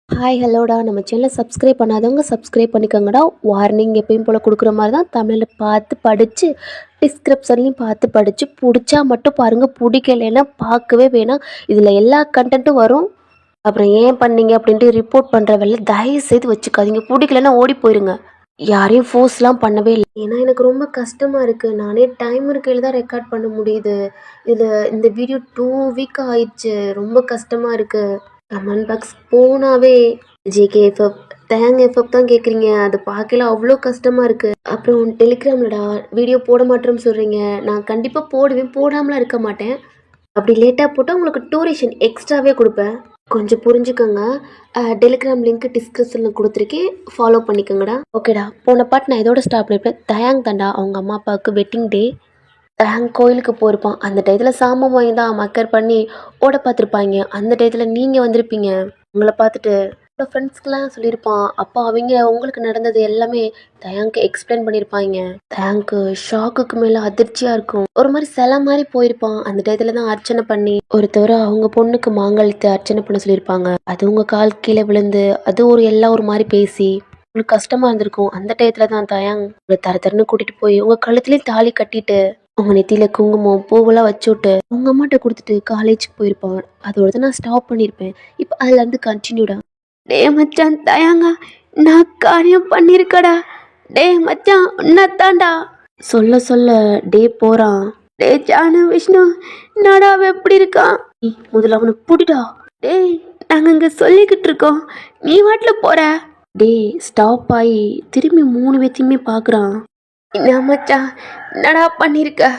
Hi ஹலோடா நம்ம சேனலை subscribe பண்ணாதவங்க சப்ஸ்கிரைப் பண்ணிக்கோங்கடா. வார்னிங் எப்பயும் போல் கொடுக்குற மாதிரி தான் தமிழில் பார்த்து படித்து டிஸ்கிரிப்ஷன்லையும் பார்த்து படித்து பிடிச்சா மட்டும் பாருங்கள், பிடிக்கலைன்னா பார்க்கவே வேணாம். இதில் எல்லா கண்டென்ட்டும் வரும். அப்புறம் ஏன் பண்ணீங்க அப்படின்ட்டு ரிப்போர்ட் பண்ணுற வேலை தயவு செய்து வச்சுக்காதீங்க. பிடிக்கலன்னா ஓடி போயிருங்க. யாரையும் ஃபோர்ஸ்லாம் பண்ணவே இல்லை. ஏன்னா எனக்கு ரொம்ப கஷ்டமாக இருக்குது. நானே டைம் இருக்கையில் தான் ரெக்கார்ட் பண்ண முடியுது. இந்த வீடியோ 2 வீக் ஆயிடுச்சு. ரொம்ப கஷ்டமாக இருக்குது. கமெண்ட் பாக்ஸ் போனாவே ஜேகேஎஃப்எஃப் தேங் எஃப்எஃப் தான் கேட்குறீங்க. அது பார்க்கல அவ்வளோ கஷ்டமாக இருக்குது. அப்புறம் டெலிகிராம்லடா வீடியோ போட மாட்டேன்னு சொல்கிறீங்க. நான் கண்டிப்பாக போடுவேன், போடாமலாம் இருக்க மாட்டேன். அப்படி லேட்டாக போட்டால் உங்களுக்கு டூரேஷன் எக்ஸ்ட்ராவே கொடுப்பேன். கொஞ்சம் புரிஞ்சுக்கோங்க. டெலிகிராம் லிங்க் டிஸ்கிரிப்ஷனில் கொடுத்துருக்கேன், ஃபாலோ பண்ணிக்கோங்கடா. ஓகேடா, போன பாட்டு நான் இதோட ஸ்டாப் பண்ணிப்பேன். தயாங் தாண்டா அவங்க அம்மா அப்பாவுக்கு வெட்டிங் டே. தயாங் கோயிலுக்கு போயிருப்பான். அந்த டயத்தில் சாமம் வாங்கி தான் மக்கர் பண்ணி ஓட பார்த்துருப்பாங்க. அந்த டயத்தில் நீங்கள் வந்திருப்பீங்க. உங்களை பார்த்துட்டு என்னோட ஃப்ரெண்ட்ஸ்க்கெலாம் சொல்லியிருப்பான். அப்போ அவங்க உங்களுக்கு நடந்தது எல்லாமே தயாங்க்கு எக்ஸ்பிளைன் பண்ணியிருப்பாங்க. தயாங்க்கு ஷாக்குக்கு மேலே அதிர்ச்சியாக இருக்கும். ஒரு மாதிரி சில மாதிரி போயிருப்பான். அந்த டயத்தில் தான் அர்ச்சனை பண்ணி ஒருத்தவரை அவங்க பொண்ணுக்கு மாங்கல்யத்தை அர்ச்சனை பண்ண சொல்லியிருப்பாங்க. அது உங்கள் கால் கீழே விழுந்து அது எல்லாம் ஒரு மாதிரி பேசி உங்களுக்கு கஷ்டமாக இருந்திருக்கும். அந்த டயத்தில் தான் தயாங் உங்களை தரன்னு கூட்டிகிட்டு போய் உங்கள் கழுத்துலேயும் தாலி கட்டிட்டு உங்க நெத்தியில குங்குமம் பூவெல்லாம் வச்சு விட்டு உங்க அம்மாட்ட கொடுத்துட்டு காலேஜுக்கு போயிருப்பான். அதோட நான் ஸ்டாப் பண்ணியிருப்பேன். இப்போ அதுல இருந்து கண்டினியூடா. டே மச்சான் தயாங்க, நான் காரியம் பண்ணிருக்கடா. டே மச்சான் உன்னத்தாண்டா சொல்ல சொல்ல டே போறான். டே ஜானு விஷ்ணு என்னடா அவன் எப்படி இருக்கான்? முதல்ல அவனை புடிடா. டேய் நாங்க இங்க சொல்லிக்கிட்டு இருக்கோம், நீ வாட்டில் போற. டே ஸ்டாப் ஆகி திரும்பி 3 பேத்தையுமே பாக்குறான். என்ன மச்சான் என்னடா பண்ணியிருக்கேன்?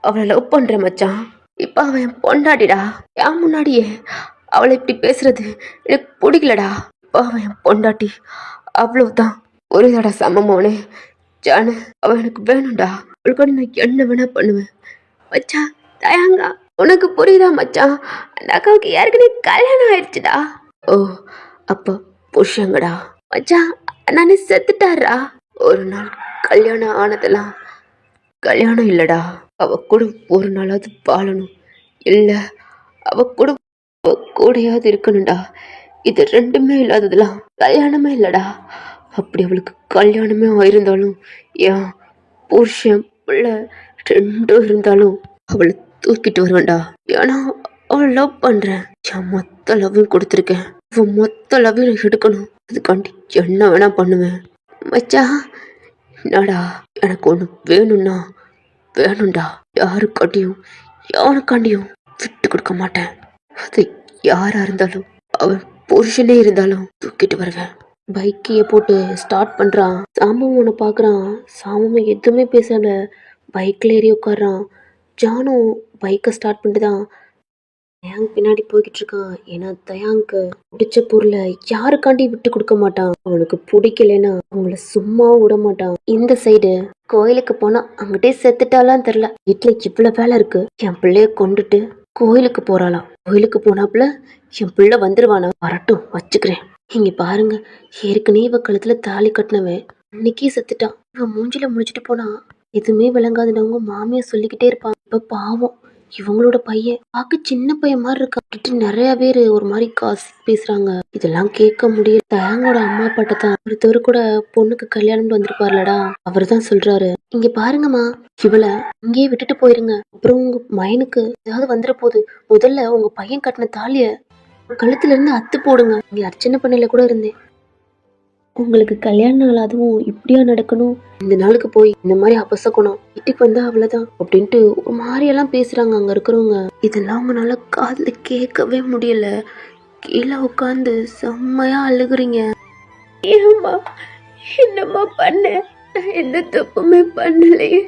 அவளை லவ் பண்ணுறேன் மச்சான். இப்போ அவன் பொண்டாடிடா. என் முன்னாடியே அவளை இப்படி பேசுறது எனக்கு பிடிக்கலடா. இப்போ அவன் பொண்டாட்டி, அவ்வளவுதான். புரியுதாடா சமமோனே? ஜானு அவன் எனக்கு வேணும்டா. அவளுக்கு நான் என்ன வேணா பண்ணுவேன் மச்சான். தயாங்கா உனக்கு புரியுதா மச்சான்? அந்த அக்காவுக்கு ஏற்கனவே கல்யாணம் ஆயிடுச்சுடா. ஓ அப்போ புருஷங்கடா மச்சான். நானே செத்துட்டாரா. ஒரு நாள் கல்யாணம் ஆனதெல்லாம் கல்யாணம் இல்லடா. அவ கூட ஒரு நாளாவது வாழணும், இல்ல அவ கூடையாவது இருக்கணும்டா. இது ரெண்டுமே இல்லாததெல்லாம் கல்யாணமே இல்லடா. அப்படி அவளுக்கு கல்யாணமே ஆயிருந்தாலும் ஏன் புருஷன் பிள்ளை 2 இருந்தாலும் அவளை தூக்கிட்டு வருவேன்டா. ஏன்னா அவளை லவ் பண்றேன். என் மொத்த லவ்வையும் கொடுத்துருக்கேன். அவன் மொத்த லவ்வையும் எடுக்கணும். அதுக்காண்டி என்ன வேணா பண்ணுவேன் மச்சா. என்னடா எனக்கு ஒன்று வேணும்டா. யாருக்காண்டியும் எவனுக்காண்டியும் விட்டு கொடுக்க மாட்டேன். அது யாரா இருந்தாலும் அவன் புருஷனே இருந்தாலும் தூக்கிட்டு வருவேன். பைக்கையை போட்டு ஸ்டார்ட் பண்றான். சாமம் ஒன்று பார்க்குறான். சாமம் எதுவுமே பேசல. பைக்கில் ஏறி உட்காடுறான். ஜானும் பைக்கை ஸ்டார்ட் பண்ணிட்டு தான் தயாங் பின்னாடி போய்கிட்டு இருக்கான். ஏன்னா தயாங்க்கு பிடிச்ச பொருளை யாருக்காண்டி விட்டு கொடுக்க மாட்டான். அவனுக்கு பிடிக்கலன்னா அவங்கள சும்மா விட மாட்டான். இந்த சைடு கோயிலுக்கு போனா அங்கிட்டே செத்துட்டாலாம் தெரியல. வீட்டுல இவ்வளவு வேலை இருக்கு. என் பிள்ளைய கொண்டுட்டு கோயிலுக்கு போறாளாம். கோயிலுக்கு போனாப்புல என் பிள்ளை வந்துருவானா? வரட்டும் வச்சுக்கிறேன். இங்க பாருங்க, ஏற்கனவே இவ கழுத்துல தாலி கட்டினவன் அன்னைக்கே செத்துட்டான். இவன் மூஞ்சில முடிச்சிட்டு போனா எதுவுமே விளங்காதுன்னு மாமியா சொல்லிக்கிட்டே இருப்பான். இப்ப பாவம் இவங்களோட பையன் பார்க்க சின்ன பையன் மாதிரி இருக்கா. நிறைய பேர் ஒரு மாதிரி காசு பேசுறாங்க. இதெல்லாம் கேட்க முடியல. தயாங்கோட அம்மா அப்பாட்ட தான் ஒருத்தவர் கூட பொண்ணுக்கு கல்யாணம் வந்திருப்பார்லடா, அவர் தான் சொல்றாரு, இங்க பாருங்கம்மா, இவளை இங்கேயே விட்டுட்டு போயிருங்க. அப்புறம் உங்க மயனுக்கு ஏதாவது வந்துட போகுது. முதல்ல உங்க பையன் கட்டின தாலிய கழுத்துல இருந்து அத்து போடுங்க. இங்க அர்ச்சனை பண்ணல கூட இருந்தேன். உங்களுக்கு கல்யாண நாள் அதுவும் இப்படியா நடக்கணும்? இந்த நாளுக்கு போய் இந்த மாதிரி அபசகுணம் வீட்டுக்கு வந்தா அவ்வளவுதான் அப்படின்ட்டு ஒரு மாதிரியெல்லாம் பேசுறாங்க அங்க இருக்கிறவங்க. இதெல்லாம் உங்களால காதுல கேட்கவே முடியல. கீழே உட்காந்து செம்மையா அழுகுறீங்க. ஏம்மா என்னம்மா பண்ண? நான் எந்த தப்புமே பண்ணலையே.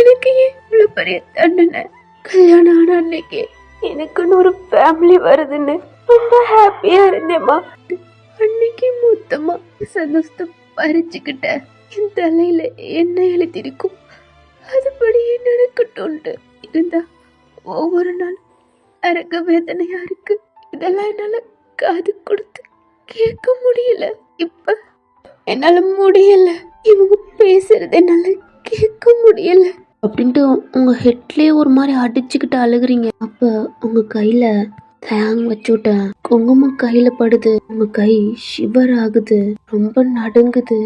எனக்கு இவ்வளவு பெரிய தண்டனை. கல்யாணம் ஆன அன்னைக்கு எனக்குன்னு ஒரு ஃபேமிலி வருதுன்னு ரொம்ப ஹாப்பியா இருந்தேம்மா. அன்னைக்கு மொத்தமா சந்தோஷத்தை பறிச்சுக்கிட்ட என் தலையில என்ன எழுதிருக்கும் அதுபடியே நடக்கட்டும் இருந்தா ஒவ்வொரு நாள் அரக்க வேதனையா இருக்கு. இதெல்லாம் என்னால காது கொடுத்து கேட்க முடியல. இப்ப என்னால முடியல. இவங்க பேசுறது என்னால கேட்க முடியல அப்படின்ட்டு உங்க ஹெட்லயே ஒரு மாதிரி அடிச்சுக்கிட்டு அழுகுறீங்க. அப்ப உங்க கையில தேங் வச்சுட்ட குங்குமம் கையில படுது. உங்க கை ஷிவர் ஆகுது, ரொம்ப நடுங்குது.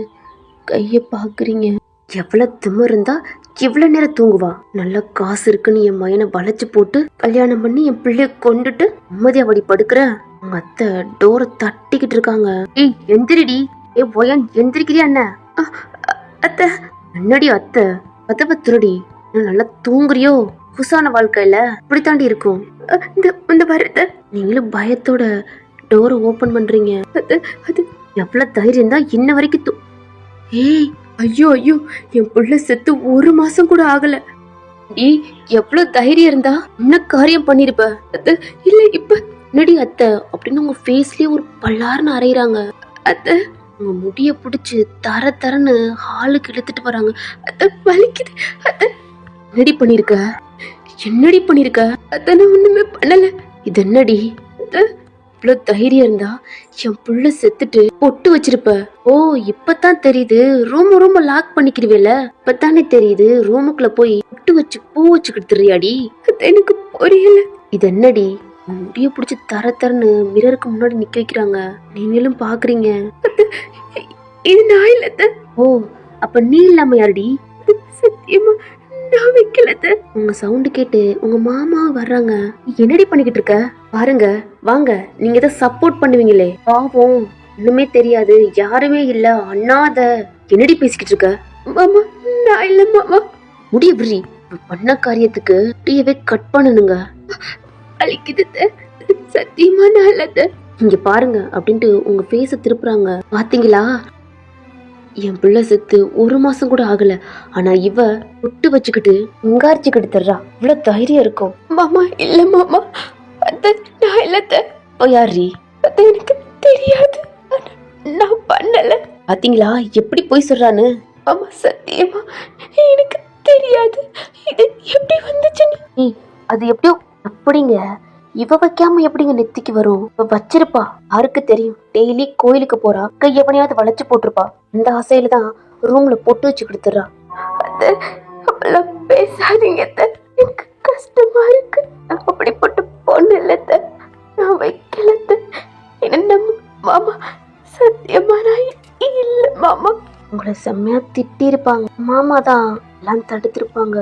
கைய பாக்குறீங்க. எவ்வளவு திமிரு இருந்தா இவ்வளவு நேரம் தூங்குவா? நல்ல காசு இருக்குன்னு என் மயனை வளைச்சு போட்டு கல்யாணம் பண்ணி என் பிள்ளைய கொண்டுட்டு நிம்மதியா வடி படுக்கிற. உங்க அத்தை டோரை தட்டிக்கிட்டு இருக்காங்க. ஏய் எந்திரிடி. ஏ ஒயன் எந்திரிக்கிறியா என்ன? அத்தை என்னடி அத்தை? கதவை திருடி நல்லா தூங்குறியோ? புசான வாழ்க்கையில இப்படித்தாண்டி இருக்கும். இந்த வருத்த நீங்களும் பயத்தோட டோரை ஓபன் பண்றீங்க. அது எவ்வளவு தைரியம் தான் இன்ன வரைக்கும் ஏய் ஐயோ ஐயோ, என் புள்ள செத்து 1 மாசம் கூட ஆகல. நீ எவ்வளவு தைரியம் இருந்தா என்ன காரியம் பண்ணிருப்ப? இல்ல இப்ப நடி அத்தை அப்படின்னு உங்க ஃபேஸ்லயே ஒரு பல்லாருன்னு அரைகிறாங்க. அத்தை உங்க முடிய பிடிச்சு தரன்னு ஹாலுக்கு இழுத்துட்டு வராங்க. அத்தை வலிக்குது. அத்தை என்னடி பண்ணிருக்க? என்னடி பண்ணிருக்க? அத்தை நான் ஒண்ணுமே பண்ணல. இது என்னடி? இவ்வளவு தைரியம் இருந்தா என் புள்ள செத்துட்டு பொட்டு வச்சிருப்ப. ஓ இப்பதான் தெரியுது, ரூம் லாக் பண்ணிக்கிடுவேல. இப்பதானே தெரியுது ரூமுக்குள்ள போய் பொட்டு வச்சு பூ வச்சுக்கிட்டு தெரியாடி. எனக்கு புரியல. இது என்னடி? முடிய பிடிச்சி தரன்னு மிரருக்கு முன்னாடி நிக்க வைக்கிறாங்க. நீங்களும் பாக்குறீங்க. இது நான் இல்ல. ஓ அப்ப நீ இல்லாம யாருடி? சத்தியமா நான் வைக்கல. உங்க சவுண்ட் கேட்டு உங்க மாமா வர்றாங்க. என்னடி பண்ணிக்கிட்டு இருக்க? பாருங்க வாங்க, நீங்க இதை சப்போர்ட் பண்ணுவீங்களே. பாவம் ஒண்ணுமே தெரியாது, யாருமே இல்ல, அண்ணாத. என்னடி பேசிக்கிட்டு இருக்க? மாமா நான் இல்ல மாமா. முடிய விரி. பண்ண காரியத்துக்கு முடியவே கட் பண்ணணுங்க. அழிக்குது. சத்தியமா நான் இல்ல. இங்க பாருங்க அப்படின்ட்டு உங்க பேச திருப்புறாங்க. பாத்தீங்களா? என் பிள்ளை செத்து 1 மாசம் கூட ஆகல, ஆனா இவ விட்டு வச்சுக்கிட்டு உங்காரிச்சுக்கிட்டு தர்றா. இவ்வளவு தைரியம் இருக்கும். மாமா இல்ல மாமா, நான் இல்லத்த. யாரி? எனக்கு தெரியாது, நான் பண்ணல. பாத்தீங்களா எப்படி போய் சொல்றான்னு? ஆமா சத்தியமா எனக்கு தெரியாது. இது எப்படி வந்துச்சுன்னு. அது எப்படியோ அப்படிங்க. இவ வைக்காம எப்படிங்க நெத்திக்கு வரும்? வச்சிருப்பா, யாருக்கு தெரியும்? டெய்லி கோயிலுக்கு போறா, கையவனையாவது வளைச்சு போட்டிருப்பா. இந்த ஆசையில தான் ரூம்ல பொட்டு வச்சு கொடுத்துறா. அப்பெல்லாம் பேசாதீங்க, எனக்கு கஷ்டமா இருக்கு. அப்படிப்பட்ட பொண்ணு இல்ல, நான் வைக்கல. என்ன மாமா? சத்தியமா நான் இல்ல மாமா. உங்களை செம்மையா திட்டி இருப்பாங்க. மாமா தான் எல்லாம் தடுத்திருப்பாங்க.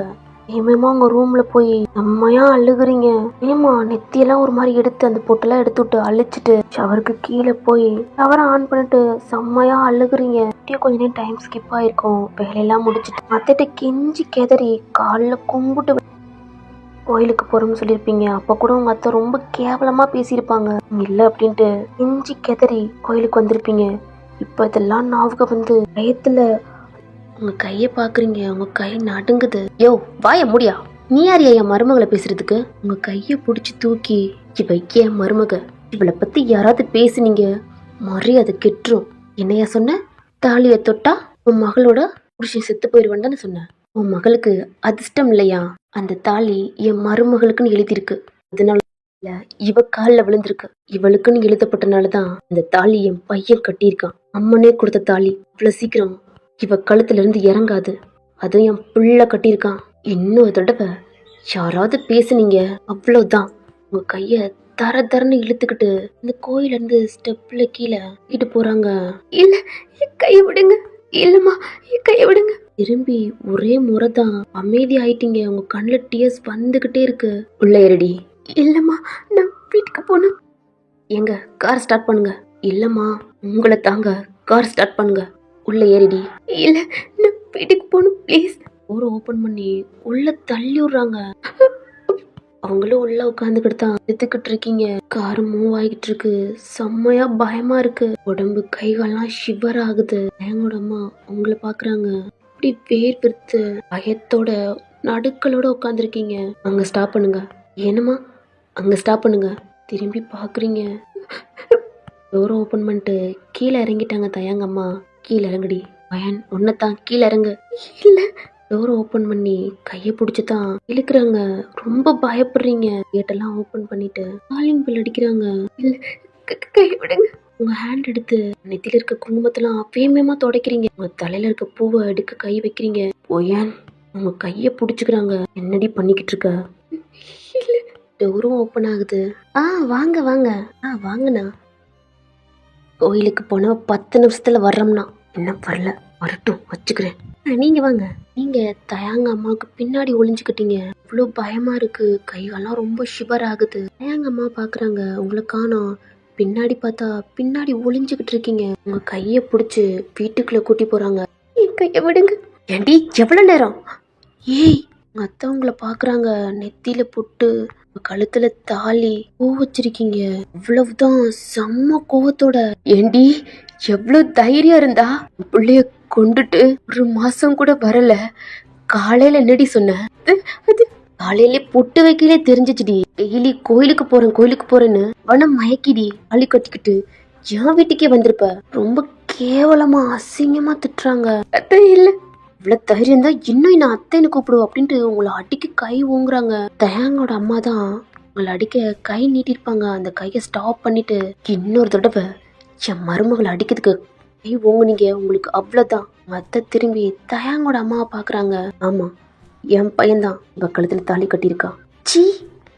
ஏமேமா உங்க ரூம்ல போய் செம்மையா அழுகுறீங்க. ஏமா நெத்தியெல்லாம் ஒரு மாதிரி எடுத்து அந்த பொட்டெல்லாம் எடுத்து விட்டு அழிச்சிட்டு ஷவருக்கு கீழே போய் ஷவரை ஆன் பண்ணிட்டு செம்மையா அழுகுறீங்க. கொஞ்ச நேரம் டைம் ஸ்கிப் ஆயிருக்கும். வேலையெல்லாம் முடிச்சுட்டு மத்திட்ட கெஞ்சி கெதறி காலில் கும்பிட்டு கோயிலுக்கு போறோம்னு சொல்லியிருப்பீங்க. அப்ப கூட உங்க அத்தை ரொம்ப கேவலமா பேசியிருப்பாங்க. இல்ல அப்படின்ட்டு கெஞ்சி கெதறி கோயிலுக்கு வந்திருப்பீங்க. இப்ப இதெல்லாம் ஞாபகம் வந்து பயத்துல உங்க கைய பாக்குறீங்க. உங்க கை நடுங்குது. யோ வாய முடியா, நீ யார் என் மருமகளை பேசுறதுக்கு? உங்க கைய புடிச்சு தூக்கி இவ என் மருமக, இவளை பத்தி யாராவது பேசுனீங்க மரியாதை கெட்டுரும். என்னையா சொன்ன? தாலிய தொட்டா உன் மகளோட புருஷன் செத்து போயிருவான்னு தானே சொன்ன. உன் மகளுக்கு அதிர்ஷ்டம் இல்லையா? அந்த தாலி என் மருமகளுக்குன்னு எழுதியிருக்கு. அதனால இவ காலில் விழுந்திருக்கு. இவளுக்குன்னு எழுதப்பட்டனாலதான் அந்த தாலி என் பையன் கட்டியிருக்கான். அம்மனே கொடுத்த தாலி இவ்வளவு சீக்கிரம் இவ கழுத்துல இருந்து இறங்காது. அதுவும் என் புள்ள கட்டியிருக்கான். இன்னொரு தடவை யாராவது பேசுனீங்க அவ்வளவுதான். உங்க கைய தரன்னு இழுத்துக்கிட்டு இந்த கோயில இருந்து ஸ்டெப்ல கீழே இட்டு போறாங்க. இல்ல கைய விடுங்க. இல்லம்மா கைய விடுங்க. திரும்பி ஒரே முறைதான் அமைதி ஆயிட்டீங்க. உங்க கண்ணுல டியர்ஸ் வந்துகிட்டே இருக்கு. உள்ள ஏறடி. இல்லம்மா நான் வீட்டுக்கு போகணும். எங்க கார் ஸ்டார்ட் பண்ணுங்க. இல்லம்மா உங்களை தாங்க, கார் ஸ்டார்ட் பண்ணுங்க. உள்ள ஏறிடி. இல்ல நான் வீட்டுக்கு போகணும் ப்ளீஸ். டோரை ஓபன் பண்ணி உள்ள தள்ளி விடுறாங்க. அவங்களும் உள்ள உட்காந்துக்கிட்டு தான் எடுத்துக்கிட்டு இருக்கீங்க. கார் மூவ் ஆகிட்டு இருக்கு. செம்மையா பயமா இருக்கு. உடம்பு கைகாலாம் ஷிவர் ஆகுது. எங்களோட அம்மா உங்களை பாக்குறாங்க. இப்படி வேர் விருத்து பயத்தோட நடுக்களோட உட்காந்துருக்கீங்க. அங்க ஸ்டாப் பண்ணுங்க. என்னம்மா அங்க ஸ்டாப் பண்ணுங்க. திரும்பி பாக்குறீங்க. டோரை ஓபன் பண்ணிட்டு கீழே இறங்கிட்டாங்க தயாங்கம்மா. கீழே இறங்குடி. பயன் ஒன்னதான் கீழே இறங்கு. இல்ல. டோரை ஓபன் பண்ணி கையை பிடிச்சுதான் இழுக்கிறாங்க. ரொம்ப பயப்படுறீங்க. கேட்டெல்லாம் ஓபன் பண்ணிட்டு காலிங் பில் அடிக்கிறாங்க. இல்ல கை விடுங்க. உங்க ஹேண்ட் எடுத்து நெத்தில இருக்க குங்குமத்தெல்லாம் வேகமா துடைக்கிறீங்க. உங்க தலையில இருக்க பூவை எடுக்க கை வைக்கிறீங்க. போயன் உங்க கைய புடிச்சுக்கிறாங்க. என்னடி பண்ணிக்கிட்டு இருக்க? இல்ல டோரும் ஓப்பன் ஆகுது. வாங்க வாங்க. வாங்கண்ணா. கோயிலுக்கு போன 10 நிமிஷத்துல வர்றோம்னா என்ன வரல, வரட்டும் வச்சுக்கிறேன். நீங்க வாங்க. நீங்க தயாங்க அம்மாவுக்கு பின்னாடி ஒளிஞ்சுக்கிட்டீங்க. இவ்வளோ பயமா இருக்கு, கையெல்லாம் ரொம்ப ஷிவர் ஆகுது. தயாங்க அம்மா பாக்குறாங்க, உங்களை காணோம். பின்னாடி பார்த்தா பின்னாடி ஒளிஞ்சுக்கிட்டு இருக்கீங்க. உங்க கைய பிடிச்சு வீட்டுக்குள்ள கூட்டி போறாங்க. என் கைய விடுங்க. ஏண்டி எவ்வளவு நேரம்? ஏய், உங்க அத்தை உங்களை பாக்குறாங்க. நெத்தியில பொட்டு, கழுத்துல தாலி, பூ வச்சிருக்கீங்க. இவ்வளவுதான், செம்ம கோவத்தோட. ஏண்டி எவ்வளவு தைரியம் இருந்தா பிள்ளைய கொண்டுட்டு 1 மாசம் கூட வரல. காலையில என்னடி சொன்ன? அது காலையில பொட்டு வைக்கலே தெரிஞ்சிச்சுடி. டெய்லி கோயிலுக்கு போறேன்னு வனம் மயக்கிடி அள்ளி கட்டிக்கிட்டு என் வீட்டுக்கே வந்திருப்ப. ரொம்ப கேவலமா அசிங்கமா திட்டுறாங்க. அத்தை இல்ல, இவ்வளவு தைரியம் தான் இன்னும் நான் அத்தைன்னு கூப்பிடுவோம் அப்படின்ட்டு உங்களை அடிக்க கை ஓங்குறாங்க. தயாங்கோட அம்மா தான் உங்களை அடிக்க கை நீட்டிருப்பாங்க. அந்த கையை ஸ்டாப் பண்ணிட்டு இன்னொரு தடவை என் மருமகளை அடிக்கிறதுக்கு கை ஓங்குனீங்க, உங்களுக்கு அவ்வளவுதான். அத்தை திரும்பி தயாங்கோட அம்மாவை பாக்குறாங்க. ஆமா, என் பையன்தான் உங்க கழுத்துல தாலி கட்டியிருக்கா. சீ,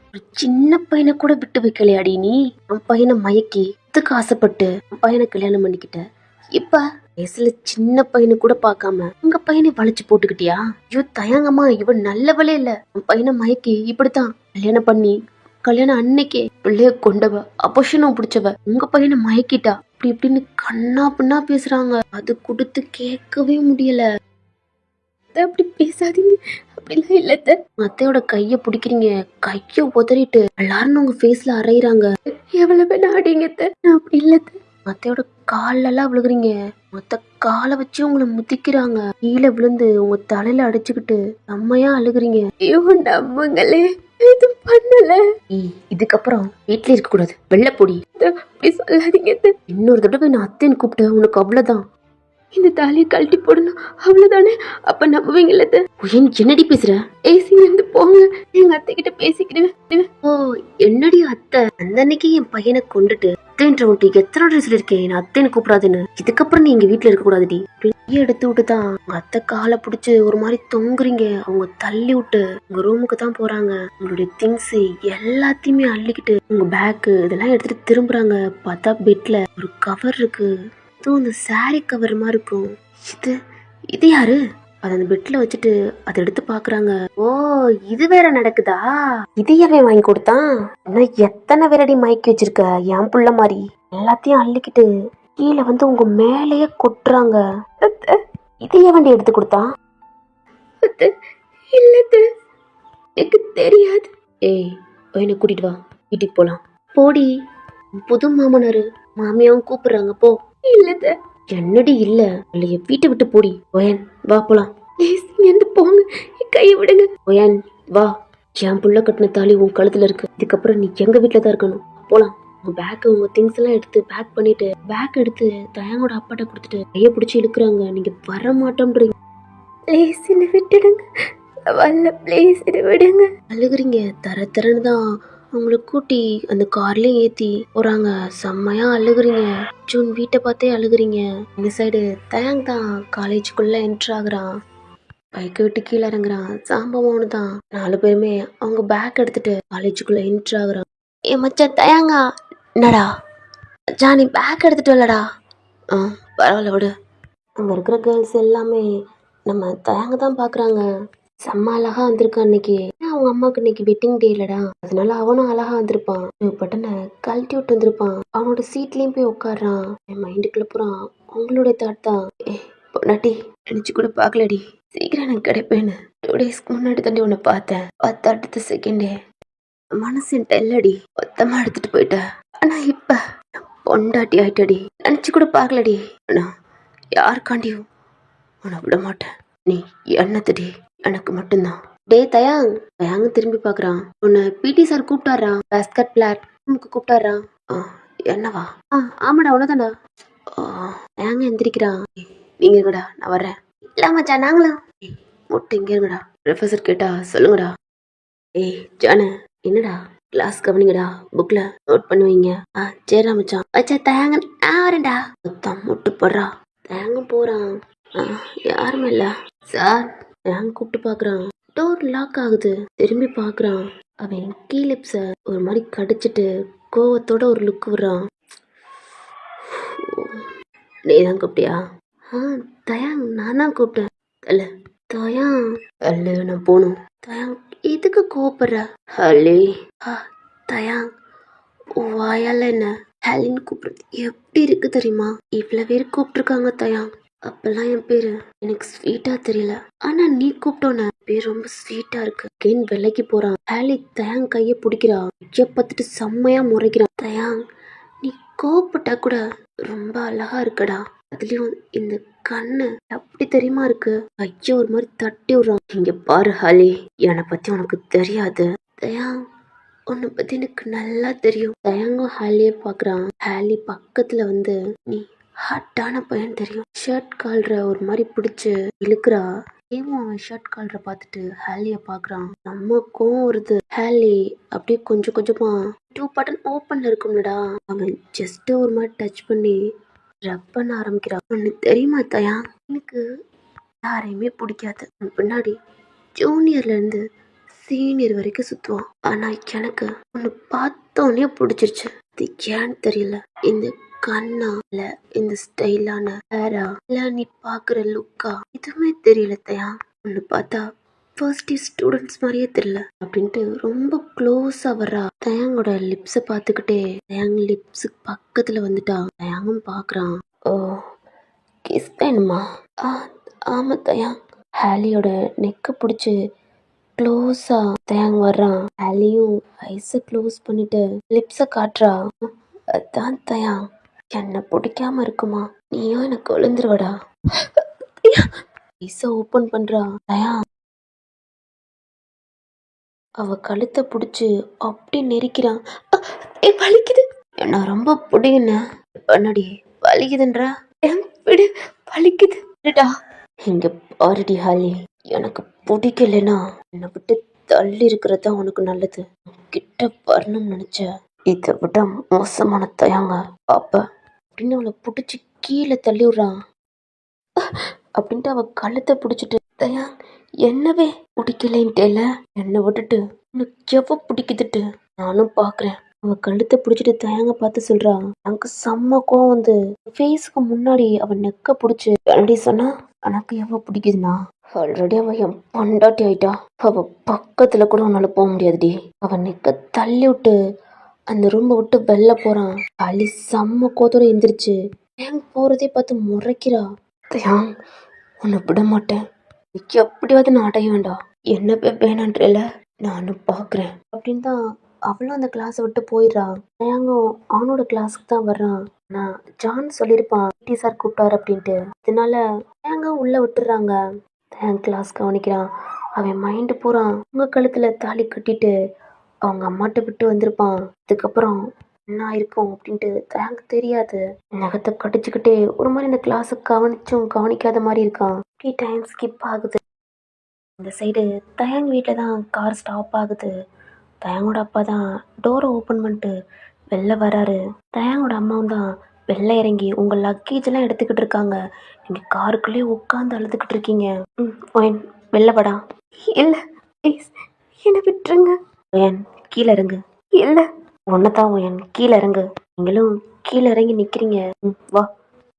ஒரு சின்ன பையனை கூட விட்டு வைக்கலையாடி நீ? என் பையனை மயக்கி இதுக்கு ஆசைப்பட்டு என் பையனை கல்யாணம் பண்ணிக்கிட்ட. இப்ப வயசுல சின்ன பையனு கூட பாக்காம உங்க பையனை வளைச்சு போட்டுக்கிட்டியா? ஐயோ தயாங்கம்மா, இவன் நல்லவளே இல்ல. உன் பையனை மயக்கி இப்படித்தான் கல்யாணம் பண்ணி கல்யாணம் அன்னைக்கே பிள்ளைய கொண்டவ, அபோஷனும் பிடிச்சவ உங்க பையனை மயக்கிட்டா. அப்படி இப்படின்னு கண்ணா பின்னா பேசுறாங்க. அது கொடுத்து கேட்கவே முடியல. அப்படி பேசாதீங்க, அப்படிலாம் இல்ல. அத்தையோட கைய பிடிக்கிறீங்க, கைய உதறிட்டு எல்லாரும் உங்க ஃபேஸ்ல அரைகிறாங்க. எவ்வளவு வேணா அடிங்க, நான் அப்படி இல்ல. அத்தையோட காலெல்லாம் விழுகுறீங்க. மொத்த காலை வச்சு உங்களை முத்திக்கிறாங்க. கீழே விழுந்து உங்க தலையில அடிச்சுக்கிட்டு செம்மையா அழுகுறீங்க. ஐயோ நம்புங்களே, இது பண்ணல. இதுக்கப்புறம் வீட்டுல இருக்க கூடாது, வெள்ள பொடி. அப்படி சொல்லாதீங்க. இன்னொரு தடவை நான் அத்தைன்னு கூப்பிட்டேன் உனக்கு அவ்வளவுதான். இந்த தாலியை கழட்டி போடணும், அவ்வளவுதானே? அப்ப நம்புவீங்கல்ல? என்னடி பேசுற? ஏசில இருந்து போங்க, எங்க அத்தை கிட்ட பேசிக்கிறேன். ஓ, என்னடி அத்தை? அந்த அன்னைக்கு என் பையனை கொண்டுட்டு அத்தைன்ற எத்தனை ட்ரெஸ் இருக்கேன் நான் அத்தைன்னு கூப்பிடாதுன்னு. இதுக்கப்புறம் நீ எங்க வீட்டுல இருக்க கூடாதுடி. பெரிய எடுத்து விட்டுதான் உங்க அத்தை காலை பிடிச்சு ஒரு மாதிரி தொங்குறீங்க. அவங்க தள்ளி விட்டு உங்க ரூமுக்கு தான் போறாங்க. உங்களுடைய திங்ஸ் எல்லாத்தையுமே அள்ளிக்கிட்டு உங்க பேக்கு இதெல்லாம் எடுத்துட்டு திரும்புறாங்க. பார்த்தா பெட்ல ஒரு கவர் இருக்கு. அந்த சாரி கவர் மாதிரி இருக்கும். இது யாரு? அது அந்த பெட்ல வச்சுட்டு அதை எடுத்து பாக்குறாங்க. ஓ, இது வேற நடக்குதா? இதையவே வாங்கி கொடுத்தான். இன்னும் எத்தனை வேறடி மயக்கி வச்சிருக்க என் புள்ள மாதிரி? எல்லாத்தையும் அள்ளிக்கிட்டு கீழே வந்து உங்க மேலேயே கொட்டுறாங்க. இதைய வண்டி எடுத்து கொடுத்தான். இல்ல, எனக்கு தெரியாது. ஏய், பையனை கூட்டிட்டு வா, வீட்டுக்கு போலாம். போடி, புது மாமனாரு மாமியாவும் கூப்பிடுறாங்க, போ. இல்ல, என்னடி இல்ல? இல்லைய வீட்டை விட்டு போடி. ஒயன் வா போலாம். போங்க, கையை விடுங்க. ஒயன் வா, என் புள்ள கட்டின தாலி உன் கழுத்துல இருக்கு. இதுக்கப்புறம் நீ எங்க வீட்டுல தான் இருக்கணும். போலாம். உங்க பேக், உங்க திங்ஸ் எல்லாம் எடுத்து பேக் பண்ணிட்டு பேக் எடுத்து தயாங்கோட அப்பாட்ட கொடுத்துட்டு கைய பிடிச்சி இழுக்குறாங்க. நீங்க வர மாட்டோம்ன்றீங்க. பிளீஸ் என்ன விட்டுடுங்க, வரல பிளீஸ் என்ன விடுங்க. அழுகுறீங்க. தரன்னு தான் அவங்கள கூட்டி அந்த கார்லயும் ஏத்தி போறாங்க. செம்மையா அழுகுறீங்க. ஜூன் வீட்டை பார்த்தே அழுகுறீங்க. இந்த சைடு தயாங் தான் காலேஜுக்குள்ள என்ட்ரு ஆகுறான். பைக்கை விட்டு கீழே இறங்குறான். சாம்பவனு தான் 4 பேருமே அவங்க பேக் எடுத்துட்டு காலேஜுக்குள்ள என்ட்ரு ஆகுறான். என் மச்சான் தயாங்கா, என்னடா ஜானி பேக் எடுத்துட்டு வரலடா? பரவாயில்ல விடு. அங்க இருக்கிற கேர்ள்ஸ் எல்லாமே நம்ம தயாங்க தான் பாக்குறாங்க. செம்ம அழகா வந்திருக்கான் இன்னைக்கு. அவங்க அம்மாவுக்கு இன்னைக்கு வெட்டிங் டே இல்லடா, அதனால அவனும் அழகா வந்திருப்பான். பட்டனை கழட்டி விட்டு வந்திருப்பான். அவனோட சீட்லயும் போய் உட்காடுறான். என் மைண்டுக்குள்ள போறான் அவங்களுடைய தாட் தான். பொண்டாட்டி நினைச்சு கூட பாக்கலடி, சீக்கிரம் எனக்கு கிடைப்பேன்னு 2 டேஸ்க்கு முன்னாடி தாண்டி உன்னை பார்த்தேன். அடுத்த செகண்டே மனசு இல்லடி, மொத்தமா எடுத்துட்டு போயிட்ட. ஆனா இப்ப பொண்டாட்டி ஆயிட்டடி, நினைச்சு கூட பாக்கலடி. ஆனா யாருக்காண்டியும் உன்னை விட மாட்டேன். நீ என்னத்தடி எனக்கு மட்டும்தான். டே தயாங். தயாங்க திரும்பி பாக்குறான். உன்னை பிடி சார் கூப்பிட்டாரா? பாஸ்கெட் பிளாட்ஃபார்முக்கு கூப்பிட்டாரா? என்னவா? ஆமாடா, உனதாண்டா. தயாங்க எந்திரிக்கிறான். நீங்க இருங்கடா, நான் வர்றேன். இல்ல மச்சான், நாங்களும். முட்டை இங்க இருங்கடா, ப்ரொஃபசர் கேட்டா சொல்லுங்கடா. ஏய் ஜானு, என்னடா கிளாஸ் கவனிங்கடா, புக்ல நோட் பண்ணுவீங்க. சரிடா மச்சான். மச்சா தயாங்க நான் வரேன்டா. மொத்தம் முட்டு போடுறா. தயாங்க போறான். யாருமே இல்ல சார். தயாங்க கூப்பிட்டு பாக்குறான். டோர் லாக் ஆகுது. திரும்பி பார்க்குறான். அவன் கீ லிப்ஸை ஒரு மாதிரி கடிச்சிட்டு கோவத்தோட ஒரு லுக் விடுறான். நீ தான் கூப்பிட்டியா? ஆ தயாங், நான் தான் கூப்பிட்டேன். அல்ல தயாங், அல்ல நான் போகணும். தயாங், எதுக்கு கோவப்படுற? ஹலி. ஆ தயாங், வாயால என்ன ஹலின்னு கூப்பிடுறது எப்படி இருக்கு தெரியுமா? இவ்வளோ பேர் கூப்பிட்டுருக்காங்க தயாங். அப்பெல்லாம் என் பேரு எனக்கு ஸ்வீட்டா தெரியல. ஆனா நீ கூப்பிட்டோன்னு பேர் ரொம்ப ஸ்வீட்டா இருக்கு. கேன் விலைக்கு போறான். ஹாலி தயாங் கைய பிடிக்கிறா. கைய பார்த்துட்டு செம்மையா முறைக்கிறான். தயாங், நீ கோவப்பட்டா கூட ரொம்ப அழகா இருக்கடா. அதுலயும் இந்த கண்ணு அப்படி தெரியுமா இருக்கு. ஐயோ ஒரு மாதிரி தட்டி விடுறான். இங்க பாரு ஹாலி, என்னை பத்தி உனக்கு தெரியாது. தயாங், உன்னை பத்தி எனக்கு நல்லா தெரியும். தயாங்கும் ஹாலியை பாக்குறான். ஹாலி பக்கத்துல வந்து, நீ ஹாட்டான பையன் தெரியும். ஷர்ட் கால்ற ஒரு மாதிரி பிடிச்சு இழுக்கிறா. ஏவும் அவன் ஷர்ட் கால்ற பார்த்துட்டு ஹாலிய பாக்குறான். நம்ம கோவம் வருது. ஹாலி அப்படியே கொஞ்சம் கொஞ்சமா 2 பட்டன் ஓப்பன்ல இருக்கும்லடா, அவன் ஜஸ்ட் ஒரு மாதிரி டச் பண்ணி ரப் பண்ண ஆரம்பிக்கிறான். உனக்கு தெரியுமா தயா, எனக்கு யாரையுமே பிடிக்காது. உன் பின்னாடி ஜூனியர்ல இருந்து சீனியர் வரைக்கும் சுத்துவான். ஆனா எனக்கு உன்னை பார்த்தோன்னே பிடிச்சிருச்சு. அது ஏன்னு தெரியல. இந்த கண்ணா இல்ல இந்த ஸ்டைலான ஹேரா இல்ல நீ பாக்குற லுக்கா எதுவுமே தெரியல தயா. உன்னை பார்த்தா ஃபர்ஸ்ட் இயர் ஸ்டூடெண்ட்ஸ் மாதிரியே தெரியல அப்படின்ட்டு ரொம்ப க்ளோஸா வர்றா. தயாங்கோட லிப்ஸை பார்த்துக்கிட்டே தயாங் லிப்ஸுக்கு பக்கத்துல வந்துட்டா. தயாங்கும் பாக்குறான். ஓ, கிஸ் வேணுமா? ஆ ஆமா தயாங். ஹாலியோட நெக்க பிடிச்சு க்ளோஸா தயாங் வர்றான். ஹாலியும் ஐஸை க்ளோஸ் பண்ணிட்டு லிப்ஸை காட்டுறா. அதான் தயாங், என்ன பிடிக்காம இருக்குமா? நீயும் எனக்கு விழுந்துருவடா. ஐஸை ஓப்பன் பண்றா. தயாங் அவ கழுத்தை பிடிச்சு அப்படி நெரிக்கிறான். வலிக்குது. என்ன ரொம்ப பிடிக்குன்னு பண்ணடி வலிக்குதுன்றா. விடு, வலிக்குதுடா. இங்க பாருடி ஹாலி, எனக்கு பிடிக்கலனா என்னை விட்டு தள்ளி இருக்கிறதா உனக்கு நல்லது. கிட்ட வரணும்னு நினைச்ச இதை விட மோசமான தயாங்க பாப்ப அப்படின்னு அவளை பிடிச்சி கீழே தள்ளி விடுறான். அப்படின்ட்டு அவ கழுத்தை பிடிச்சிட்டு, தயா என்னவே பிடிக்கலன்ட்டேல, என்னை விட்டுட்டு உனக்கு எவ்வளோ பிடிக்குதுட்டு நானும் பாக்குறேன். அவ கழுத்தை பிடிச்சிட்டு தயாங்க பார்த்து சொல்றா. எனக்கு செம்ம கோவம் வந்து ஃபேஸுக்கு முன்னாடி அவன் நெக்க பிடிச்சி என்னடி சொன்னா, எனக்கு எவ்வளோ பிடிக்குதுன்னா ஆல்ரெடி அவ என் பொண்டாட்டி ஆயிட்டா. அவ பக்கத்துல கூட உன்னால போக முடியாதுடி. அவன் நெக்க தள்ளி விட்டு அந்த ரூமை விட்டு வெளில போறான். அலி செம்ம கோத்தோட எந்திரிச்சு ஏன் போறதே பார்த்து முறைக்கிறா. தயாங், உன்னை விட மாட்டேன். எப்படியாவது நான் அடைய வேண்டாம். என்ன வேணான்றல நானும் பாக்குறேன் அப்படின்னு தான் அவளும் அந்த கிளாஸை விட்டு போயிடுறா. தயாங்கும் அவனோட கிளாஸுக்கு தான் வர்றான். நான் ஜான் சொல்லியிருப்பான் டி சார் கூப்பிட்டாரு அப்படின்ட்டு. அதனால தயாங்க உள்ள விட்டுறாங்க. தயாங் கிளாஸ் கவனிக்கிறான். அவன் மைண்டு பூரா உங்க கழுத்துல தாலி கட்டிட்டு அவங்க அம்மாட்ட விட்டு வந்திருப்பான். அதுக்கப்புறம் என்ன ஆயிருக்கும் அப்படின்ட்டு தயாங்க தெரியாது. நகத்தை கடிச்சுக்கிட்டே ஒரு மாதிரி இந்த கிளாஸை கவனிச்சும் கவனிக்காத மாதிரி இருக்கான். டைம் ஸ்கிப் ஆகுது. இந்த சைடு தயாங் வீட்டில் தான் கார் ஸ்டாப் ஆகுது. தயாங்கோட அப்பா தான் டோரை ஓப்பன் பண்ணிட்டு வெளில வராரு. தயாங்கோட அம்மாவும் தான் வெளில இறங்கி உங்கள் லக்கேஜ் எல்லாம் எடுத்துக்கிட்டு இருக்காங்க. நீங்கள் காருக்குள்ளேயே உட்காந்து அழுதுகிட்டு இருக்கீங்க. ஒயன் வெளில வாடா. இல்லை ப்ளீஸ் என்னை விட்டுருங்க. ஒயன் கீழே இறங்கு. இல்லை ஒன்னதான் ஒயன் கீழே இறங்கு. நீங்களும் கீழே இறங்கி நிற்கிறீங்க. வா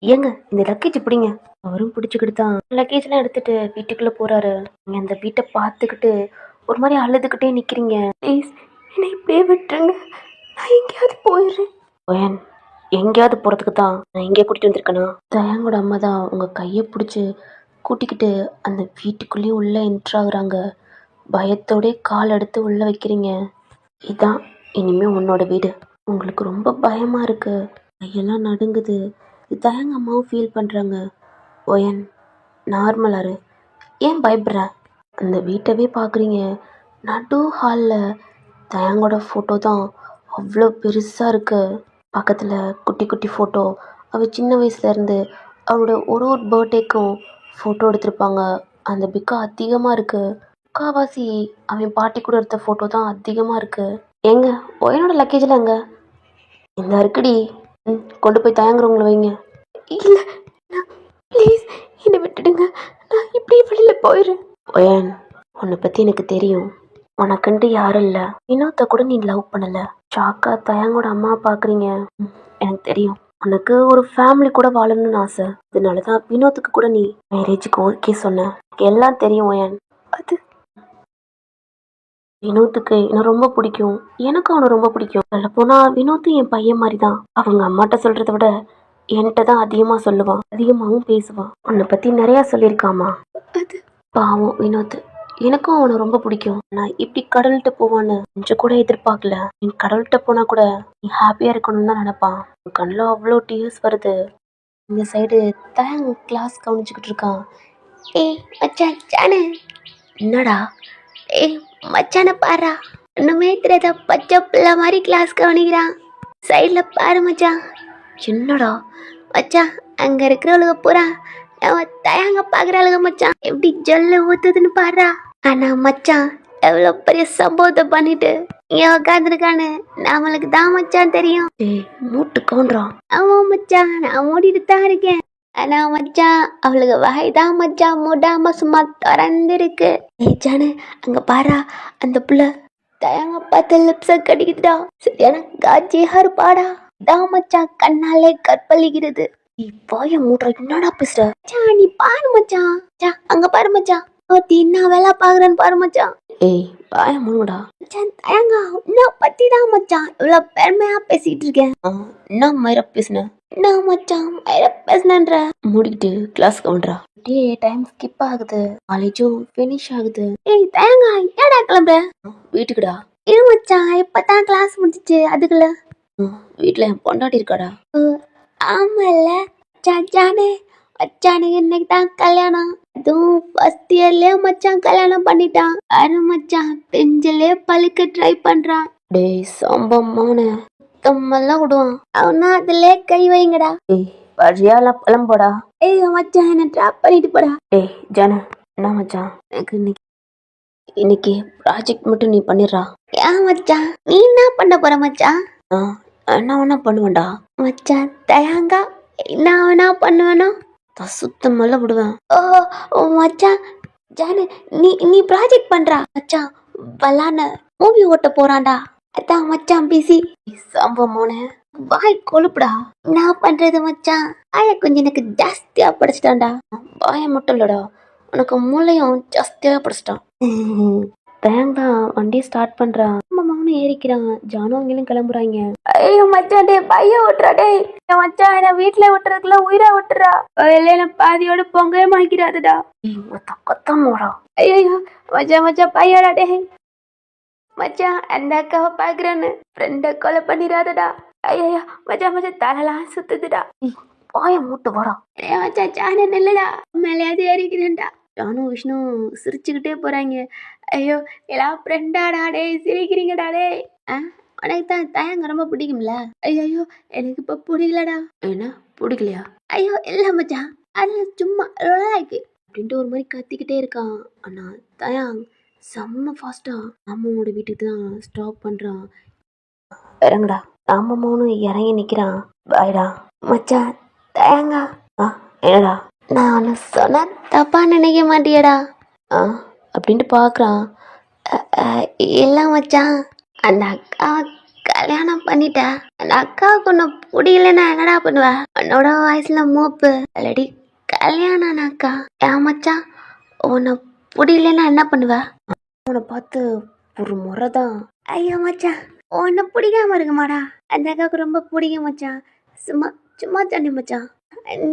ஏங்க இந்த லக்கேஜ் பிடிங்க. அவரும் பிடிச்சிக்கிட்டுதான் லக்கேஜ் எல்லாம் எடுத்துட்டு வீட்டுக்குள்ள போறாரு. நீங்க அந்த வீட்டை பார்த்துக்கிட்டு ஒரு மாதிரி அழுதுகிட்டே நிக்கிறீங்க. ப்ளீஸ் என்னை இப்படியே விட்டுருங்க, நான் எங்கேயாவது போயிடுறேன். ஒயன் எங்கேயாவது போறதுக்கு தான் நான் இங்கே கூட்டிட்டு வந்திருக்கேனா? தயாங்கோட அம்மா தான் உங்க கையை பிடிச்சி கூட்டிக்கிட்டு அந்த வீட்டுக்குள்ளேயே உள்ள என்ட்ராகுறாங்க. பயத்தோட கால் எடுத்து உள்ள வைக்கிறீங்க. இதான் இனிமே உன்னோட வீடு. உங்களுக்கு ரொம்ப பயமா இருக்கு, கையெல்லாம் நடுங்குது. தயாங்க அம்மாவும் ஃபீல் பண்ணுறாங்க. ஒயன் நார்மலாரு, ஏன் பயப்படுற? அந்த வீட்டவே பார்க்குறீங்க. நடு ஹாலில் தயாங்கோட ஃபோட்டோ தான் அவ்வளோ பெருசாக இருக்கு. பக்கத்தில் குட்டி குட்டி ஃபோட்டோ. அவள் சின்ன வயசுலேருந்து அவளோட ஒரு ஒரு பர்த்டேக்கும் ஃபோட்டோ எடுத்திருப்பாங்க. அந்த பிக்கா அதிகமாக இருக்குது. முக்கால்வாசி அவன் பாட்டி கூட எடுத்த ஃபோட்டோ தான் அதிகமாக இருக்குது. எங்க ஒயனோட லக்கேஜில் எங்க? இந்த இருக்குடி. கொண்டு போய் தயங்குறவங்கள வைங்க. இல்லை ப்ளீஸ் என்னை விட்டுடுங்க, நான் இப்படியே வெளியில் போயிடுறேன். ஒயன் உன்னை பற்றி எனக்கு தெரியும். உனக்குன்ட்டு யாரும் இல்லை. வினோத்தை கூட நீ லவ் பண்ணலை. ஷாக்கா தயங்கோட அம்மா பார்க்குறீங்க. எனக்கு தெரியும். உனக்கு ஒரு ஃபேமிலி கூட வாழணும்னு ஆசை. அதனால தான் வினோத்துக்கு கூட நீ மேரேஜுக்கு ஓகே சொன்ன. எல்லாம் தெரியும் ஏன். அது வினோத்துக்கு என்ன ரொம்ப பிடிக்கும். எனக்கும் அவனை ரொம்ப பிடிக்கும். சொல்ல போனா வினோத்தும் என் பையன் மாதிரி தான். அவங்க அம்மாட்ட சொல்றதை விட என்கிட்ட தான் அதிகமாக சொல்லுவான். அதிகமாகவும் பேசுவான். உன்னை பற்றி நிறையா சொல்லியிருக்காமா. அது பாவம் வினோத். எனக்கும் அவனை ரொம்ப பிடிக்கும். நான் இப்படி கடவுள்கிட்ட போவான்னு கொஞ்சம் கூட எதிர்பார்க்கல. நீ கடவுள்கிட்ட போனா கூட நீ ஹாப்பியா இருக்கணும்னு தான் நினைப்பான். உன் கண்ணில் அவ்வளோ டீயர்ஸ் வருது. இந்த சைடு தான் கிளாஸ் கவனிச்சுக்கிட்டு இருக்கான். ஏய் மச்சான் ஜானு. என்னடா? ஏய் மச்சான பாரா. இன்னுமே தெரியாத பச்சை பிள்ளை மாதிரி கிளாஸ் கவனிக்கிறான். சைடில் பாரு மச்சான். என்னடா மச்சான்? அங்கே இருக்கிறவளுக பூரா நம்ம தயங்க பார்க்குறாளுக மச்சான். எப்படி ஜொல்ல ஊத்துதுன்னு பாடுறா. ஆனா மச்சான் எவ்வளோ பெரிய சம்பவத்தை பண்ணிட்டு இங்கே உட்காந்துருக்கானு நம்மளுக்கு தான் மச்சான் தெரியும். மூட்டு கவுண்டுறான். ஆமா மச்சான், நான் மூடிட்டு தான் இருக்கேன். ஆனா மச்சான் அவளுக்கு வாய் தான் மச்சான் மூடாம சும்மா திறந்துருக்கு. ஜானு அங்க பாரா, அந்த புள்ள தயங்க பார்த்து லிப்ஸை கடிக்குதுடா. சரியான காட்சியா இருப்பாடா. தான் மச்சான் கண்ணாலே கற்பழிக்கிறது. நீ போய மூடுற. என்னடா பேசுற? நீ பாரு மச்சான். அங்க பாரு மச்சான். என்ன வேலை பாக்குறேன்னு பாரு மச்சான். ஏய் பாய மூடுடா. மச்சான் தயங்க என்ன பத்தி தான் மச்சான் இவ்வளவு பெருமையா பேசிட்டு இருக்கேன். என்ன மயிர பேசுன? என்ன மச்சான் மயிர பேசுனன்ற? மூடிக்கிட்டு கிளாஸ் கவுண்டரா. டே டைம் ஸ்கிப் ஆகுது. காலேஜும் ஃபினிஷ் ஆகுது. ஏய் தயங்க ஏடா கிளம்புற? வீட்டுக்குடா. இரு மச்சான் இப்பதான் கிளாஸ் முடிஞ்சிச்சு. அதுக்குள்ள வீட்டுல என் பொண்டாட்டி இருக்காடா. ஆமால ஜானே மச்சானு இன்னைக்கு தான் கல்யாணம். அதுவும் ஃபர்ஸ்ட் இயர்லயே மச்சான் கல்யாணம் பண்ணிட்டான். அரு மச்சான் பெஞ்சிலே பழுக்க ட்ரை பண்றான். டேய் சம்பவமான தம்மெல்லாம் விடுவான். அவனா அதுல கை வைங்கடா. ஏய் பழியாலாம் பழம்போடா. ஏய் மச்சான் என்ன ட்ராப் பண்ணிட்டு போடா. டேய் ஜானு என்ன மச்சான் எனக்கு இன்னைக்கு ப்ராஜெக்ட் மட்டும் நீ பண்ணிடுறா. ஏன் மச்சான் நீ என்ன பண்ண போற மச்சான்? என்ன வேணா பண்ணுவேன்டா மச்சான். தயாங்கா என்ன வேணா பண்ணுவேனா? சுத்தமல்ல விடுவேன். ஓ மச்சான் ஜானு நீ ப்ராஜெக்ட் பண்றா மச்சான். பலான மூவி ஓட்ட போறான்டா. அதான் மச்சான் பிசி. சம்பவமான வாய் கொழுப்புடா. நான் பண்றது மச்சான் வாய கொஞ்சம் எனக்கு ஜாஸ்தியா படிச்சிட்டான்டா. வாய மட்டும் இல்லடா உனக்கு மூளையும் ஜாஸ்தியா படிச்சிட்டான். தேங்கா வண்டி ஸ்டார்ட் பண்றான். மாமாவும் ஏறிக்கிறான். ஜானும் அவங்களும் கிளம்புறாங்க. ஐயோ மச்சான் டே பைய விட்டுறா. டே மச்சான் என்ன வீட்டுல விட்டுறதுக்குள்ள உயிரா விட்டுறா. இல்ல பாதியோட பொங்கவே மாய்க்கிறாதுடா. கொத்தம் போடா. ஐயோ மச்சான் மச்சான் பையடா. டே மச்சான் அந்த அக்காவை பாக்குறேன்னு ஃப்ரெண்ட கொலை பண்ணிடாதடா. ஐயோ மச்சான் மச்சான் தலைலாம் சுத்துதுடா. பாய மூட்டு போடா. மச்சான் ஜானு நில்லுடா. மேலேயாவது ஏறிக்கிறேன்டா. ஜானு விஷ்ணு சிரிச்சுக்கிட்டே போறாங்க. ஐயோ எல்லாம் ஃப்ரெண்டாடா. டே சிரிக்கிறீங்கடா. டே உனக்கு தான் தயங்க ரொம்ப பிடிக்கும்ல? ஐயோ எனக்கு இப்ப பிடிக்கலடா. என்ன பிடிக்கலையா? ஐயோ இல்ல மச்சான் அது சும்மா இருக்கு அப்படின்ட்டு ஒரு மாதிரி கத்திக்கிட்டே இருக்கான். ஆனா தயாங் செம்ம ஃபாஸ்டா அம்மாவோட வீட்டுக்கு தான் ஸ்டாப் பண்றான். இறங்குடா. அம்மாவும் இறங்கி நிக்கிறான். பாய்டா மச்சான். தயங்கா என்னடா நான் ஒன்று சொன்ன தப்பா நினைக்க மாட்டியடா அப்படின்ட்டு பார்க்குறான். இல்லை மச்சான் அந்த அக்கா கல்யாணம் பண்ணிட்டா. அந்த அக்காவுக்கு ஒன்று பிடிக்கலன்னா என்னடா பண்ணுவ? உன்னோட வயசுல மூப்பு ஆல்ரெடி கல்யாணம் அக்கா. ஏன் மச்சான் உன்னை பிடிக்கலன்னா என்ன பண்ணுவ? உன்னை பார்த்து ஒரு முறை தான். ஐயோ மச்சான் உன்னை பிடிக்காம இருக்குமாடா? அந்த அக்காவுக்கு ரொம்ப பிடிக்கும் மச்சான். சும்மா சும்மா தண்ணி மச்சான்.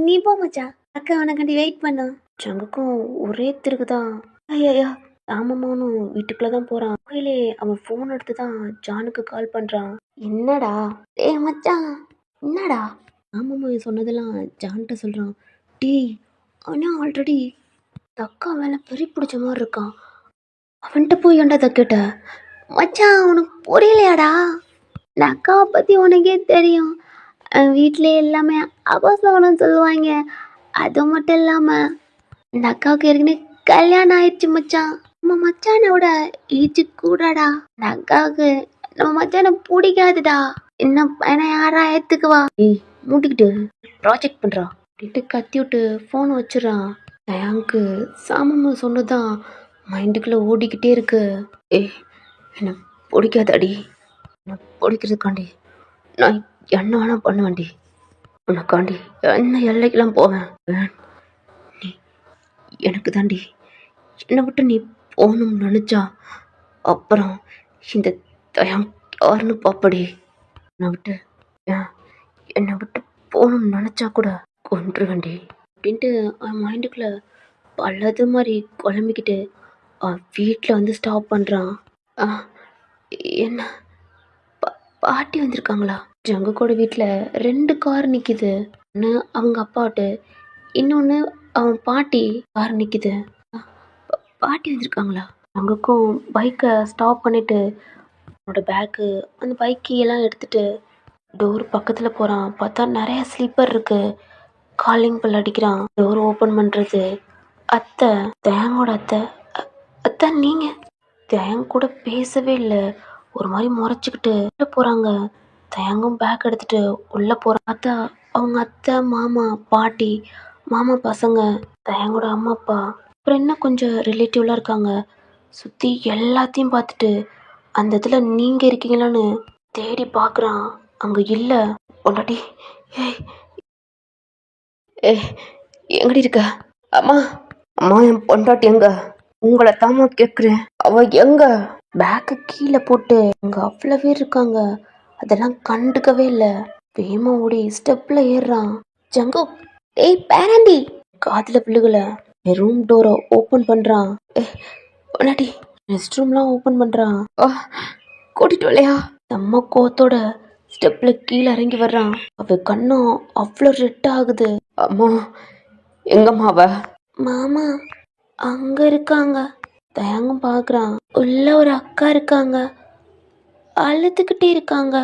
நீ போ மச்சான். அக்கா உனக்காண்டி வெயிட் பண்ண. சங்குக்கும் ஒரே திருக்குதான். ஐயா ராமமானும் வீட்டுக்குள்ள தான் போறான். கோயிலே அவன் ஃபோன் எடுத்து தான் ஜானுக்கு கால் பண்றான். என்னடா ஏய் மச்சான் என்னடா? ராமம்மா சொன்னதெல்லாம் ஜான்கிட்ட சொல்றான். டீ அவனா ஆல்ரெடி அக்கா மேல பெரிய பிடிச்ச மாதிரி இருக்கான். அவன்கிட்ட போய் ஏன்டா தக்கிட்ட? மச்சான் உனக்கு புரியலையாடா? இந்த அக்காவை பத்தி உனக்கே தெரியும். வீட்டிலே எல்லாமே அபசகனம் சொல்லுவாங்க. அது மட்டும் இல்லாம இந்த அக்காவுக்கு ஏற்கனவே கல்யாணம் ஆயிடுச்சு மச்சான். நம்ம மச்சானோட ஏஜ் கூடடா. இந்த அக்காவுக்கு நம்ம மச்சான பிடிக்காதுடா. என்ன பையனை யாரா ஏத்துக்குவா? ஏய் மூட்டிக்கிட்டு ப்ராஜெக்ட் பண்றா அப்படின்ட்டு கத்தி விட்டு ஃபோன் வச்சிடறான். தயாங்க்கு சாமம்மா சொன்னதான் மைண்டுக்குள்ளே ஓடிக்கிட்டே இருக்கு. ஏய், என்னை பிடிக்காதடி. என்னை பிடிக்கிறதுக்காண்டி நான் என்ன வேணால் பண்ணுவேன்டி. உனக்காண்டி என்ன எல்லைக்கெல்லாம் போவேன். நீ எனக்கு தாண்டி. என்னை விட்டு நீ போகணும்னு நினச்சா அப்புறம் இந்த தயம் யாருன்னு பாப்படி. என்னை விட்டு ஏன் என்னை விட்டு போகணும்னு நினச்சா கூட கொன்றுவேண்டி அப்படின்ட்டு அவன் மைண்டுக்குள்ளே பல்லது மாதிரி குழம்பிக்கிட்டு அவன் வீட்டில் வந்து ஸ்டாப் பண்ணுறான். என்ன பாட்டி வந்திருக்காங்களா? ஜங்குக்கோட வீட்டில் 2 கார் நிற்கிது. ஒன்று அவங்க அப்பாட்டு, இன்னொன்று அவன் பாட்டி கார் நிற்கிது. பாட்டி வந்திருக்காங்களா? ஜங்குக்கும் பைக்கை ஸ்டாப் பண்ணிவிட்டு அவனோட பேக்கு அந்த பைக்கி எல்லாம் எடுத்துகிட்டு டோர் பக்கத்தில் போகிறான். பார்த்தா நிறைய ஸ்லீப்பர் இருக்குது. காலிங் பெல் அடிக்கிறான். டோர் ஓப்பன் பண்ணுறது அத்தை, தயங்கோட அத்தை. அத்தை நீங்கள்? தயங்க கூட பேசவே இல்லை. ஒரு மாதிரி முறைச்சிக்கிட்டு உள்ளே போகிறாங்க. தயங்கும் பேக் எடுத்துகிட்டு உள்ளே போகிறான். அத்தா அவங்க அத்தை, மாமா, பாட்டி, மாமா பசங்க, தயங்கோட அம்மா அப்பா, அப்புறம் என்ன கொஞ்சம் ரிலேட்டிவ்லாம் இருக்காங்க. சுற்றி எல்லாத்தையும் பார்த்துட்டு அந்த இதில் நீங்கள் இருக்கீங்களான்னு தேடி பார்க்குறான். அங்கே இல்லை. பொண்டாட்டி, ஏய் ஏய் எங்கடி இருக்க? அம்மா, அம்மா என் பொண்டாட்டி எங்க? உங்களை தாமா கேட்குறேன். அவ எங்க? பேக்கை கீழே போட்டு அங்கே அவ்வளோ பேர் இருக்காங்க. அதெல்லாம் கண்டுக்கவே இல்லை. வேமா ஓடி ஸ்டெப்பில் ஏறுறான். ஜங்கு, ஏய் பேராண்டி. காதில் விழுகலை. என் ரூம் டோரை ஓப்பன் பண்ணுறான். பொண்டாட்டி ரெஸ்ட் ரூம்லாம் ஓப்பன் பண்ணுறான். கூட்டிட்டு வரலையா? நம்ம கோத்தோட ஸ்டெப்ல கீழே இறங்கி வர்றான். அவ கண்ணும் அவ்வளோ ரெட் ஆகுது. அம்மா எங்கம்மா அவ? மாமா அங்க இருக்காங்க. தயங்கும் பார்க்குறான். உள்ள ஒரு அக்கா இருக்காங்க. அழுதுகிட்டே இருக்காங்க.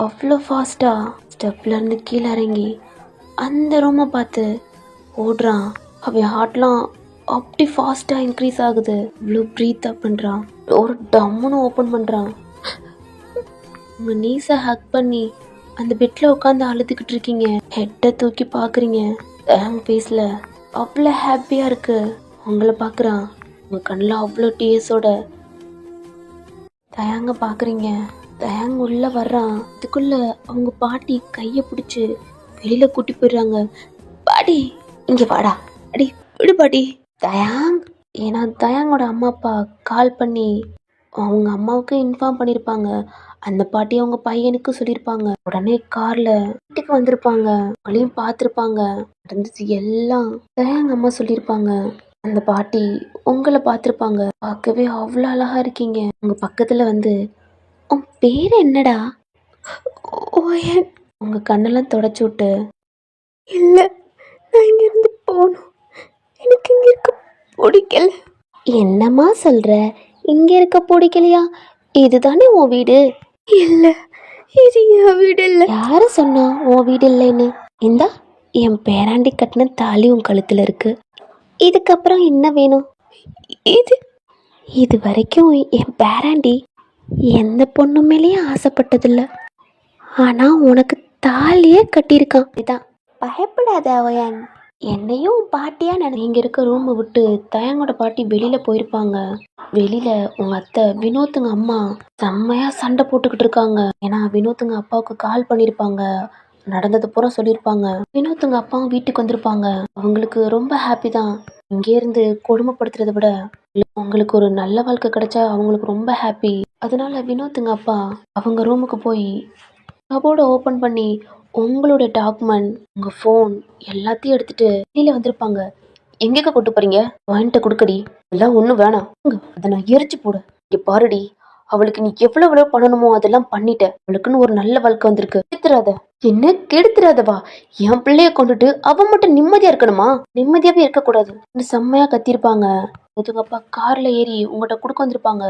அவ்வளோ ஃபாஸ்டா ஸ்டெப்ல இருந்து கீழே இறங்கி அந்த ரூமை பார்த்து ஓடுறான். அவன் ஹார்ட்லாம் அப்படி ஃபாஸ்ட்டாக இன்க்ரீஸ் ஆகுது. இவ்வளோ ப்ரீத் அப் பண்ணுறான். ஒரு டம்முன்னு ஓப்பன் பண்ணுறான். உங்கள் நீஸை ஹக் பண்ணி அந்த பெட்டில் உட்காந்து அழுதுகிட்டு இருக்கீங்க. ஹெட்டை தூக்கி பார்க்குறீங்க. தயங் ஃபேஸில் அவ்வளோ ஹாப்பியாக இருக்கு. உங்களை பார்க்குறான். உங்கள் கண்ணில் அவ்வளோ டீயர்ஸோட தயங்க பார்க்குறீங்க. தயங் உள்ளே வர்றான். அதுக்குள்ளே அவங்க பாட்டி கையை பிடிச்சி வெளியில் கூட்டி போயிடுறாங்க. பாட்டி இங்கே வாடா. அடி விடு பாட்டி. தயாங், ஏன்னா தயாங்கோட அம்மா அப்பா கால் பண்ணி அவங்க அம்மாவுக்கு இன்ஃபார்ம் பண்ணியிருப்பாங்க. அந்த பாட்டி அவங்க பையனுக்கு சொல்லியிருப்பாங்க. உடனே காரில் வீட்டுக்கு வந்திருப்பாங்க. அவங்களையும் பார்த்துருப்பாங்க. நடந்துச்சு எல்லாம் தயாங்க அம்மா சொல்லியிருப்பாங்க. அந்த பாட்டி உங்களை பார்த்துருப்பாங்க. பார்க்கவே அவ்வளோ அழகா இருக்கீங்க. உங்க பக்கத்தில் வந்து உன் பேர் என்னடா? ஓயன். உங்க கண்ணெல்லாம் தொடச்சி விட்டு, இல்லை நான் இங்கேருந்து போகணும், எனக்கு இங்கே இருக்க பிடிக்கல. என்னம்மா சொல்கிற? இங்கே இருக்க பிடிக்கலையா? இதுதானே உன் வீடு? இல்லை இது என் வீடு இல்லை. யாரு சொன்னா உன் வீடு இல்லைன்னு? இந்தா என் பேராண்டி கட்டின தாலி உன் கழுத்தில் இருக்கு. இதுக்கப்புறம் என்ன வேணும்? இது வரைக்கும் என் பேராண்டி எந்த பொண்ணு மேலேயும் ஆசைப்பட்டதில்லை. ஆனால் உனக்கு தாலியே கட்டியிருக்கான். இதான் பயப்படாத அவன். என்னையும் பாட்டியா நீங்க இருக்க ரூமை விட்டு தயங்கோட பாட்டி வெளியில போயிருப்பாங்க. வெளியில உங்க அத்தை வினோத்துங்க அம்மா செம்மையா சண்டை போட்டுக்கிட்டு இருக்காங்க. ஏன்னா வினோத்துங்க அப்பாவுக்கு கால் பண்ணியிருப்பாங்க. நடந்தது பூரா சொல்லியிருப்பாங்க. வினோத்துங்க அப்பாவும் வீட்டுக்கு வந்திருப்பாங்க. அவங்களுக்கு ரொம்ப ஹாப்பி தான். இங்கே இருந்து கொடுமைப்படுத்துறதை விட அவங்களுக்கு ஒரு நல்ல வாழ்க்கை கிடைச்சா அவங்களுக்கு ரொம்ப ஹாப்பி. அதனால வினோத்துங்க அப்பா அவங்க ரூமுக்கு போய் கபோர்டை ஓப்பன் பண்ணி உங்களோட டாக்குமெண்ட், உங்கள் ஃபோன் எல்லாத்தையும் எடுத்துகிட்டு வெளியில் வந்திருப்பாங்க. எங்கேக்க கொண்டு போகிறீங்க? வாங்கிட்ட கொடுக்கடி. எல்லாம் ஒன்றும் வேணாம், அதை நான் எரிச்சு போடு. இங்கே பாருடி, அவளுக்கு நீ எவ்வளோ பண்ணணுமோ அதெல்லாம் பண்ணிட்ட. அவளுக்குன்னு ஒரு நல்ல வாழ்க்கை வந்திருக்கு. கெடுத்துறாத. என்ன கெடுத்துறாதவா? என் பிள்ளைய கொண்டுட்டு அவன் மட்டும் நிம்மதியாக இருக்கணுமா? நிம்மதியாகவே இருக்கக்கூடாது. செம்மையாக கத்திருப்பாங்க. அப்பா காரில் ஏறி உங்கள்கிட்ட கொடுக்க வந்திருப்பாங்க.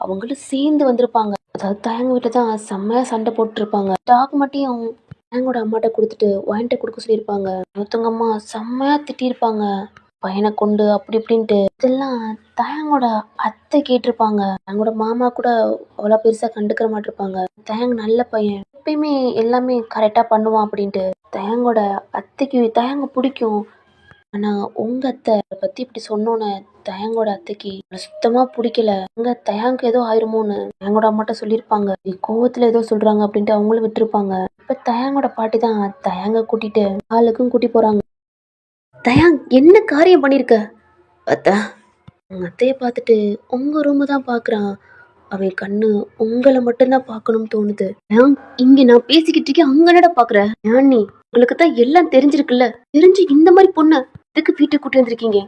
அவங்களும் சேர்ந்து வந்திருப்பாங்க. அதாவது தயங்க வீட்டில் தான் செம்மையாக சண்டை போட்டுருப்பாங்க. டாக்குமெண்ட்டையும் தயங்கோட அம்மாட்ட கொடுத்துட்டு வாங்கிட்ட கொடுக்க சொல்லியிருப்பாங்க. ஒருத்தவங்க அம்மா செம்மையாக திட்டியிருப்பாங்க பையனை கொண்டு அப்படி இப்படின்ட்டு. இதெல்லாம் தயங்கோட அத்தை கேட்டிருப்பாங்க. தயங்கோட மாமா கூட அவ்வளோ பெருசாக கண்டுக்கிற மாட்டிருப்பாங்க. தயங்க நல்ல பையன், எப்பயுமே எல்லாமே கரெக்டாக பண்ணுவான் அப்படின்ட்டு. தயங்கோட அத்தைக்கு தயங்க பிடிக்கும். ஆனா உங்க அத்தை பத்தி இப்படி சொன்னோன்னு தயங்கோட அத்தைக்கு சுத்தமா பிடிக்கல. உங்க தயங்கு ஏதோ ஆயிருமோன்னு தயங்கோட அம்மாட்ட சொல்லியிருப்பாங்க. கோவத்துல ஏதோ சொல்றாங்க அப்படின்ட்டு அவங்களும் விட்டுருப்பாங்க. இப்ப தயங்கோட பாட்டி தான் தயங்க கூட்டிட்டு ஆளுக்கும் கூட்டி போறாங்க. தயாங் என்ன காரியம் பண்ணிருக்க? அத்தா உங்க அத்தைய பார்த்துட்டு உங்க ரூமு தான் பாக்குறான். அவன் கண்ணு உங்களை மட்டும்தான் பார்க்கணும்னு தோணுது. தயாங் இங்க நான் பேசிக்கிட்டு இருக்கேன், அங்க என்னடா பாக்குற? ஞானி உங்களுக்கு தான் எல்லாம் தெரிஞ்சிருக்குல்ல, தெரிஞ்சு இந்த மாதிரி பொண்ணு இதுக்கு வீட்டுக்கு கூட்டி வந்திருக்கீங்க.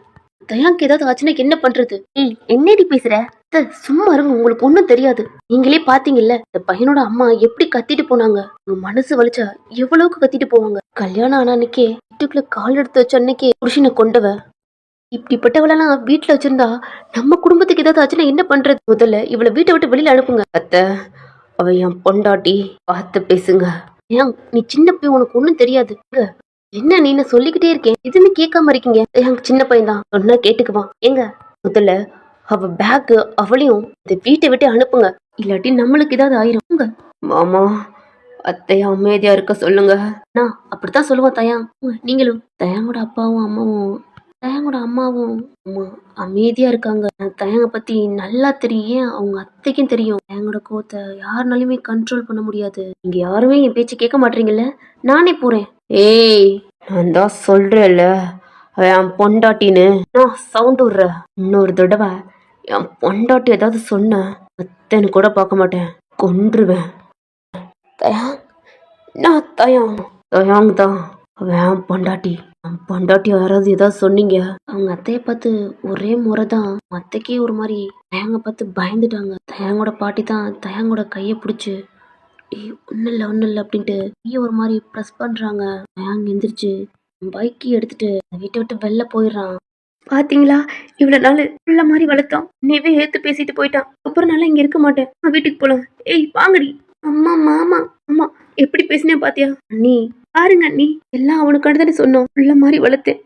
தயாங்க் ஏதாவது ஆச்சுன்னா என்ன பண்றது? ஏய் என்னடி பேசுற? சும்மா இருங்க, உங்களுக்கு ஒண்ணும் தெரியாது. நீங்களே பாத்தீங்கல்ல இந்த பையனோட அம்மா எப்படி கத்திட்டு போனாங்க. உங்க மனசு வலிச்சா எவ்வளவுக்கு கத்திட்டு போவாங்க. கல்யாணம் ஆன அன்னைக்கே வீட்டுக்குள்ள கால் எடுத்து வச்ச அன்னைக்கே புருஷனை கொண்டவ இப்படிப்பட்டவளெல்லாம் வீட்டுல வச்சிருந்தா நம்ம குடும்பத்துக்கு ஏதாவது ஆச்சுன்னா என்ன பண்றது? முதல்ல இவளை வீட்டை விட்டு வெளியில அனுப்புங்க. அத்தை அவ என் பொண்டாட்டி, பார்த்து பேசுங்க. ஏன் நீ சின்ன போய் உனக்கு ஒண்ணும் தெரியாது. என்ன நீ சொல்லிக்கிட்டே இருக்கேன், எதுவுமே கேட்காம இருக்கீங்க. எங்க சின்ன பையன் தான் சொன்னா கேட்டுக்குவான். எங்க முதல்ல அவ பேக் அவளையும் இந்த வீட்டை விட்டு அனுப்புங்க, இல்லாட்டி நம்மளுக்கு ஏதாவது ஆயிரும். மாமா அத்தையா அமைதியா இருக்க சொல்லுங்க. நான் அப்படித்தான் சொல்லுவேன் தயா. நீங்களும் தயாங்கோட அப்பாவும் அம்மாவும் தயாங்கோட அம்மாவும் அமைதியா இருக்காங்க. தயாங்க பத்தி நல்லா தெரியும், அவங்க அத்தைக்கும் தெரியும். தயாங்கோட கோவத்தை யாருனாலுமே கண்ட்ரோல் பண்ண முடியாது. நீங்க யாருமே என் பேச்சு கேட்க மாட்டீங்கல்ல, நானே போறேன். ஏய் நான் தான் சொல்றேன்ல என் பொண்டாட்டின்னு. நான் சவுண்ட் விடுற இன்னொரு தடவை என் பொண்டாட்டி ஏதாவது சொன்ன அத்தைன்னு கூட பார்க்க மாட்டேன், கொன்றுவேன். தயாங் நான் தயாங் தான் அவன் பொண்டாட்டி. பொண்டாட்டி யாராவது ஏதாவது சொன்னீங்க, அவங்க அத்தைய பார்த்து ஒரே முறை தான் அத்தைக்கே ஒரு மாதிரி தயாங்க பார்த்து பயந்துட்டாங்க. தயாங்கோட பாட்டி தான் தயாங்கோட கையை பிடிச்சு ஒன்னும் இல்ல அப்படின்ட்டு கையை ஒரு மாதிரி ப்ரெஸ் பண்றாங்க. தயாங் எந்திரிச்சு பைக்கி எடுத்துட்டு வீட்டை விட்டு வெளில போயிடுறான். பாத்தீங்களா, இவ்வளவு நாள் உள்ள மாதிரி வளர்த்தோம், நீவே ஏத்து பேசிட்டு போயிட்டான். அப்புறம் நாளா இங்க இருக்க மாட்டேன், வீட்டுக்கு போலாம். ஏய் வாங்கடி. அம்மா மாமா அம்மா எப்படி பேசினேன் பாத்தியா? அண்ணி பாருங்க அண்ணி, எல்லாம் அவனுக்கான தானே சொன்னோம், உள்ள மாதிரி வளர்த்தேன்,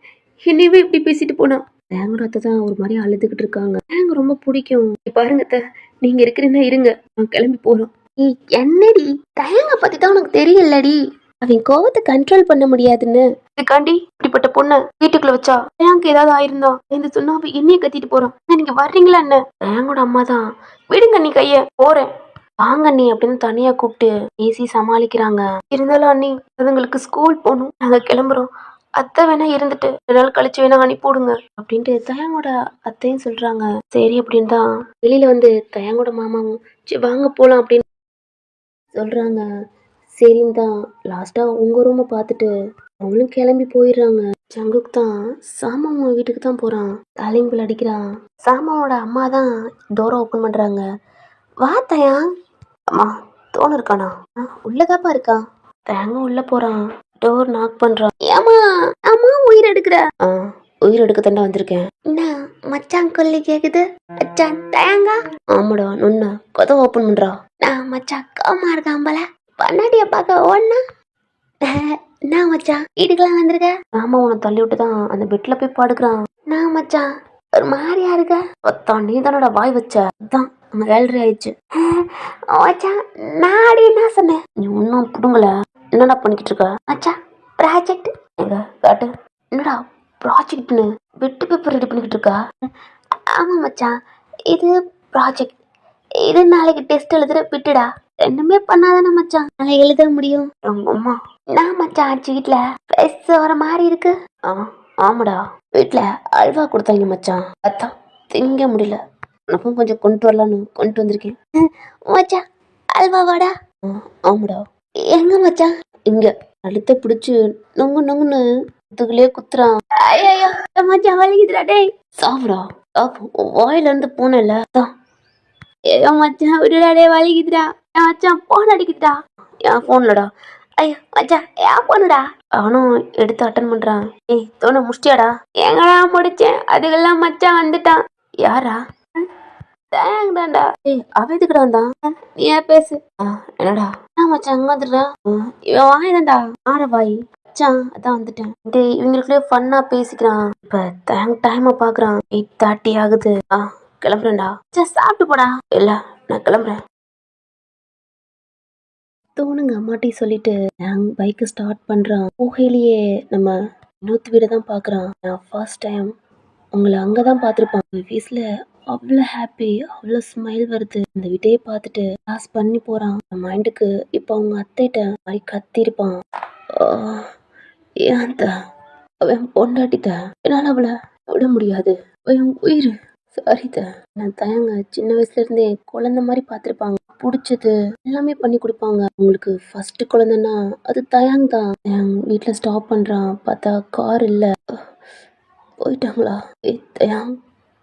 என்னையவே இப்படி பேசிட்டு போனான். தேங்க அத்தை தான் ஒரு மாதிரி அழுதுகிட்டு இருக்காங்க. தேங்க ரொம்ப பிடிக்கும். பாருங்க அத்தை, நீங்க இருக்கிறீங்கன்னா இருங்க, நான் கிளம்பி போறோம். ஏய் என்னடி, தேங்க பத்தி தான் உனக்கு தெரியலடி, அவன் கோவத்தை கண்ட்ரோல் பண்ண முடியாதுன்னு இதுக்காண்டி இப்படிப்பட்ட பொண்ணை வீட்டுக்குள்ள வச்சா தேங்க் ஏதாவது ஆயிருந்தா என்று சொன்னா அவ என்னைய கத்திட்டு போறான். நீங்க வர்றீங்களா என்ன? தேங்கோட அம்மா தான் விடுங்க நீ கைய, போறேன் வாங்க அண்ணி அப்படின்னு தனியா கூப்பிட்டு பேசி சமாளிக்கிறாங்க. இருந்தாலும் அண்ணி அதுங்களுக்கு ஸ்கூல் போகணும், நாங்க கிளம்புறோம், அத்தை வேணா இருந்துட்டு 2 நாள் கழிச்சு வேணா அனுப்பிவிடுங்க அப்படின்ட்டு தயாங்கோட அத்தையும் சொல்றாங்க. சரி அப்படின்னு தான் வெளியில வந்து தயாங்கோட மாமாவும் சரி வாங்க போலாம் அப்படின்னு சொல்றாங்க. சரின்னு தான் லாஸ்டா உங்க ரூமை பார்த்துட்டு அவங்களும் கிளம்பி போயிடுறாங்க. சங்குக் தான் சாமாவை வீட்டுக்கு தான் போறான். தலைங்குள் அடிக்கிறான். சாமாவோட அம்மா தான் டோரை ஓப்பன் பண்றாங்க. வா தயா. அம்மா தோணு இருக்கானா? உள்ளதாப்பா இருக்கா. தயாங்க உள்ள போறான். டோர் நாக் பண்றான். ஏமா அம்மா உயிர் எடுக்கிற? உயிர் எடுக்க தாண்டா வந்திருக்கேன். என்ன மச்சான் கொல்லி கேக்குது? மச்சான் தயாங்க. ஆமாடா நொன்னா கதை ஓப்பன் பண்றா. நான் மச்சான் கோமா இருக்கான் போல, பண்ணாடிய பார்க்க ஓடனா. நான் மச்சான் வீட்டுக்கெல்லாம் வந்திருக்க? ஆமா உன்னை தள்ளி விட்டு தான் அந்த பெட்ல போய் படுக்கிறான். நான் மச்சான் ஒரு மாதிரியா இருக்க. ஒத்தான் நீ தானோட வாய் வச்ச, அதான் அந்த வேலை ஆயிடுச்சு. மச்சான் நாடி என்ன சொன்னேன், நீ ஒன்னும் புடுங்கல. என்னடா பண்ணிக்கிட்டு இருக்க? மச்சான் ப்ராஜெக்ட் எங்க காட்டு. என்னடா ப்ராஜெக்ட்னு வெட்டு பேப்பர் ரெடி பண்ணிக்கிட்டு இருக்கா? ஆமா மச்சான் இது ப்ராஜெக்ட், இது நாளைக்கு டெஸ்ட் எழுதுற விட்டுடா. ரெண்டுமே பண்ணாதானே மச்சான் நான் எழுத முடியும். அம்மா நான் மச்சான் ஆச்சு வீட்டுல பேச வர மாதிரி இருக்கு. ஆமாடா வீட்டுல அல்வா கொடுத்தாங்க மச்சான், அதான் திங்க முடியல, உனக்கும் கொஞ்சம் கொண்டு வரலான்னு கொண்டு வந்திருக்கேன். மச்சான் அல்வாவாடா? ஆமாடா. எங்க மச்சான்? இங்க அழுத்த பிடிச்சு நொங்கு நொங்குன்னு இதுக்குள்ளே குத்துறான். ஐயோ மச்சான் வலிக்குதுடா. டேய் சாப்பிடா, வாயில இருந்து போனல. ஏதோ மச்சான் விடுடாடே வலிக்குதுடா. என் மச்சான் போன் அடிக்குதுடா. என் போன்லடா. ஐயோ மச்சான் என் போனுடா. அவனும் எடுத்து அட்டன் பண்றான். ஏய் தோண முடிச்சியாடா? எங்கடா முடிச்சேன், அதுக்கெல்லாம் மச்சான் வந்துட்டான். யாரா? தாண்டா. ஏய் அவ எதுக்குடா வந்தான்? நீ ஏன் பேசு. என்னடா மச்சான் அங்க வந்துடுறா. இவன் வாய் தான்டா. ஆற வாய் மச்சான், அதான் வந்துட்டேன். டேய் இவங்களுக்குள்ளே ஃபன்னா பேசிக்கிறான். இப்ப டைம் பாக்குறான். 8:30 ஆகுது. கிளம்புறேன்டா. சாப்பிட்டு போடா. இல்ல நான் கிளம்புறேன். தோணுங்க அம்மாட்டி சொல்லிட்டு பைக்கை ஸ்டார்ட் பண்றான். போகையிலேயே நம்ம இன்னொரு வீடை தான் பார்க்குறான். நான் ஃபர்ஸ்ட் டைம் உங்களை அங்கே தான் பார்த்துருப்பான். உங்கள் ஃபேஸில் அவ்வளோ ஹாப்பி, அவ்வளோ ஸ்மைல் வருது. இந்த வீட்டையே பார்த்துட்டு பாஸ் பண்ணி போகிறான். மைண்டுக்கு இப்போ அவங்க அத்தைகிட்ட மாதிரி கத்திருப்பான். ஏன் அவன் பொண்டாட்டிட்ட என்னால் அவளை விட முடியாது. அவன் உயிர். சாரி நான் தயங்க சின்ன வயசுல இருந்தே குழந்தை மாதிரி பார்த்துருப்பாங்க. பிடிச்சது எல்லாமே பண்ணி கொடுப்பாங்க. உங்களுக்கு ஃபர்ஸ்ட் குழந்தைன்னா அது தயாங் தான். என் வீட்டில் ஸ்டாப் பண்ணுறான். பார்த்தா கார் இல்லை. போயிட்டாங்களா? தயாங்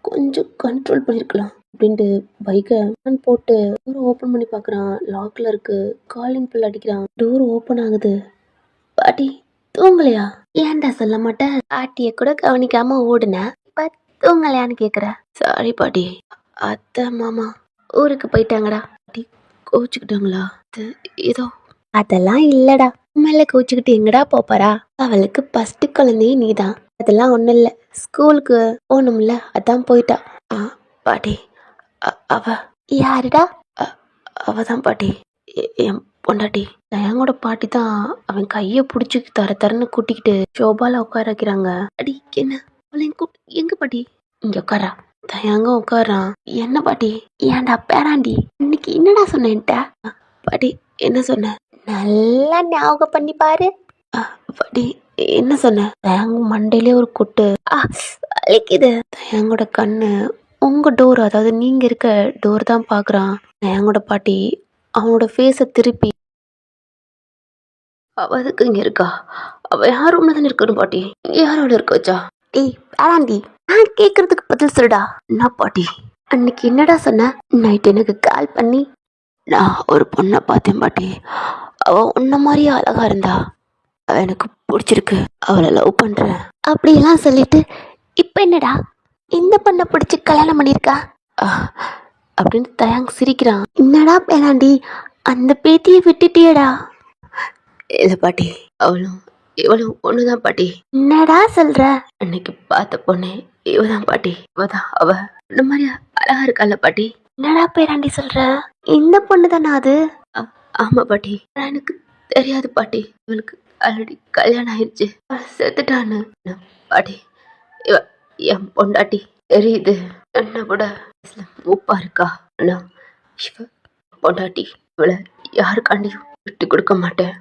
கொஞ்சம் கண்ட்ரோல் பண்ணியிருக்கலாம் அப்படின்ட்டு பைக்கை போட்டு டோர் ஓப்பன் பண்ணி பார்க்குறான். லாக்ல இருக்கு. காலிங் பில் அடிக்கிறான். டோர் ஓப்பன் ஆகுது. பாட்டி தூங்கலையா? ஏன்டா சொல்ல மாட்டேன்? பாட்டியை கூட கவனிக்காம ஓடுன, இப்ப தூங்கலையான்னு கேக்குற? சாரி பாட்டி, அத்தை மாமா ஊருக்கு போயிட்டாங்கடா. பாட்டி கோச்சுக்கிட்டாங்களா? ஏதோ அதெல்லாம் இல்லடா. மேல கோச்சுக்கிட்டு எங்கடா போறா? அவளுக்கு ஃபர்ஸ்ட் குழந்தையே நீதான். அதெல்லாம் ஒண்ணும் இல்ல. ஸ்கூலுக்கு போகணும்ல, அதான் போயிட்டா. பாட்டி அவ யாருடா? அவதான் பாட்டி, என் பொண்டாட்டி. தயாங்கோட பாட்டி தான். அவன் கையை பிடிச்சி தரன்னு கூட்டிக்கிட்டு ஷோபால உட்கார வைக்கிறாங்க. அடி என்ன எங்க பாட்டி? இங்க உட்காரா. தயாங்க உட்காரான். என்ன பாட்டி? ஏன்டா பேராண்டி இன்னைக்கு என்னடா சொன்னேன்ட்ட? பாட்டி என்ன சொன்ன? நல்லா ஞாபகம் பண்ணி பாரு. பாட்டி என்ன சொன்ன? தயாங்க மண்டையிலே ஒரு கொட்டு. அழைக்குது. தயாங்கோட கண்ணு உங்க டோர், அதாவது நீங்க இருக்க டோர் தான் பாக்குறான். தயாங்கோட பாட்டி அவனோட ஃபேஸை திருப்பி, அவ அதுக்கு இங்க இருக்கா? அவ யார் ரூம்ல தானே இருக்கணும் பாட்டி. யாரோட இருக்க வச்சா? ஏய் பேராண்டி, நான் கேக்குறதுக்கு பதில் சொல்லுடா. என்ன பாட்டி? அன்னைக்கு என்னடா சொன்ன? நைட் எனக்கு கால் பண்ணி நான் ஒரு பொண்ணை பார்த்தேன் பாட்டி. அவ உன்ன மாதிரியே அழகா இருந்தா. அவ எனக்கு பிடிச்சிருக்கு. அவளை லவ் பண்றேன் அப்படியெல்லாம் சொல்லிட்டு இப்ப என்னடா இந்த பொண்ணை பிடிச்சி கல்யாணம் பண்ணியிருக்கா அப்படின்னு தயாங் சிரிக்கிறான். என்னடா பேராண்டி அந்த பேத்தியை விட்டுட்டியடா? இல்ல பாட்டி, அவளும் இவளும் ஒண்ணுதான் பாட்டி. என்னடா சொல்ற? அன்னைக்கு பார்த்த பொண்ணு இவதான் பாட்டி. இவதான் அவ. இந்த மாதிரி அழகா இருக்கால பாட்டி. என்னடா பேராண்டி சொல்ற? இந்த பொண்ணு தானே அது? ஆமா பாட்டி. எனக்கு தெரியாது பாட்டி. இவளுக்கு ஆல்ரெடி கல்யாணம் ஆயிடுச்சு. செத்துட்டான்னு பாட்டி. இவ என் பொண்டாட்டி. தெரியுது, என்ன கூட மூப்பா இருக்கா. ஆனா இவ பொண்டாட்டி. இவளை யாருக்காண்டியும் விட்டு கொடுக்க மாட்டேன்,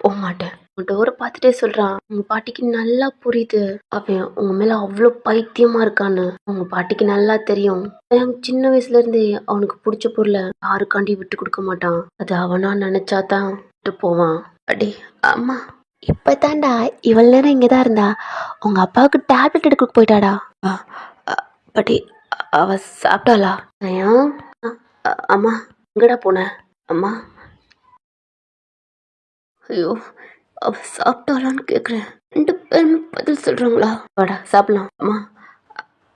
போக மாட்டேன். டோரை பார்த்துட்டே சொல்றான். உங்க பாட்டிக்கு நல்லா புரியுது அவன் உங்க மேல அவ்வளோ பைத்தியமா இருக்கான்னு. உங்க பாட்டிக்கு நல்லா தெரியும். சின்ன வயசுல இருந்து அவனுக்கு பிடிச்ச பொருளை யாருக்காண்டி விட்டு கொடுக்க மாட்டான். அது அவனா நினைச்சாதான் விட்டு போவான். அடி அம்மா, இப்பதான்டா இவ்வளவு நேரம் இங்கதான் இருந்தா. உங்க அப்பாவுக்கு டேப்லெட் எடுக்க போயிட்டாடா. பாட்டி அவ சாப்பிட்டாளா? அம்மா எங்கடா போன? அம்மா ஐயோ, அவ சாப்பிட்டாளான்னு கேட்குறேன். 2 பேருமே பதில் சொல்றாங்களா? வாடா சாப்பிடலாம். அம்மா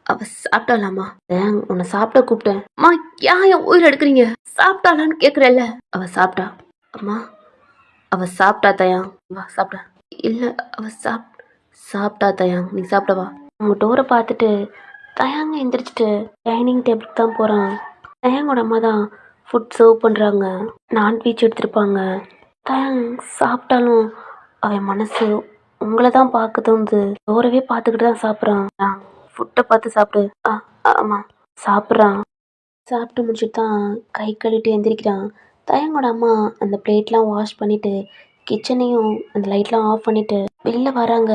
அவ சாப்பிட்டாளாம்மா? ஏன் உன்னை சாப்பிட கூப்பிட்டேன். அம்மா ஏன் என் உயிர் எடுக்கிறீங்க? சாப்பிட்டாளான்னு கேட்குறேல்ல. அவ சாப்பிட்டா. அம்மா அவ சாப்பிட்டா தயாங். வா சாப்பிட. இல்லை அவ சாப்பிட்டா தயாங். நீ சாப்பிடவா. அவங்க டோரை பார்த்துட்டு தயாங்க எந்திரிச்சிட்டு டைனிங் டேபிளுக்கு தான் போகிறான். தயாங்கோட அம்மா தான் ஃபுட் சர்வ் பண்ணுறாங்க. நான்வெஜ் எடுத்துருப்பாங்க. தயாங் சாப்பிட்டாலும் அவன் மனசு உங்களை தான் பார்க்க தோணுது. டோரவே பார்த்துக்கிட்டு தான் சாப்பிட்றான். ஃபுட்டை பார்த்து சாப்பிடு. ஆமாம் சாப்பிட்றான். சாப்பிட்டு முடிச்சுட்டு தான் கை கழுவிட்டு எந்திரிக்கிறான். தயாங்கோட அம்மா அந்த பிளேட்லாம் வாஷ் பண்ணிவிட்டு கிச்சனையும் அந்த லைட்லாம் ஆஃப் பண்ணிவிட்டு வெளில வராங்க.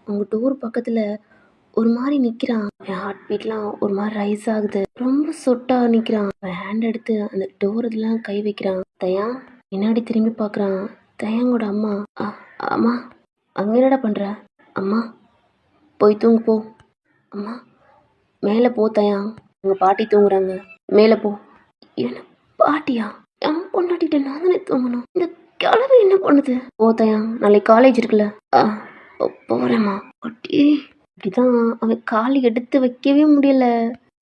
அவங்க டோர் பக்கத்தில் ஒரு மாதிரி நிற்கிறான். என் ஹார்ட் பீட்லாம் ஒரு மாதிரி ரைஸ் ஆகுது. ரொம்ப சொட்டாக நிற்கிறான். ஹேண்ட் எடுத்து அந்த டோர் இதெல்லாம் கை வைக்கிறான். தயா பின்னாடி திரும்பி பார்க்குறான். தயாங்கோட அம்மா. அம்மா அங்கே என்னடா பண்ணுற? அம்மா போய் தூங்கு போ. அம்மா மேலே போ தயா, உங்கள் பாட்டி தூங்குறாங்க. மேலே போ. என்ன பாட்டியா? என் பொண்டாட்டிட்ட நான் தானே தூங்கணும். இந்த கிழமை என்ன பண்ணுது? ஓ தயா, நாளைக்கு காலேஜ் இருக்குல்ல. போகிறேம்மா. பாட்டி இப்படிதான் அவன் கால் எடுத்து வைக்கவே முடியல.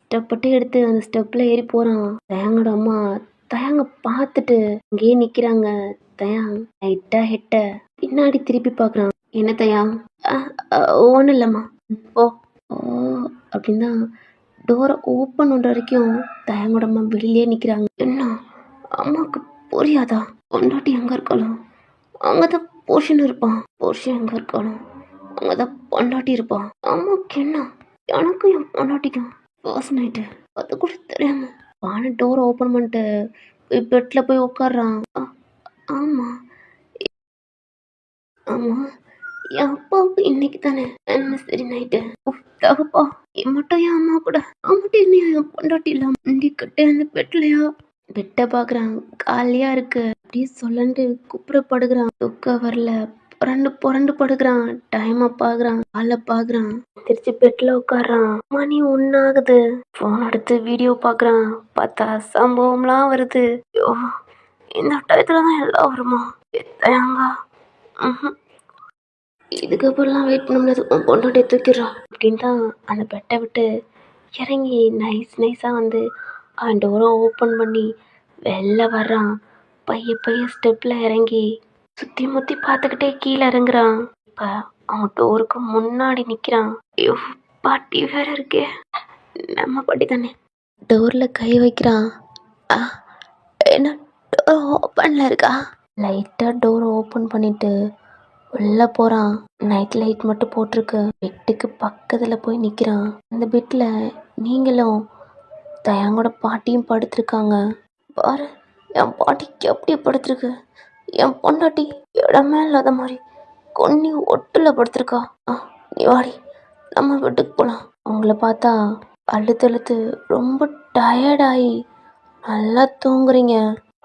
ஸ்டெப்பட்டே எடுத்து அந்த ஸ்டெப்பில் ஏறி போகிறான். தயாங்கோட அம்மா தயாங்க பார்த்துட்டு அங்கேயே நிற்கிறாங்க. தயாங் லைட்டா ஹெட்ட பின்னாடி திருப்பி பார்க்குறான். என்ன தயாங்? ஒன்றும் இல்லைம்மா ஓ ஓ அப்படின்னு தான் டோரை ஓப்பன் பண்ணுற வரைக்கும் தயாங்கோட அம்மா வெளியிலே நிற்கிறாங்க. என்ன அம்மாவுக்கு புரியாதா? பொண்டாட்டி எங்கே இருக்காலும் அங்கே தான் போர்ஷன் இருப்பான். போர்ஷன் எங்கே இருக்காலும் அங்கே தான் பொண்டாட்டி இருப்பான். அம்மாவுக்கு என்ன, எனக்கும் என் பொண்டாட்டிக்கும் ஃபர்ஸ்ட் நைட்டு, அது கூட தெரியாம பானை டோரை ஓப்பன் பண்ணிட்டு போய் பெட்டில் போய் உட்காடுறான். ஆமாம் ஆமாம், என் அப்பாவுக்கு இன்னைக்கு தானே என்ன சரி நைட்டு. தகப்பா, என் மட்டும் என் அம்மா கூட அவங்ககிட்ட என்னையா என் பொண்டாட்டி இல்லாம இண்டிக்கிட்டே அந்த பெட்லையா பெட்டை பாக்குறான், காலியா இருக்கு. அப்படியே சொல்லண்டு குப்புறப்படுகிறான், தூக்க வரல, புரண்டு புரண்டு படுக்கிறான். டைமை பாக்குறான், காலை பாக்குறான், திருச்சி பெட்ல உட்காடுறான். மணி ஒன்னாகுது. போன் எடுத்து வீடியோ பாக்குறான். பார்த்தா சம்பவம்லாம் வருது. ஐயோ, இந்த டயத்துலதான் எல்லாம் வருமா? எத்தையாங்க. இதுக்கப்புறம்லாம் வெயிட் பண்ண முடியாது, உன் பொண்டாட்டியை தூக்கிடுறான் அப்படின்னு தான் அந்த பெட்டை விட்டு இறங்கி நைஸாக வந்து அவன் டோரை ஓப்பன் பண்ணி வெளில வர்றான். பைய ஸ்டெப்பில் இறங்கி சுற்றி முற்றி பார்த்துக்கிட்டே கீழே இறங்குறான். இப்போ அவன் டோருக்கு முன்னாடி நிற்கிறான். ஐயோ, பாட்டி வேற இருக்கே, நம்ம பாட்டி தானே. டோரில் கை வைக்கிறான். என்ன டோர் ஓப்பனில் இருக்கா? லைட்டாக டோரை ஓப்பன் பண்ணிட்டு உள்ளே போகிறான். நைட் லைட் மட்டும் போட்டிருக்கு. பெட்டுக்கு பக்கத்தில் போய் நிற்கிறான். அந்த பெட்டில் நீங்களும் தயாங்கோட பாட்டியும் படுத்திருக்காங்க. பாரு, என் பாட்டிக்கு எப்படி படுத்திருக்கு. என் பொண்டாட்டி இடமே இல்லாத மாதிரி கொன்னி ஒட்டில் படுத்திருக்கா. நீ வாடி, நம்ம வீட்டுக்கு போகலாம். அவங்கள பார்த்தா அழுத்து ரொம்ப டயர்டாகி நல்லா தூங்குறீங்க.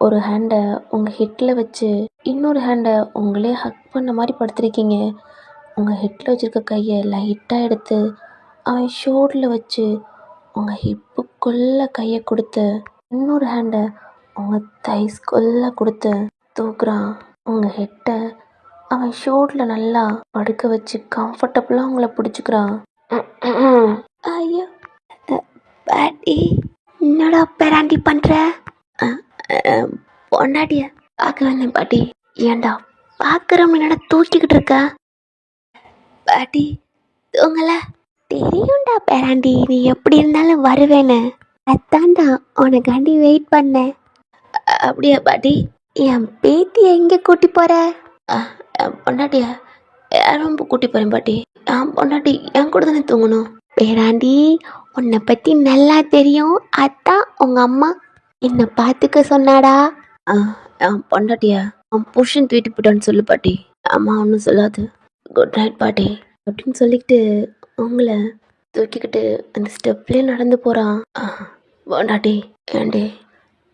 ஒரு ஹேண்டை உங்கள் ஹெட்டில் வச்சு இன்னொரு ஹேண்டை உங்களே ஹக் பண்ண மாதிரி படுத்திருக்கீங்க. உங்கள் ஹெட்டில் வச்சுருக்க கையை லைட்டாக எடுத்து அவன் ஷோல்டரில் வச்சு உங்கள் ஹிப்புக்குள்ளே கையை கொடுத்து இன்னொரு ஹேண்டை உங்கள் தைஸ்குள்ளே கொடுத்து தூக்குறான். உங்கள் ஹெட்டை அவன் ஷோல்டரில் நல்லா படுக்க வச்சு கம்ஃபர்டபுளாக உங்களை பிடிச்சிக்கிறான். ஐயோ பாட்டி, என்னடா பேராண்டி பண்ணுற? பொண்டாட்டிய பார்க்க வந்தேன் பாட்டி. ஏண்டா பார்க்குறோம், என்னடா தூக்கிக்கிட்டு இருக்க? பாட்டி தூங்கல? தெரியும்டா பேராண்டி, நீ எப்படி இருந்தாலும் வருவேன்னு. அதான்டா உனக்காண்டி வெயிட் பண்ணேன். அப்படியா பாட்டி? என் பேத்தியை எங்கே கூட்டி போற? பொண்டாட்டிய யாரும் கூட்டி போகிறேன் பாட்டி. என் பொண்டாட்டி என் கூட தானே தூங்கணும். பேராண்டி, உன்னை பற்றி நல்லா தெரியும், அதான் உங்கள் அம்மா என்னை பார்த்துக்க சொன்னாடா. பொண்டாட்டிய அவன் புருஷன் தூக்கிட்டு போயிட்டான்னு சொல்லு பாட்டி. அம்மா ஒன்றும் சொல்லாது. குட் நைட் பாட்டி அப்படின்னு சொல்லிக்கிட்டு உங்களை தூக்கிக்கிட்டு அந்த ஸ்டெப்லேயே நடந்து போகிறான். பொண்டாட்டி, ஏண்டி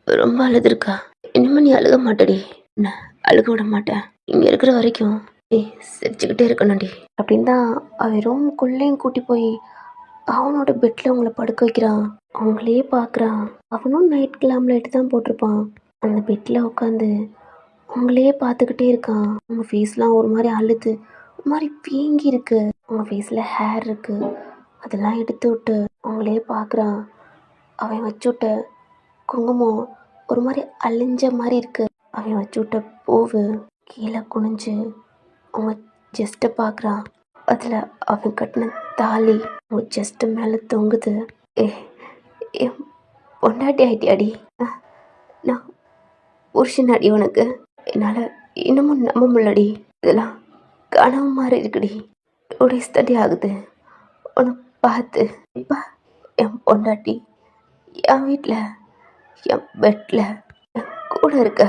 ரொம்ப அழுதுருக்கா? இனிமேல் நீ அழுக மாட்டடி. நான் அழுக விட மாட்டேன். இங்கே இருக்கிற வரைக்கும் நீ சிரிச்சுக்கிட்டே இருக்கணும்டி அப்படின்னு தான் அவன் ரூமுக்குள்ளேயும் கூட்டி போய் அவனோட பெட்டில் அவங்கள படுக்க வைக்கிறான். அவங்களே பார்க்குறான். அவனும் நைட் லைட் தான் போட்டிருப்பான். அந்த பெட்டில் உட்காந்து அவங்களே பார்த்துக்கிட்டே இருக்கான். அவங்க ஃபேஸ்லாம் ஒரு மாதிரி அழுது ஒரு மாதிரி வீங்கி இருக்கு. அவங்க ஃபேஸில் ஹேர் இருக்கு, அதெல்லாம் எடுத்து விட்டு அவங்களே பார்க்குறான். அவன் வச்சு விட்ட குங்குமம் ஒரு மாதிரி அழிஞ்ச மாதிரி இருக்கு. அவன் வச்சு விட்ட பூவு கீழே குனிஞ்சு அவங்க ஜஸ்ட்டை பார்க்குறான். அதில் அவன் கட்டின தாலி அவங்க ஜஸ்ட்டு மேலே தொங்குது. ஏ பொண்டாட்டி ஆயிட்டியாடி? நான் புருஷன் அடி உனக்கு. என்னால் இன்னமும் நம்ப முடியலடி. இதெல்லாம் கனவு மாதிரி இருக்குடி. 2 days தாண்டி ஆகுது உன்னை பார்த்து. இப்போ என் பொண்டாட்டி என் வீட்டில் என் பெட்டில் என் கூட இருக்க.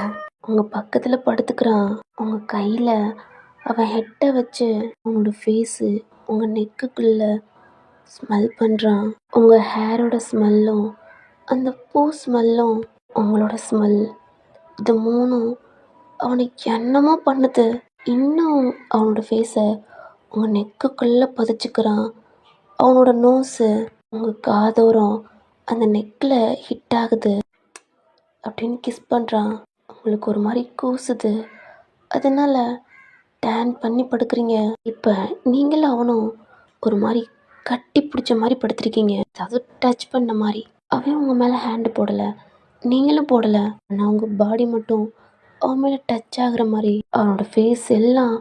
உங்கள் பக்கத்தில் படுத்துக்கிறான். உங்கள் கையில் அவன் ஹெட்டை வச்சு உங்களோட ஃபேஸு உங்கள் நெக்குக்குள்ளே ஸ்மெல் பண்ணுறான். உங்கள் ஹேரோட ஸ்மெல்லும் அந்த பூ ஸ்மெல்லும் உங்களோட ஸ்மெல், இது மூணும் அவனுக்கு என்னமோ பண்ணுது. இன்னும் அவனோட ஃபேஸை உங்கள் நெக்குக்குள்ளே பதிச்சுக்கிறான். அவனோட நோஸு உங்கள் காதோரம் அந்த நெக்கில் ஹிட் ஆகுது அப்படின்னு கிஸ் பண்ணுறான். உங்களுக்கு ஒரு மாதிரி கூசுது. அதனால் டேன் பண்ணி படுக்கிறீங்க. இப்போ நீங்களும் அவனும் ஒரு மாதிரி கட்டி பிடிச்ச மாதிரி படுத்துருக்கீங்க. அதாவது டச் பண்ண மாதிரி. அவன் உங்கள் மேலே ஹேண்டு போடலை, நீங்களும் போடலை. ஆனால் உங்கள் பாடி மட்டும் அவன் மேலே டச் ஆகுற மாதிரி. அவனோட ஃபேஸ் எல்லாம்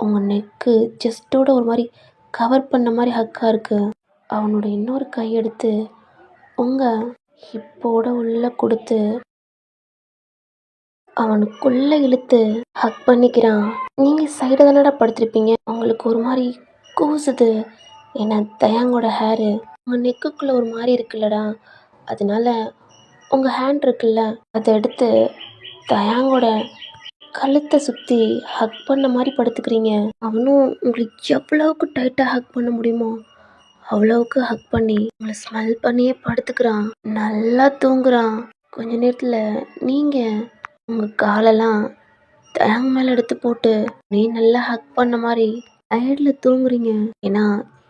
உங்கள் நெக்கு ஜஸ்ட்டோட ஒரு மாதிரி கவர் பண்ண மாதிரி ஹக்காக இருக்குது. அவனோட இன்னொரு கை எடுத்து உங்கள் ஹிப்போட உள்ளே கொடுத்து அவனுக்குள்ளே இழுத்து ஹக் பண்ணிக்கிறான். நீங்கள் சைடு தானடா படுத்திருப்பீங்க. அவங்களுக்கு ஒரு மாதிரி கூசுது. ஏன்னா தயாங்கோட ஹேரு உங்கள் நெக்குக்குள்ளே ஒரு மாதிரி இருக்குல்லடா, அதனால உங்கள் ஹேண்ட் இருக்குல்ல அதை எடுத்து தயாங்கோட கழுத்தை சுற்றி ஹக் பண்ண மாதிரி படுத்துக்கிறீங்க. அவனும் உங்களுக்கு எவ்வளவுக்கு டைட்டாக ஹக் பண்ண முடியுமோ அவ்வளவுக்கு ஹக் பண்ணி உங்களை ஸ்மெல் பண்ணியே படுத்துக்கிறான். நல்லா தூங்குறான். கொஞ்ச நேரத்தில் நீங்கள் உங்கள் காலெல்லாம் தயாங்க மேலே எடுத்து போட்டு நீ நல்லா ஹக் பண்ண மாதிரி டயர்டில் தூங்குறீங்க. ஏன்னா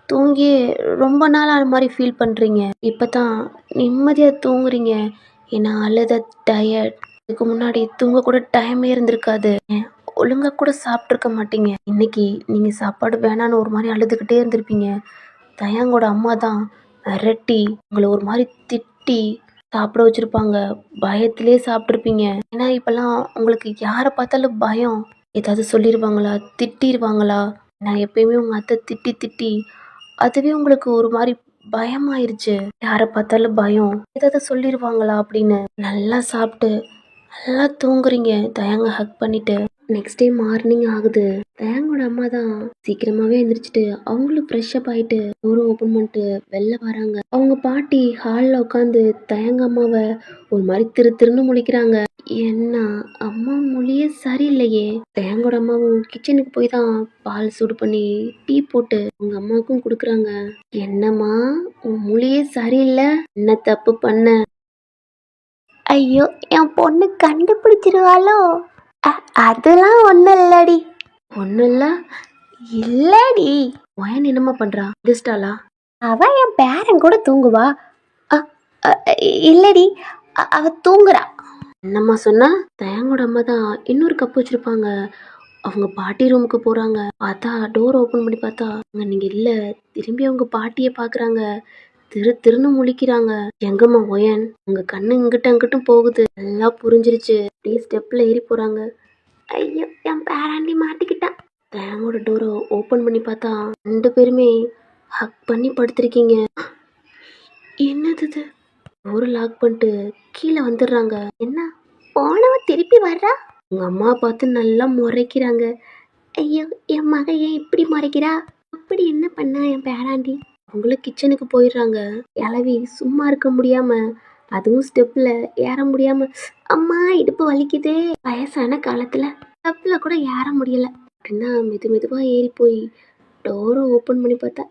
தூங்கியே ரொம்ப நாள் ஆன மாதிரி ஃபீல் பண்ணுறீங்க. இப்போ தான் நிம்மதியாக தூங்குறீங்க. ஏன்னா அழுத டயர்ட். இதுக்கு முன்னாடி தூங்க கூட டைமே இருந்திருக்காது. ஒழுங்காக கூட சாப்பிட்ருக்க மாட்டீங்க. இன்னைக்கு நீங்கள் சாப்பாடு வேணான்னு ஒரு மாதிரி அழுதுகிட்டே இருந்திருப்பீங்க. தயாங்கோட அம்மா தான் மிரட்டி உங்களை ஒரு மாதிரி திட்டி சாப்பிட வச்சுருப்பாங்க. பயத்திலே சாப்பிட்ருப்பீங்க. ஏன்னா இப்போல்லாம் உங்களுக்கு யாரை பார்த்தாலும் பயம். ஏதாவது சொல்லிடுவாங்களா, திட்டிடுவாங்களா. நான் எப்பயுமே உங்கள் அத்தை திட்டி திட்டி அதுவே உங்களுக்கு ஒரு மாதிரி பயமாயிருச்சு. யாரை பார்த்தாலும் பயம், ஏதாவது சொல்லிடுவாங்களா அப்படின்னு. நல்லா சாப்பிட்டு நல்லா தூங்குறீங்க தயாங்க ஹக் பண்ணிட்டு. நெக்ஸ்ட் டே மார்னிங் ஆகுது. தயாங்கோட அம்மா தான் சீக்கிரமாவே எந்திரிச்சிட்டு அவங்களும் ஃப்ரெஷ் அப் ஆயிட்டு டோரை ஓப்பன் பண்ணிட்டு வெளில வராங்க. அவங்க பாட்டி ஹாலில் உட்காந்து தயாங்க அம்மாவை ஒரு மாதிரி திருன்னு முழிக்கிறாங்க. என்ன அம்மா மொழியே சரியில்லையே. தயாங்கோட அம்மாவும் கிச்சனுக்கு போய் தான் பால் சூடு பண்ணி டீ போட்டு உங்க அம்மாவுக்கும் கொடுக்குறாங்க. என்னம்மா உன் மொழியே சரியில்லை, என்ன தப்பு பண்ண? ஐயோ என் பொண்ணு கண்டுபிடிச்சிருவாளோ? அதெல்லாம் ஒன்றும் இல்லடி. ஒன்றும் இல்லை இல்லடி. ஒயன் என்னம்மா பண்ணுறா? எந்திரிச்சிட்டாளா? அவள் என் பேரன் கூட தூங்குவா. அ, அ, இல்லடி அவ தூங்குறா. என்னம்மா சொன்னா? தயாங்கோட அம்மா தான் இன்னொரு கப் வச்சுருப்பாங்க. அவங்க பாட்டி ரூமுக்கு போகிறாங்க. பார்த்தா டோர் ஓப்பன் பண்ணி பார்த்தா அங்கே நீங்கள் இல்லை. திரும்பி அவங்க பாட்டியை பார்க்குறாங்க. திருன்னு முழிக்கிறாங்க. எங்கம்மா ஒயன்? உங்க கண்ணு இங்கிட்ட அங்கிட்டும் போகுது. நல்லா புரிஞ்சிருச்சு. அப்படியே ஸ்டெப்ல ஏறி போறாங்க. ஐயோ என் பேராண்டி மாட்டிக்கிட்டான். தேங்கோட டோரை ஓப்பன் பண்ணி பார்த்தா 2 பேருமே ஹக் பண்ணி படுத்திருக்கீங்க. என்னது இது? டோரை லாக் பண்ணிட்டு கீழே வந்துடுறாங்க. என்ன போனவ திருப்பி வர்றா? உங்க அம்மா பார்த்து நல்லா முறைக்கிறாங்க. ஐயோ என் மக ஏன் இப்படி முறைக்கிறா? அப்படி என்ன பண்ணா என் பேராண்டி? அவங்களும் கிச்சனுக்கு போயிடுறாங்க. கிளவி சும்மா இருக்க முடியாம அதுவும் ஸ்டெப்ல ஏற முடியாம அம்மா இடுப்பு வலிக்குதே. வயசான காலத்துல ஸ்டெப்ல கூட ஏற முடியல அப்படின்னா மெதுவா ஏறி போய் டோரை ஓப்பன் பண்ணி பார்த்தா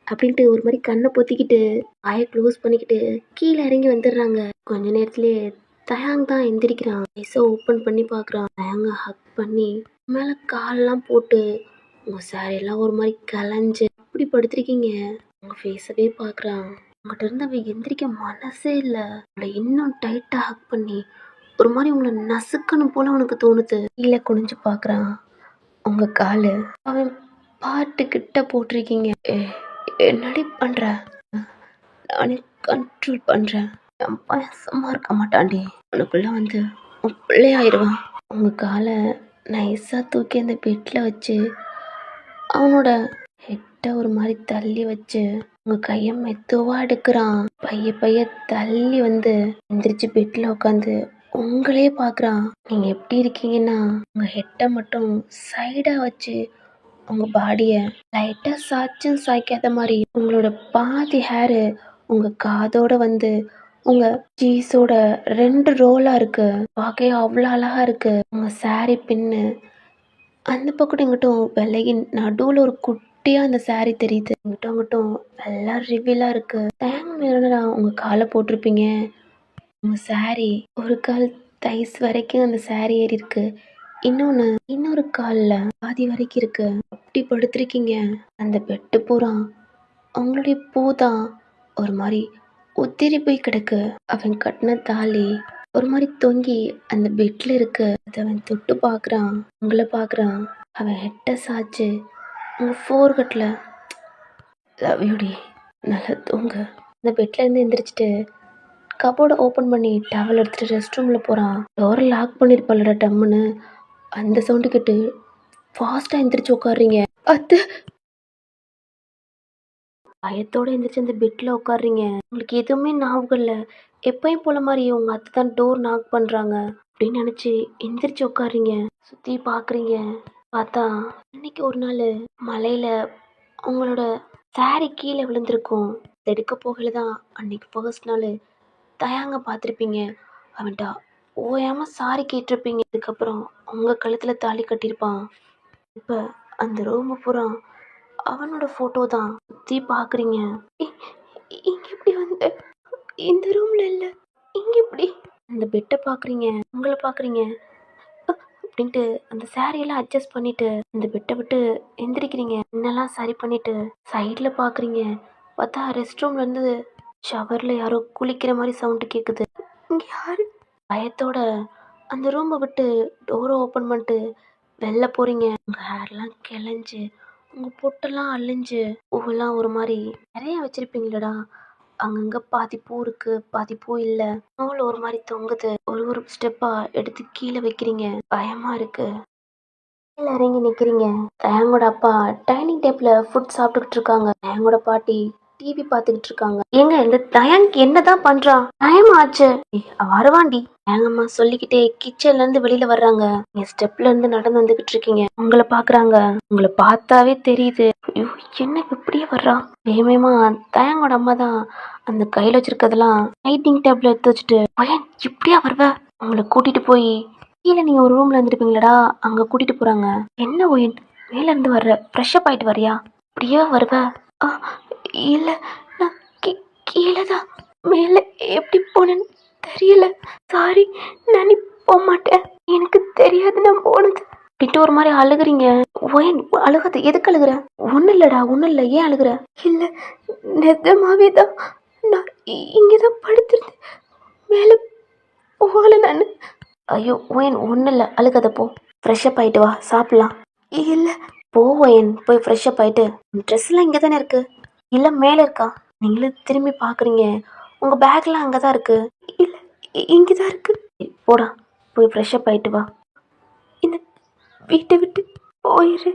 அப்படின்ட்டு ஒரு மாதிரி கண்ணை பொத்திக்கிட்டு வாயை க்ளோஸ் பண்ணிக்கிட்டு கீழே இறங்கி வந்துடுறாங்க. கொஞ்ச நேரத்திலேயே தயாங் தான் எந்திரிக்கிறான். ஐஸை ஓப்பன் பண்ணி பார்க்குறான். தயாங்க ஹக் பண்ணி மேலே காலெல்லாம் போட்டு உங்க சாரியெல்லாம் ஒரு மாதிரி கலைஞ்சு அப்படி படுத்திருக்கீங்க. உங்க ஃபேஸவே பார்க்குறான். உங்கள்கிட்ட இருந்து அவன் எந்திரிக்க மனசே இல்லை. அவளை இன்னும் டைட்டாக ஹக் பண்ணி ஒரு மாதிரி உங்களை நசுக்கணும் போல அவனுக்கு தோணுது. கீழே குனிஞ்சு பார்க்குறான். உங்க காலு அவன் பாட்டுக்கிட்ட போட்டிருக்கீங்க. என்னடி பண்ற? நானே கண்ட்ரோல் பண்றேன். என் பையன் சும்மா இருக்க மாட்டான்டி. உனக்குள்ள வந்து உன் பிள்ளையாயிருவான். உங்க காலை நைஸாக தூக்கி அந்த பெட்டில் வச்சு அவனோட ஹெட்டை ஒரு மாதிரி தள்ளி வச்சு உங்க கையை மெதுவாக எடுக்கிறான். பைய தள்ளி வந்து எந்திரிச்சு பெட்டில் உட்காந்து உங்களே பார்க்குறான். நீங்கள் எப்படி இருக்கீங்கன்னா உங்கள் ஹெட்டை மட்டும் சைடாக வச்சு உங்கள் பாடியை லைட்டாக சாய்ச்சும் சாய்க்காத மாதிரி உங்களோட பாதி ஹேரு உங்கள் காதோட வந்து உங்கள் சீஸோட 2 ரோலாக இருக்கு. பார்க்க அவ்வளோ அழகாக இருக்கு. உங்கள் சாரி பின்னு அந்த பக்கம் இங்கிட்டும் விலகி நடுவில் ஒரு குட்டியாக அந்த சாரி தெரியுது. இங்கிட்டும் அங்கிட்டும் எல்லாம் ரிவீலாக இருக்கு. தேங்க மேலே உங்கள் காலை போட்டிருப்பீங்க. உங்கள் சாரி ஒரு கால் தைஸ் வரைக்கும் அந்த சாரி ஏறி இருக்கு. இன்னொரு காலில் பாதி வரைக்கும் இருக்கு. அப்படி படுத்திருக்கீங்க. அந்த பெட்டு பூரா அவங்களுடைய பூ தான் ஒரு மாதிரி உத்திரி போய் கிடக்கு. அவன் கட்டின தாலி ஒரு மாதிரி தொங்கி அந்த பெட்ல இருக்கு. அதை அவன் தொட்டு பார்க்குறான். உங்களை பார்க்குறான். அவன் ஹெட்டை சாய்ச்சு உங்கள் ஃபோர்கட்டில் லவ் யூடி நல்லா தூங்க. அந்த பெட்லேருந்து எந்திரிச்சிட்டு கபோர்டை ஓப்பன் பண்ணி டவல் எடுத்துகிட்டு ரெஸ்ட் ரூமில் போகிறான். டோரை லாக் பண்ணியிருப்பாளடா டம்முன்னு. அந்த சவுண்டு கேட்டு ஃபாஸ்ட்டாக எந்திரிச்சு உட்காடுறீங்க. அது பயத்தோடு எந்திரிச்சு அந்த பெட்டில் உட்காடுறீங்க. உங்களுக்கு எதுவுமே ஞாபகம் இல்லை. எப்பயும் போல மாதிரி உங்கள் அத்தை தான் டோர் நாக் பண்ணுறாங்க அப்படின்னு நினச்சி எந்திரிச்சு உட்காடுறீங்க. சுற்றி பார்க்குறீங்க. பார்த்தா இன்னைக்கு ஒரு நாள் மலையில் உங்களோட saree கீழே விழுந்திருக்கும். அதை எடுக்க போகல தான் அன்னைக்கு ஃபர்ஸ்ட் நாள் தயாங்க பார்த்துருப்பீங்க. அவன்கிட்ட ஓயாம சாரி கேட்டிருப்பீங்க. அதுக்கப்புறம் உங்கள் கழுத்தில் தாலி கட்டியிருப்பான். இப்போ அந்த ரூமு பூரா அவனோட ஃபோட்டோ தான் சுற்றி பார்க்குறீங்க. இங்கே எப்படி வந்து இந்த ரூமில் இல்லை, இங்கே எப்படி அந்த பெட்டை பார்க்குறீங்க, உங்களை பார்க்குறீங்க அப்படின்ட்டு அந்த சாரியெல்லாம் அட்ஜஸ்ட் பண்ணிட்டு அந்த பெட்டை விட்டு எந்திரிக்கிறீங்க. என்னெல்லாம் சரி பண்ணிட்டு சைடில் பார்க்குறீங்க. பார்த்தா ரெஸ்ட் ரூம்லேருந்து ஷவரில் யாரோ குளிக்கிற மாதிரி சவுண்டு கேட்குது. இங்கே யாரு? பயத்தோட அந்த ரூமை விட்டு டோரை ஓப்பன் பண்ணிட்டு வெளில போகிறீங்க. உங்கள் ஹேர்லாம் கிளஞ்சு, உங்கள் பொட்டெல்லாம் அழிஞ்சு, பூவெல்லாம் ஒரு மாதிரி நிறைய வச்சுருப்பீங்களடா. அங்கங்கே பாதி பூ இருக்குது, பாதி பூ இல்லை. நூல் ஒரு மாதிரி தொங்குது. ஒரு ஸ்டெப்பாக எடுத்து கீழே வைக்கிறீங்க. பயமாக இருக்குது. கீழே இறங்கி நிற்கிறீங்க. தயாங்கோட அப்பா டைனிங் டேபிளில் ஃபுட் சாப்பிட்டுக்கிட்டு இருக்காங்க. தயாங்கோட பாட்டி டிவி பார்த்துக்கிட்டு இருக்காங்க. ஏங்க இந்த தயாங்க் என்னதான் பண்றான்? டைம் ஆச்சு, வருவாண்டி. ஏங்கம்மா சொல்லிக்கிட்டே கிச்சன்ல இருந்து வெளியில வர்றாங்க. நீங்க ஸ்டெப்ல இருந்து நடந்து வந்துகிட்டு இருக்கீங்க. உங்களை பாக்குறாங்க. உங்களை பார்த்தாவே தெரியுது. ஐயோ என்ன இப்படியே வர்றா? வேகமா தயாங்கோட அம்மா தான் அந்த கையில வச்சிருக்கதெல்லாம் டைனிங் டேபிள் எடுத்து வச்சுட்டு, பையன் இப்படியா வருவ? உங்களை கூட்டிட்டு போய் கீழே நீங்க ஒரு ரூம்ல இருந்திருப்பீங்களடா, அங்க கூட்டிட்டு போறாங்க. என்ன ஒயின் மேல இருந்து வர்ற? ஃப்ரெஷ் அப் ஆயிட்டு வரியா? இப்படியே வருவ? இல்ல நான் கீழே தான். மேலே எப்படி போனேன்னு தெரியல. சாரி, நான் போக மாட்டேன். எனக்கு தெரியாது நான் போனது. அப்படின்ட்டு ஒரு மாதிரி அழுகுறீங்க. ஒயின் அழுகாத, எதுக்கு அழுகுற? ஒன்றும் இல்லைடா, ஒன்றும் இல்லை. ஏன் அழுகுற? இல்லை நிஜமாவே தான் நான் இங்கே தான் படுத்துருந்தேன், மேலே போகல நான். ஐயோ ஒயின் ஒன்றும் இல்லை, அழுகாத போ. ஃப்ரெஷ்அப் ஆகிட்டு வா, சாப்பிட்லாம். இல்லை போ ஒயின், போய் ஃப்ரெஷ்அப் ஆகிட்டு. ட்ரெஸ்லாம் இங்கே தானே இருக்கு. இல்லை மேலே இருக்கா? நீங்களும் திரும்பி பார்க்குறீங்க. உங்கள் பேக்லாம் அங்கே தான் இருக்கு. இல்லை இங்கே தான் இருக்கு. போடா, போய் ஃப்ரெஷ்அப் ஆகிட்டு வா. இந்த வீட்டை விட்டு போயிரு.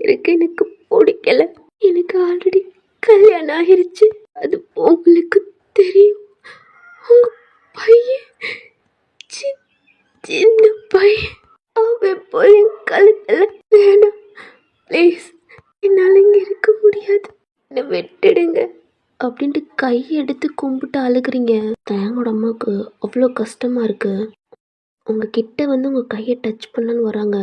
இருக்கு எனக்கு பிடிக்கல. எனக்கு ஆல்ரெடி கல்யாணம் ஆகிருச்சு. அது உங்களுக்கு தெரியும். உங்க பையன் சின்ன பையன், அவன் போய் கழுத்தில் வேணாம் ப்ளீஸ், என்னால் இங்கே இருக்க முடியாது, என்னை விட்டுடுங்க அப்படின்ட்டு கையெடுத்து கும்பிட்டு அழுகுறீங்க. தயாங்கோட அம்மாவுக்கு அவ்வளோ கஷ்டமாக இருக்குது. உங்ககிட்ட வந்து உங்கள் கையை டச் பண்ணலான்னு வராங்க.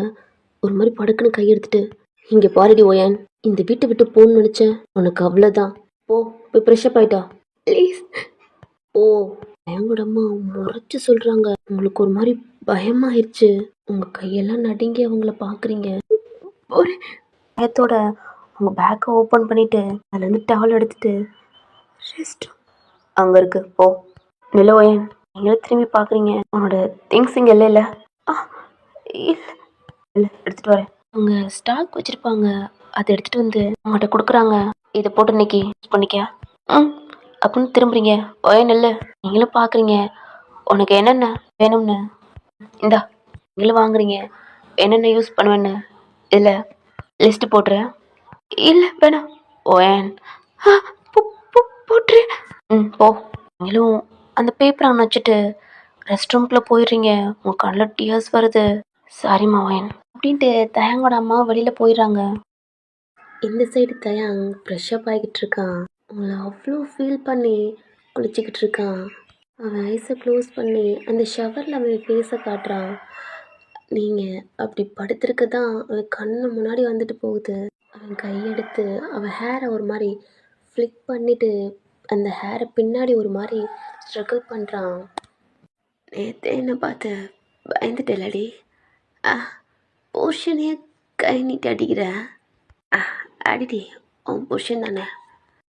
ஒரு மாதிரி படுக்குன்னு கையெடுத்துட்டு, இங்கே பாருடி ஓயான், இந்த வீட்டை விட்டு போகணுன்னு நினச்சேன், உனக்கு அவ்வளோதான். போய் ஃப்ரெஷ்அப் ஆயிட்டா ப்ளீஸ். ஓ தயாங்கோட அம்மா முறைச்சி சொல்கிறாங்க. உங்களுக்கு ஒரு மாதிரி பயமாயிருச்சு. உங்கள் கையெல்லாம் நடுங்கி அவங்கள பார்க்குறீங்க. ஒரு பயத்தோட உங்கள் பேக்கை ஓப்பன் பண்ணிவிட்டு அதுலேருந்து டவல் எடுத்துட்டு ரெஸ்ட் அங்கே இருக்கு போ. நிலவோயன் நீங்களும் திரும்பி பார்க்குறீங்க. உன்னோட திங்ஸ் இங்கே இல்லை. இல்லை இல்லை இல்லை எடுத்துகிட்டு வரேன். அவங்க ஸ்டாக் வச்சுருப்பாங்க, அதை எடுத்துகிட்டு வந்து அவங்கள்ட்ட கொடுக்குறாங்க. இதை போட்டு இன்னைக்கு யூஸ் பண்ணிக்க அப்படின்னு திரும்புறீங்க. ஓயன் இல்லை, நீங்களும் பார்க்குறீங்க. உனக்கு என்னென்ன வேணும்னு இந்தா, நீங்களும் வாங்குறீங்க. என்னென்ன யூஸ் பண்ணுவேன்னு இல்லை லிஸ்ட்டு போட்டுறேன். இல்லை வேணாம் ஓயன். போட்டுரு. போ. நீங்களும் அந்த பேப்பரை அவனை வச்சுட்டு ரெஸ்ட் ரூம்குள்ளே போயிடுறீங்க. உங்கள் கண்ணில் டியர்ஸ் வருது. சாரிம்மா ஓயன் அப்படின்ட்டு தயாங்கோட அம்மா வெளியில் போயிடுறாங்க. இந்த சைடு தயாங் ஃப்ரெஷ்அப் ஆகிக்கிட்டு இருக்கான். உங்களை அவ்வளோ ஃபீல் பண்ணி குளிச்சுக்கிட்டு இருக்கான். அவன் ஐஸை க்ளோஸ் பண்ணி அந்த ஷவரில் அவன் ஃபேஸை காட்டுறான். நீங்கள் அப்படி படுத்துருக்க தான் அவன் கண்ணு முன்னாடி வந்துட்டு போகுது. அவன் கையெடுத்து அவன் ஹேரை ஒரு மாதிரி ஃப்ளிக் பண்ணிவிட்டு அந்த ஹேரை பின்னாடி ஒரு மாதிரி ஸ்ட்ரகிள் பண்ணுறான். நேற்று என்ன பார்த்து பயந்துட்டேலடி, புருஷனையே கை நீட்டி அடிக்கிற. அடிடி, உன் புருஷன் தானே,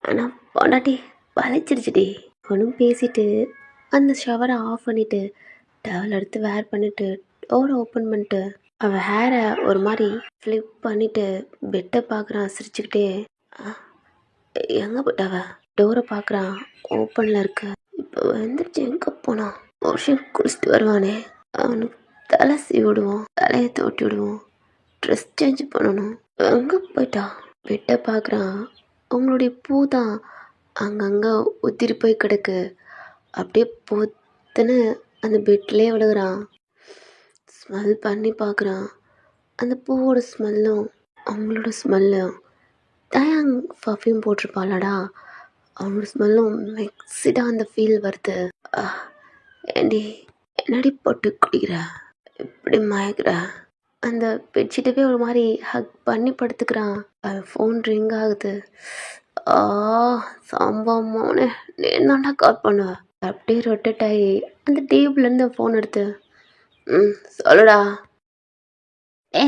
ஆனால் பொண்டாட்டி வளைச்சிருச்சுடி. அவனும் பேசிட்டு அந்த ஷவரை ஆஃப் பண்ணிவிட்டு டவல் எடுத்து வேர் பண்ணிவிட்டு டோரை ஓப்பன் பண்ணிட்டு அவள் ஹேரை ஒரு மாதிரி ஃப்ளிப் பண்ணிவிட்டு பெட்டை பார்க்குறான் சிரிச்சுக்கிட்டே. எங்கே போயிட்டாவ? டோரை பார்க்குறான், ஓப்பனில் இருக்கு. இப்போ வந்துடுச்சு, எங்கே போனான்? புருஷன் குளிச்சுட்டு வருவானே, அவனுக்கு தலை சீவி விடுவோம், தலையை தோட்டி விடுவோம், ட்ரெஸ் சேஞ்ச் பண்ணணும். எங்கே போயிட்டா? பெட்டை பார்க்குறான். அவங்களுடைய பூ தான் அங்கங்கே உத்திரி போய் கிடக்கு. அப்படியே பொத்துன்னு அந்த பெட்லேயே விழுகிறான். ஸ்மெல் பண்ணி பார்க்குறான். அந்த பூவோட ஸ்மெல்லும் அவங்களோட ஸ்மெல்லு தயாங் பர்ஃப்யூம் போட்டிருப்பாளடா, அவனோட ஸ்மெல்லும் மிக்சிடாக அந்த ஃபீல் வருது. ஏண்டி என்னடி போட்டு குடிக்கிற, எப்படி மயக்கிற? அந்த பெட்ஷீட்டவே ஒரு மாதிரி ஹக் பண்ணி படுத்துக்கிறான். ஃபோன் ரிங் ஆகுது. ஆ சம்பவம்னு நீ என்னடா கால் பண்ணுவ? அப்படியே ரொட்டேட் ஆகி அந்த டேபிள்லேருந்து ஃபோன் எடுத்து சொல்லுடா.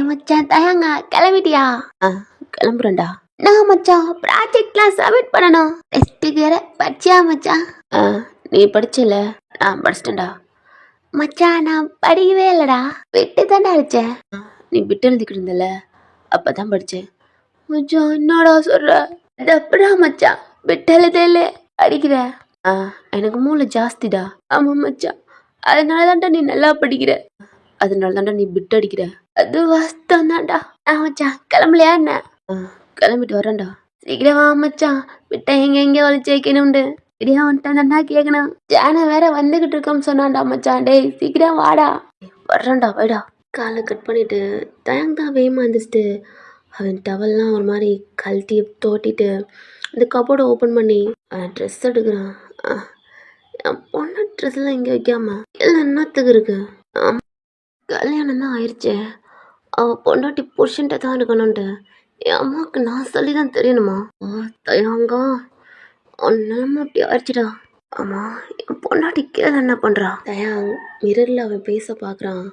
மச்சான் தயாங்க கிளம்பிட்டியா? கிளம்புறேன்டா. நான் மச்சான் ப்ராஜெக்ட்லாம் சப்மிட் பண்ணணும். டெஸ்ட்டுக்கு வேற படிச்சியா மச்சான்? நீ படிச்சல, நான் படிச்சிட்டேன்டா. மச்சான் நான் படிக்கவே இல்லைடா, விட்டு தானே அடிச்சேன். நீ விட்டு எழுதிக்கிட்டு இருந்தல, அப்பதான் படிச்சேன். மச்சான் என்னடா சொல்ற? தப்புடா மச்சான், விட்டு எழுதல படிக்கிற. எனக்கு மூளை ஜாஸ்திடா. ஆமா மச்சான், அதனாலதான்டா நீ நல்லா படிக்கிற, அதனாலதான்டா நீ விட்டு அடிக்கிற. அது வாஸ்தவம் தான்டா. மச்சான் கிளம்பலையா என்ன? கிளம்பிட்டு வரேன்டா. சீக்கிரம் வா மச்சான், விட்ட எங்க ஒழிச்சு வைக்கணும்னு சரியா வந்துட்டான்டா கேட்கணும். ஜான வேற வந்துகிட்டு இருக்கோம்னு சொன்னான்டா மச்சான். டேய் சீக்கிரம் வாடா. வர்றேன்டா வைடா. காலை கட் பண்ணிட்டு தயங்க தான் வேகமாக இருந்துச்சுட்டு அவன் டவல்லாம் ஒரு மாதிரி கழட்டி தோட்டிட்டு இந்த கபோர்டை ஓப்பன் பண்ணி ட்ரெஸ் எடுக்கிறான். என் பொண்ணு ட்ரெஸ்லாம் இங்கே வைக்காம இல்லை என்னத்துக்கு இருக்கு? கல்யாணம் தான் ஆயிடுச்சே, அவள் பொண்டாட்டி புருஷன்ட்ட தான் இருக்கணும்ட்டு என் அம்மாவுக்கு நான் சொல்லி தான் தெரியணுமா? தயங்கா நிலம அப்படி ஆயிடுச்சுடா. ஆமா என் பொண்டாட்டி கீழே என்ன பண்றா? தயாங் மிரர்ல அவன் பேச பார்க்குறான்.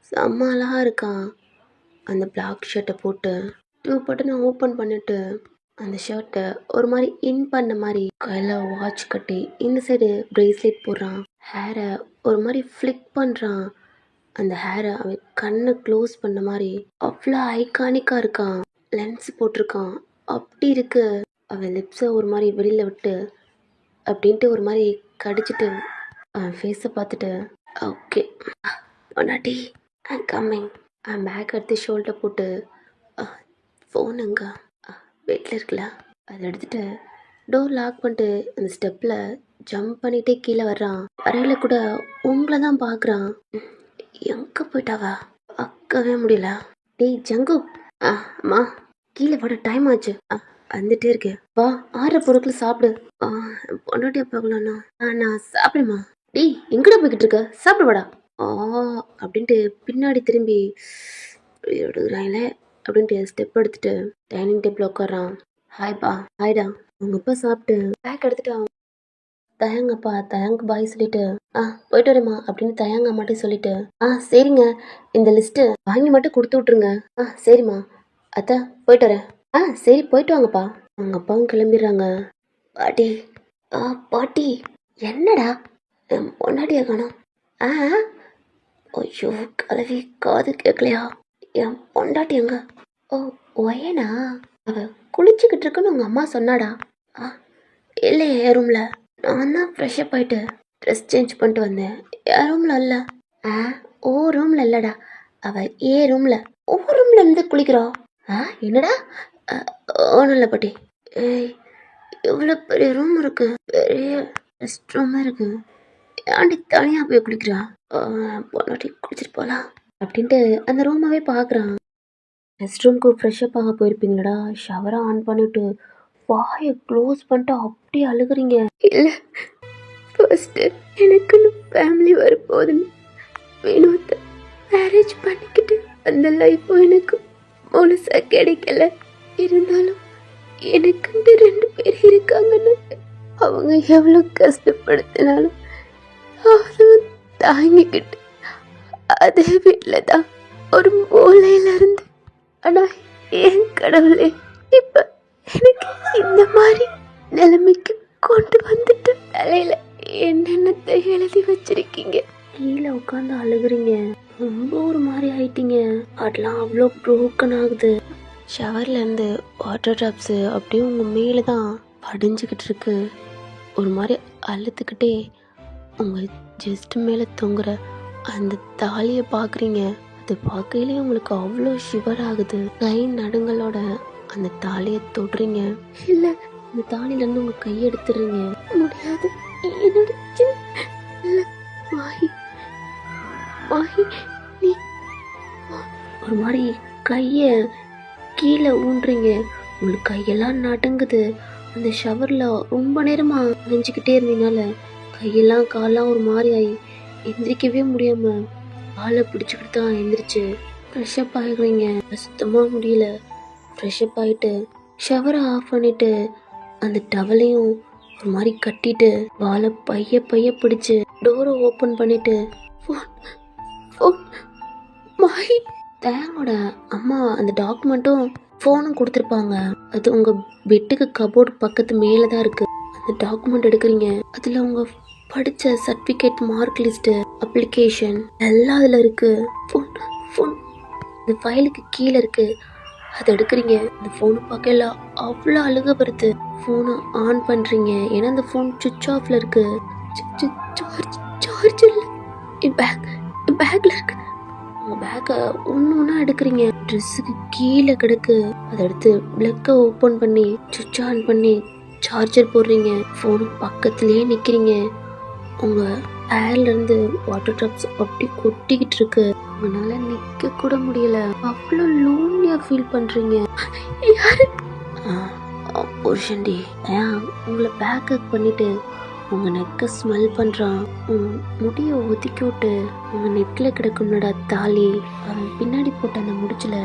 செம்ம அழகா இருக்கான். அந்த பிளாக் ஷர்ட்டை போட்டு 2 பட்டனை ஓப்பன் பண்ணிட்டு அந்த ஷர்ட்டை ஒரு மாதிரி இன் பண்ண மாதிரி கையில் வாட்ச் கட்டி இந்த சைடு பிரேஸ்லெட் போடுறான். ஹேரை ஒரு மாதிரி ஃப்ளிக் பண்ணுறான். அந்த ஹேரை அவன் கண்ணை க்ளோஸ் பண்ண மாதிரி அவ்வளோ ஐகானிக்காக இருக்கான். லென்ஸ் போட்டிருக்கான். அப்படி இருக்கு. அவன் லிப்ஸை ஒரு மாதிரி வெளியில் விட்டு அப்படின்ட்டு ஒரு மாதிரி கடிச்சிட்டு அவன் ஃபேஸை பார்த்துட்டு ஓகே பொண்டாட்டி ஐம் கம்மிங். பேக் எடுத்து ஷோல்டர் போட்டு ஃபோன் எங்க வீட்டில் இருக்குல்ல அதை எடுத்துட்டு டோர் லாக் பண்ணிட்டு அந்த ஸ்டெப்பில் ஜம்ப் பண்ணிகிட்டே கீழே வர்றான். வரையில் கூட உங்களை தான் பார்க்குறான். எங்கே போயிட்டாவா பார்க்கவே முடியல. டேய் ஜங்கு, அம்மா கீழே வர டைம் ஆச்சு, வந்துட்டே இருக்கு, வா ஆற பொருட்கள் சாப்பிடு. பொண்டாட்டியா பார்க்கலாம்ண்ணா. நான் சாப்பிடுமா. டேய் எங்கடா போய்கிட்டு இருக்க, சாப்பிடுவாடா. அப்படின்ட்டு பின்னாடி திரும்பி எடுக்கிறாங்களே அப்படின்ட்டு ஸ்டெப் எடுத்துட்டு டைனிங் டேபிள் உட்காரான். ஹாய்ப்பா. ஹாய்டா. உங்க அப்பா சாப்பிட்டு பேக் எடுத்துட்டு தயங்கப்பா தயங்கு பாய் சொல்லிட்டு போயிட்டு வரேம்மா அப்படின்னு தயங்க அம்மாட்டையும் சொல்லிட்டு சரிங்க இந்த லிஸ்ட்டு வாங்கி மட்டும் கொடுத்து விட்ருங்க. சரிம்மா அத்தா போயிட்டு வரேன். சரி போயிட்டு வாங்கப்பா. அவங்க அப்பாவும் கிளம்பிடுறாங்க. பாட்டி பாட்டி என்னடா என் பொண்டாட்டியா காணோம்? ஐயோ கலவி காது கேட்கலையா? என் பொண்டாட்டி எங்க? ஒயனா அவ குளிச்சுக்கிட்டு இருக்குன்னு உங்க அம்மா சொன்னாடா. இல்லையே என் ரூம்ல. நான் தான் ஃப்ரெஷ்ஷப் ஆகிட்டு ட்ரெஸ் சேஞ்ச் பண்ணிட்டு வந்தேன். என் ரூமில் இல்லை. ஓ ரூமில் இல்லைடா, அவள் ஏ ரூமில். ஓ ரூமில் இருந்து குளிக்கிறோம். என்னடா? ஒன்றும் இல்லை பாட்டி. இவ்வளோ பெரிய ரூம் இருக்கு, பெரிய ரெஸ்ட் ரூமாக இருக்கு, ஏன்டி தனியாக போய் குளிக்கிறா? பொண்ணாட்டி குளிச்சுட்டு போகலாம் அப்படின்ட்டு அந்த ரூமாவே பார்க்குறான். ரெஸ்ட் ரூமுக்கு ஃப்ரெஷ்ஷப் ஆக போயிருப்பீங்களடா, ஷவரை ஆன் பண்ணிவிட்டு வாயை க்ளோஸ் பண்ணிட்டு அப்படியே அழுகுறீங்க. இல்லை ஃபர்ஸ்ட்டு எனக்குன்னு ஃபேமிலி வரப்போகுதுன்னு வேணுத்தை மேரேஜ் பண்ணிக்கிட்டு அந்த லைஃப்பும் எனக்கு முழுசாக கிடைக்கல. இருந்தாலும் எனக்குன்ட்டு 2 பேர் இருக்காங்கன்னு அவங்க எவ்வளோ கஷ்டப்படுத்தினாலும் அவ்வளோ தாங்கிக்கிட்டு அதே வீட்டில் தான் ஒரு மூலையில இருந்து. ஆனால் ஏன் கடவுளே இப்போ எனக்கு இந்த மாதிரி நிலைமைக்கு கொண்டு வந்துட்டு தலையில என்னென்னத்தை எழுதி வச்சிருக்கீங்க. கீழே உட்காந்து அழுகுறீங்க, ரொம்ப ஒரு மாதிரி ஆயிட்டீங்க. அதெல்லாம் அவ்வளோ ப்ரோக்கன் ஆகுது. ஷவர்ல இருந்து வாட்டர் ட்ராப்ஸு அப்படியே உங்கள் மேலே தான் படிஞ்சுக்கிட்டு இருக்கு. ஒரு மாதிரி அழுத்துக்கிட்டே உங்கள் ஜஸ்ட் மேலே தொங்குற அந்த தாலியை பார்க்குறீங்க. அது பார்க்கையிலே உங்களுக்கு அவ்வளோ ஷிவர் ஆகுது. கை நடுங்களோட அந்த தாலியை தொடுறீங்க. இல்லை அந்த தாலியிலேருந்து உங்கள் கையை எடுத்துடுறீங்க. முடியாது என்னோட மாஹி மாஹி நீ ஒரு மாதிரி கையை கீழே ஊன்றீங்க. உங்களுக்கு கையெல்லாம் நடுங்குது. அந்த ஷவரில் ரொம்ப நேரமாக நனைஞ்சிக்கிட்டே இருந்தீங்கனால கையெல்லாம் காலெல்லாம் ஒரு மாதிரி ஆகி எந்திரிக்கவே முடியாமல் காலை பிடிச்சிக்கிட்டு தான் எந்திரிச்சு ஃப்ரெஷ்அப் ஆகிடுறீங்க. சுத்தமாக முடியல. ஃப்ரெஷ்அப் ஆகிட்டு ஷவரை ஆஃப் பண்ணிவிட்டு அந்த டவலையும் ஒரு மாதிரி கட்டிட்டு வாழை பைய பிடிச்சு டோரை ஓப்பன் பண்ணிவிட்டு ஃபோன் ஃபோன் மாஹி தயாங்கோட அம்மா அந்த டாக்குமெண்ட்டும் ஃபோனும் கொடுத்துருப்பாங்க. அது உங்கள் பெட்டுக்கு கபோர்டு பக்கத்து மேலே தான் இருக்குது. அந்த டாக்குமெண்ட் எடுக்கிறீங்க. அதில் உங்கள் படித்த சர்டிஃபிகேட், மார்க் லிஸ்ட்டு, அப்ளிகேஷன் எல்லாம் அதில் இருக்குது. ஃபோன் இந்த ஃபைலுக்கு கீழே இருக்குது. அதை எடுக்கிறீங்க. அந்த ஃபோனை பார்க்கல அவ்வளோ அழுக வருது. ஃபோனை ஆன் பண்ணுறீங்க. ஏன்னா அந்த ஃபோன் சுவிட்ச் ஆஃபில் இருக்குது. சார்ஜ் இல்லை. என் பேக்கில் இருக்குது. உங்கள் பேக்கை ஒன்று எடுக்கிறீங்க. ட்ரெஸ்ஸுக்கு கீழே கிடக்கு. அதை எடுத்து ப்ளக்கை ஓப்பன் பண்ணி சுவிட்ச் ஆன் பண்ணி சார்ஜர் போடுறீங்க. ஃபோனு பக்கத்துலேயே நிற்கிறீங்க. உங்கள் ஹேர்லேருந்து வாட்டர் ட்ராப்ஸ் அப்படி கொட்டிக்கிட்டு இருக்கு. உங்களால் நிற்க கூட முடியல. அவ்வளோ லோன்லியாக ஃபீல் பண்ணுறீங்க. யாரு புருஷன்டி உங்களை பேக்கப் பண்ணிவிட்டு உங்கள் நெக்கை ஸ்மெல் பண்ணுறான். முடியை ஒதுக்கி விட்டு உங்கள் நெக்கில் கிடக்கும்னடா தாலி. அவன் பின்னாடி போட்ட அந்த முடிச்சில்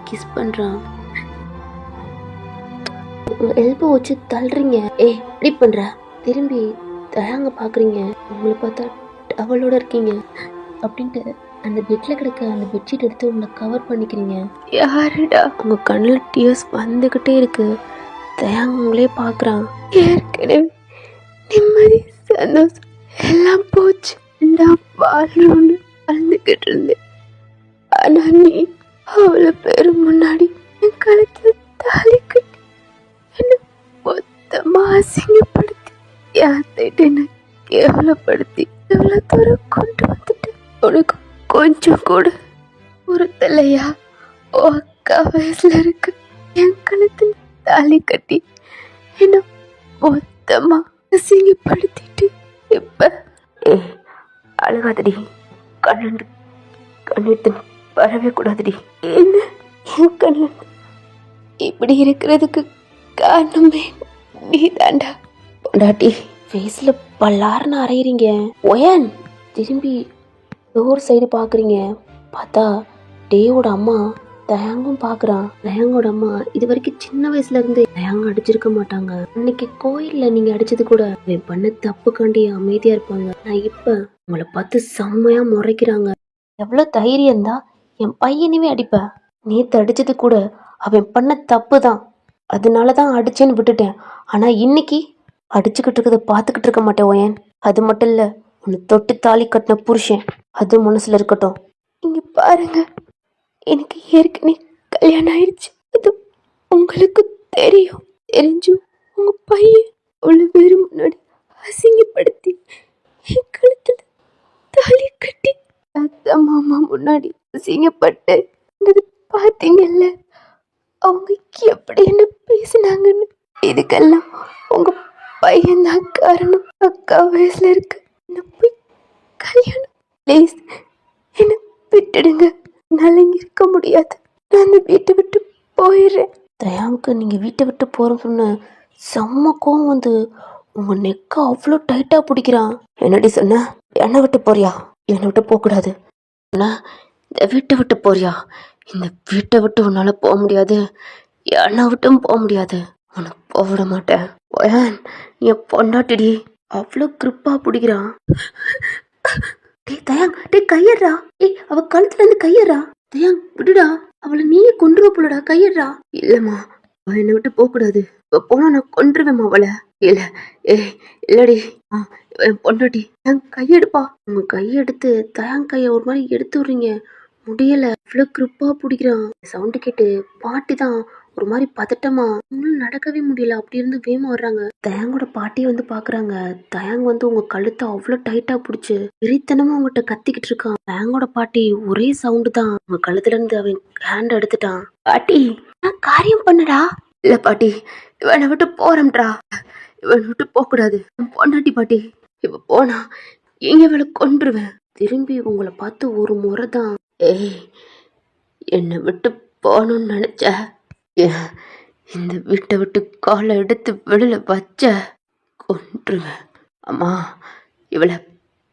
கிஸ் பண்ணுறான். உங்கள் எல்போ வச்சு தள்ளுறீங்க. இப்படி பண்ணுற. திரும்பி தயாங்க பார்க்குறீங்க. உங்களை பார்த்தா டவலோட இருக்கீங்க அப்படின்ட்டு அந்த பெட்டில் கிடக்க அந்த பெட்ஷீட் எடுத்து உங்களை கவர் பண்ணிக்கிறீங்க. யாருடா? உங்கள் கண்ணில் டியர்ஸ் வந்துக்கிட்டே இருக்கு. தயாங்க உங்களே பார்க்குறான். ஏற்கனவே நிம்மதி, சந்தோஷம் எல்லாம் போச்சு. நான் வாழ்றோன்னு வாழ்ந்துக்கிட்டு இருந்தேன். ஆனா நீ அவ்வளோ பேரு முன்னாடி என் கழுத்துல தாலி கட்டி என்ன மொத்தமா அசிங்கப்படுத்தி யார்கிட்ட என்ன கேவலப்படுத்தி எவ்வளோ தூரம் கொண்டு வந்துட்டு உனக்கு கொஞ்சம் கூட பொறுத்தலையா? அக்கா வயசுல இருக்கு என் கழுத்துல தாலி கட்டி என்ன மொத்தமா அசிங்கப்படுத்திட்டு இப்ப அழுகாதடி. கண்ணெடுத்து வரவே கூடாதுடி. என்ன என் கண்ணு இப்படி இருக்கிறதுக்கு காரணமே நீ தாண்டா. பொண்டாட்டி ஃபேஸ்ல பல்லாருன்னு அரைகிறீங்க. ஒயன் திரும்பி டோர் சைடு பார்க்குறீங்க. பார்த்தா டேவோட அம்மா தயாங்கும் பார்க்குறான். தயாங்கோட அம்மா இது வரைக்கும் சின்ன வயசுல இருந்து தயாங்க அடிச்சிருக்க மாட்டாங்க. அன்னைக்கு கோயில்ல நீங்க அடிச்சது கூட அவன் பண்ண தப்புக்காண்டி அமைதியா இருப்பாங்க. நான் இப்ப உங்களை பார்த்து செம்மையா முறைக்கிறாங்க. எவ்வளவு தைரியம் தான் என் பையனையுமே அடிப்ப. நேத்து அடிச்சது கூட அவன் பண்ண தப்பு தான். அதனாலதான் அடிச்சேன்னு விட்டுட்டேன். ஆனா இன்னைக்கு அடிச்சுக்கிட்டு இருக்கத பார்த்துக்கிட்டு இருக்க மாட்டேன் ஒயன். அது மட்டும் இல்ல, உன்னை தொட்டு தாலி கட்டின புருஷன் அது மனசுல இருக்கட்டும். இங்க பாருங்க, எனக்கு ஏற்கனவே கல்யாணம் ஆயிடுச்சு. அது உங்களுக்கு தெரியும். தெரிஞ்சும் உங்க பையன் அவ்வளவு பேரு முன்னாடி அசிங்கப்படுத்தி என் கழுத்துல தாலி கட்டி அத்தா மாமா முன்னாடி அசிங்கப்பட்டு பார்த்தீங்கல்ல அவங்க எப்படி என்ன பேசினாங்கன்னு. இதுக்கெல்லாம் உங்க பையன் தான் காரணம். அக்கா வயசுல இருக்கு என்ன போய் கல்யாணம். ப்ளீஸ் என்ன விட்டுடுங்க. என்னால் இங்கே இருக்க முடியாது. நான் அந்த வீட்டை விட்டு போயிடுறேன். தயாவுக்கு நீங்கள் வீட்டை விட்டு போகிறோம்னு செம்ம கோவம் வந்து உங்கள் நெக்கை அவ்வளோ டைட்டாக பிடிக்கிறான். என்னடி சொன்ன? என்னை விட்டு போறியா? என்னை விட்டு போகக்கூடாது. அண்ணா இந்த வீட்டை விட்டு போறியா? இந்த வீட்டை விட்டு உன்னால் போக முடியாது. என்னை விட்டும் போக முடியாது. உனக்கு போக விட மாட்டேன். ஏன் நீ பொண்டாட்டிடி அவ்வளோ கிரிப்பாக பிடிக்கிறான். தயாங் கையறா. அவ கழுத்துல இருந்து கையறா. தயாங் விடுடா. அவளை நீயே கொன்றுவ போலடா. கையறா. இல்லம்மா, அவ என்னை விட்டு போக கூடாது. போனா நான் கொன்றுவேம்மா அவளை. இல்ல இல்லடி பொண்டாட்டி என் கையெடுப்பா. உங்க கையெடுத்து தயாங் கைய ஒரு மாதிரி எடுத்து விடுறீங்க. முடியல. இவ்வளவு கிரிப்பா பிடிக்கிறான். சவுண்டு கேட்டு பாட்டி தான் ஒரு மாதிரி பதட்டமா உங்களும் நடக்கவே முடியல. அப்படி இருந்து வேமா வர்றாங்க. தயாங்கோட பாட்டியை வந்து பாக்குறாங்க. தயாங் வந்து உங்க கழுத்தை அவ்வளவு டைட்டா பிடிச்சு வெறித்தனமா உங்ககிட்ட கத்திக்கிட்டு இருக்கான். தயாங்கோட பாட்டி ஒரே சவுண்டு தான். உங்க கழுத்துல இருந்து அவன் ஹேண்ட் எடுத்துட்டான். பாட்டி நான் காரியம் பண்ணடா. இல்ல பாட்டி, இவனை விட்டு போறம்ன்றா. இவனை விட்டு போக கூடாது. பொண்டாட்டி பாட்டி, இவ போனா எங்க இவளை கொன்றுவேன். திரும்பி உங்களை பார்த்து ஒரு முறை தான் என்னை விட்டு போகணும்னு நினைச்ச ஏன் இந்த வீட்டை விட்டு காலை எடுத்து வெளியில வச்ச கொன்றுவேன். அம்மா, இவளை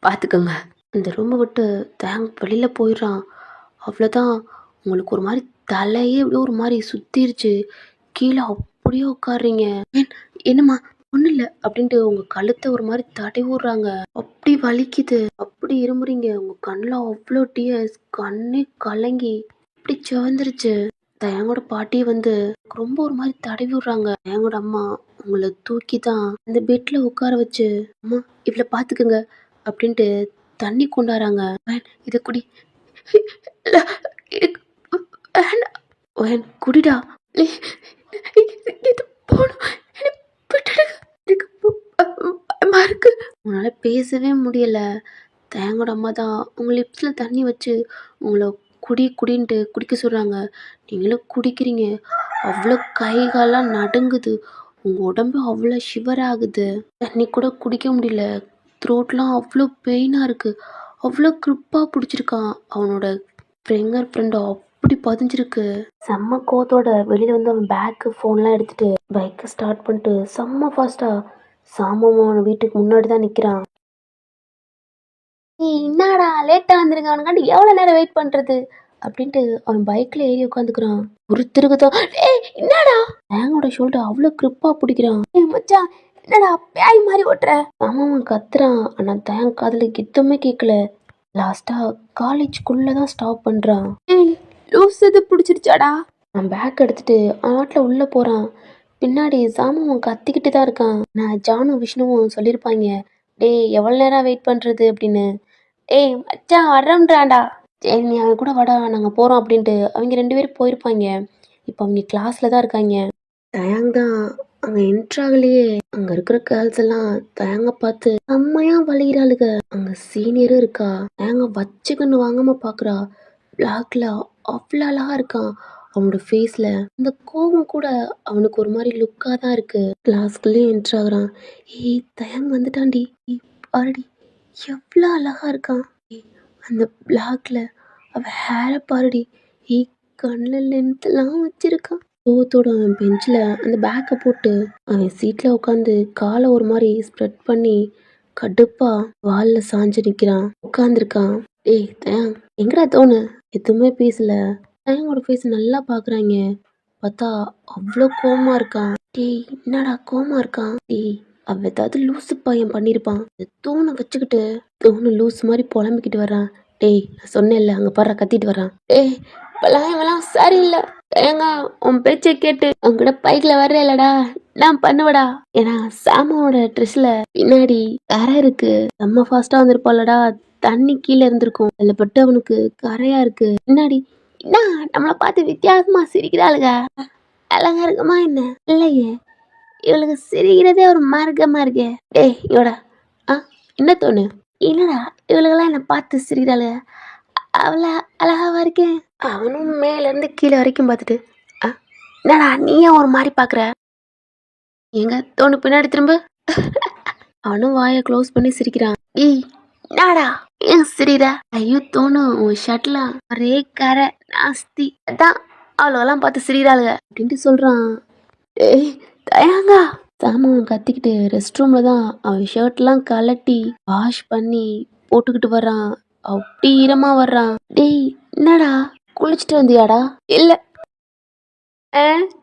பார்த்துக்கங்க. இந்த ரூமை விட்டு தேங்க் வெளியில போயிடுறான். அவ்வளோதான். உங்களுக்கு ஒரு மாதிரி தலையே அப்படியே ஒரு மாதிரி சுத்திருச்சு. கீழே அப்படியே உட்காடுறீங்க. என்னம்மா? ஒன்றும் இல்லை அப்படின்ட்டு உங்க கழுத்தை ஒரு மாதிரி தடவி விடுறாங்க. அப்படி வலிக்குது. அப்படி இருமுறீங்க. உங்க கண்ணில் அவ்வளோ டியர்ஸ். கண்ணே கலங்கி அப்படி சிவந்துருச்சு. தயங்கோட பாட்டி வந்து ரொம்ப ஒரு மாதிரி தடவி விடுறாங்க. தயங்கோட அம்மா உங்களை தூக்கி தான் இந்த பெட்ல உட்கார வச்சு, அம்மா இவ்வளோ பார்த்துக்குங்க அப்படின்ட்டு தண்ணி கொண்டாடுறாங்க. இதை குடி. இல்ல, எனக்கு வேண்டாம். குடிடா. இது போணும். என்னை விட்டுடுங்க. எனக்கு பயமா இருக்கு. உங்களால பேசவே முடியல. தேங்கோட அம்மா தான் உங்க லிப்ஸ்ல தண்ணி வச்சு உங்களை குடின்ட்டு குடிக்க சொல்றாங்க. நீங்களும் குடிக்கிறீங்க. அவ்வளோ கை கால்லாம் நடுங்குது. உங்க உடம்பு அவ்வளோ ஷிவர் ஆகுது. தண்ணி கூட குடிக்க முடியல. த்ரோட்லாம் அவ்வளோ பெயினாக இருக்கு. அவ்வளோ கிரிப்பாக பிடிச்சிருக்கான். அவனோட ஃப்ரெண்டு அப்படி பதிஞ்சிருக்கு. செம்ம கோத்தோட வெளியில் வந்து அவன் பேக்கு ஃபோன்லாம் எடுத்துட்டு பைக்கை ஸ்டார்ட் பண்ணிட்டு செம்ம ஃபாஸ்ட்டாக சாமமான வீட்டுக்கு முன்னாடி தான் நிற்கிறான். நீ என்னடா லேட்டாக வந்துருங்க, அவனுக்காண்டி எவ்வளோ நேரம் வெயிட் பண்ணுறது அப்படின்ட்டு அவன் பைக்கில் ஏறி உட்காந்துக்கிறான். ஒரு திருகுதான். என்னடா தேங்கோட ஷோல்டர் அவ்வளோ கிரிப்பாக பிடிக்கிறான். மச்சான் என்னடா பேய் மாதிரி ஓட்டுற? அவன் கத்துறான். ஆனால் தேங்க காதுல எதுவுமே கேட்கல. லாஸ்டா காலேஜ்குள்ளே தான் ஸ்டாப் பண்ணுறான். லூஸ் எது பிடிச்சிருச்சாடா? நான் பேக் எடுத்துட்டு அவன் வாட்டில் உள்ளே போகிறான். பின்னாடி சாமுவும் கத்திக்கிட்டு தான் இருக்கான். நான் ஜானும் விஷ்ணுவும் சொல்லியிருப்பாங்க, டேய் எவ்வளோ நேரம் வெயிட் பண்ணுறது அப்படின்னு. டேய் மச்சான் வர்றோம்ன்றான்டா. சரி நீ அவன் கூட வாடா நாங்கள் போகிறோம் அப்படின்ட்டு அவங்க 2 பேரும் போயிருப்பாங்க. இப்போ அவங்க கிளாஸில் தான் இருக்காங்க. தயாங் தான் அங்கே என்ட்ராகலையே. அங்கே இருக்கிற கேர்ள்ஸ் எல்லாம் தயாங்க பார்த்து செம்மையா வலிகிறாளுக. அங்கே சீனியரும் இருக்கா. தயாங்க வச்சுக்கன்னு வாங்காம பார்க்குறா. பிளாக்ல அவ்வளோ அழகா இருக்கான். அவனோட ஃபேஸில் அந்த கோபம் கூட அவனுக்கு ஒரு மாதிரி லுக்காக தான் இருக்கு. கிளாஸ்க்குள்ளேயே என்ட்ராகிறான். ஏய் தயாங் வந்துட்டான்டி. பாருடி எவ்வளோ அழகா இருக்கான். அந்த பிளாக்ல அவன் ஹேரை பாருடி. ஏய் கண்ணில் லென்த்லாம் வச்சிருக்கான். கோவத்தோட அவன் பெஞ்சில் அந்த பேக்கை போட்டு அவன் சீட்டில் உட்காந்து காலை ஒரு மாதிரி ஸ்ப்ரெட் பண்ணி கடுப்பா வாலில் சாஞ்சு நிற்கிறான். உட்காந்துருக்கான். ஏய் தயாங் எங்கடா தோணு? எதுவுமே பேசல. தயாங்கோட ஃபேஸ் நல்லா பார்க்குறாங்க. பார்த்தா அவ்வளோ கோவமா இருக்கான். டேய் என்னடா கோவமா இருக்கான்? டேய் அவன் ஏதாவது லூசு பையன் பண்ணியிருப்பான். தோணை வச்சுக்கிட்டு தோணு லூஸ் மாதிரி புலம்பிக்கிட்டு வர்றான். டேய் நான் சொன்னேன்ல அங்கே பாரு கத்திட்டு வர்றான். டேய் இப்பெல்லாம் இவெல்லாம் சரியில்லை. ஏங்க உன் பேச்சை கேட்டு அவங்ககிட்ட பைக்கில் வர்ற இல்லடா நான் பண்ணுவடா. ஏன்னா சாமோட ட்ரெஸ்ல பின்னாடி கரை இருக்கு. செம்ம ஃபாஸ்டா வந்திருப்பாளடா. தண்ணி கீழே இருந்திருக்கும். அதில் பட்டு அவனுக்கு கரையா இருக்கு. பின்னாடி என்ன நம்மளை பார்த்து வித்தியாசமா சிரிக்கிறாளுங்க. அழகா இருக்குமா என்ன? இல்லையே இவளுக்கு சிரிக்கிறதே ஒரு மார்க்கமா இருக்கே. டேய் இவட என்ன தோணு? இல்லடா இவளுக்கெல்லாம் என்னை பார்த்து சிரிக்கிறாளுங்க. அவ்வளோ அழகாவா இருக்கேன். அவனும் மேலேருந்து கீழே வரைக்கும் பார்த்துட்டு என்னடா நீயே ஒரு மாதிரி பார்க்குற? எங்க தோணு பின்னாடி திரும்ப. அவனும் வாயை க்ளோஸ் பண்ணி சிரிக்கிறான். ஏய் என்னடா ஏன் சிரிக்கிற? ஐயோ தோணு உன் ஷர்ட்லாம் ஒரே கரை நாஸ்தி. அதான் அவ்வளோலாம் பார்த்து சிரிக்கிறாளுங்க அப்படின்ட்டு சொல்கிறான். ஏய் தயாங்கா. சாமன் கத்திக்கிட்டு ரெஸ்ட் ரூமில் தான் அவன் ஷர்ட்லாம் கலட்டி வாஷ் பண்ணி போட்டுக்கிட்டு வர்றான். அப்படி ஈரமா வர்றான். டேய் என்னடா குளிச்சுட்டு வந்தியாடா? இல்ல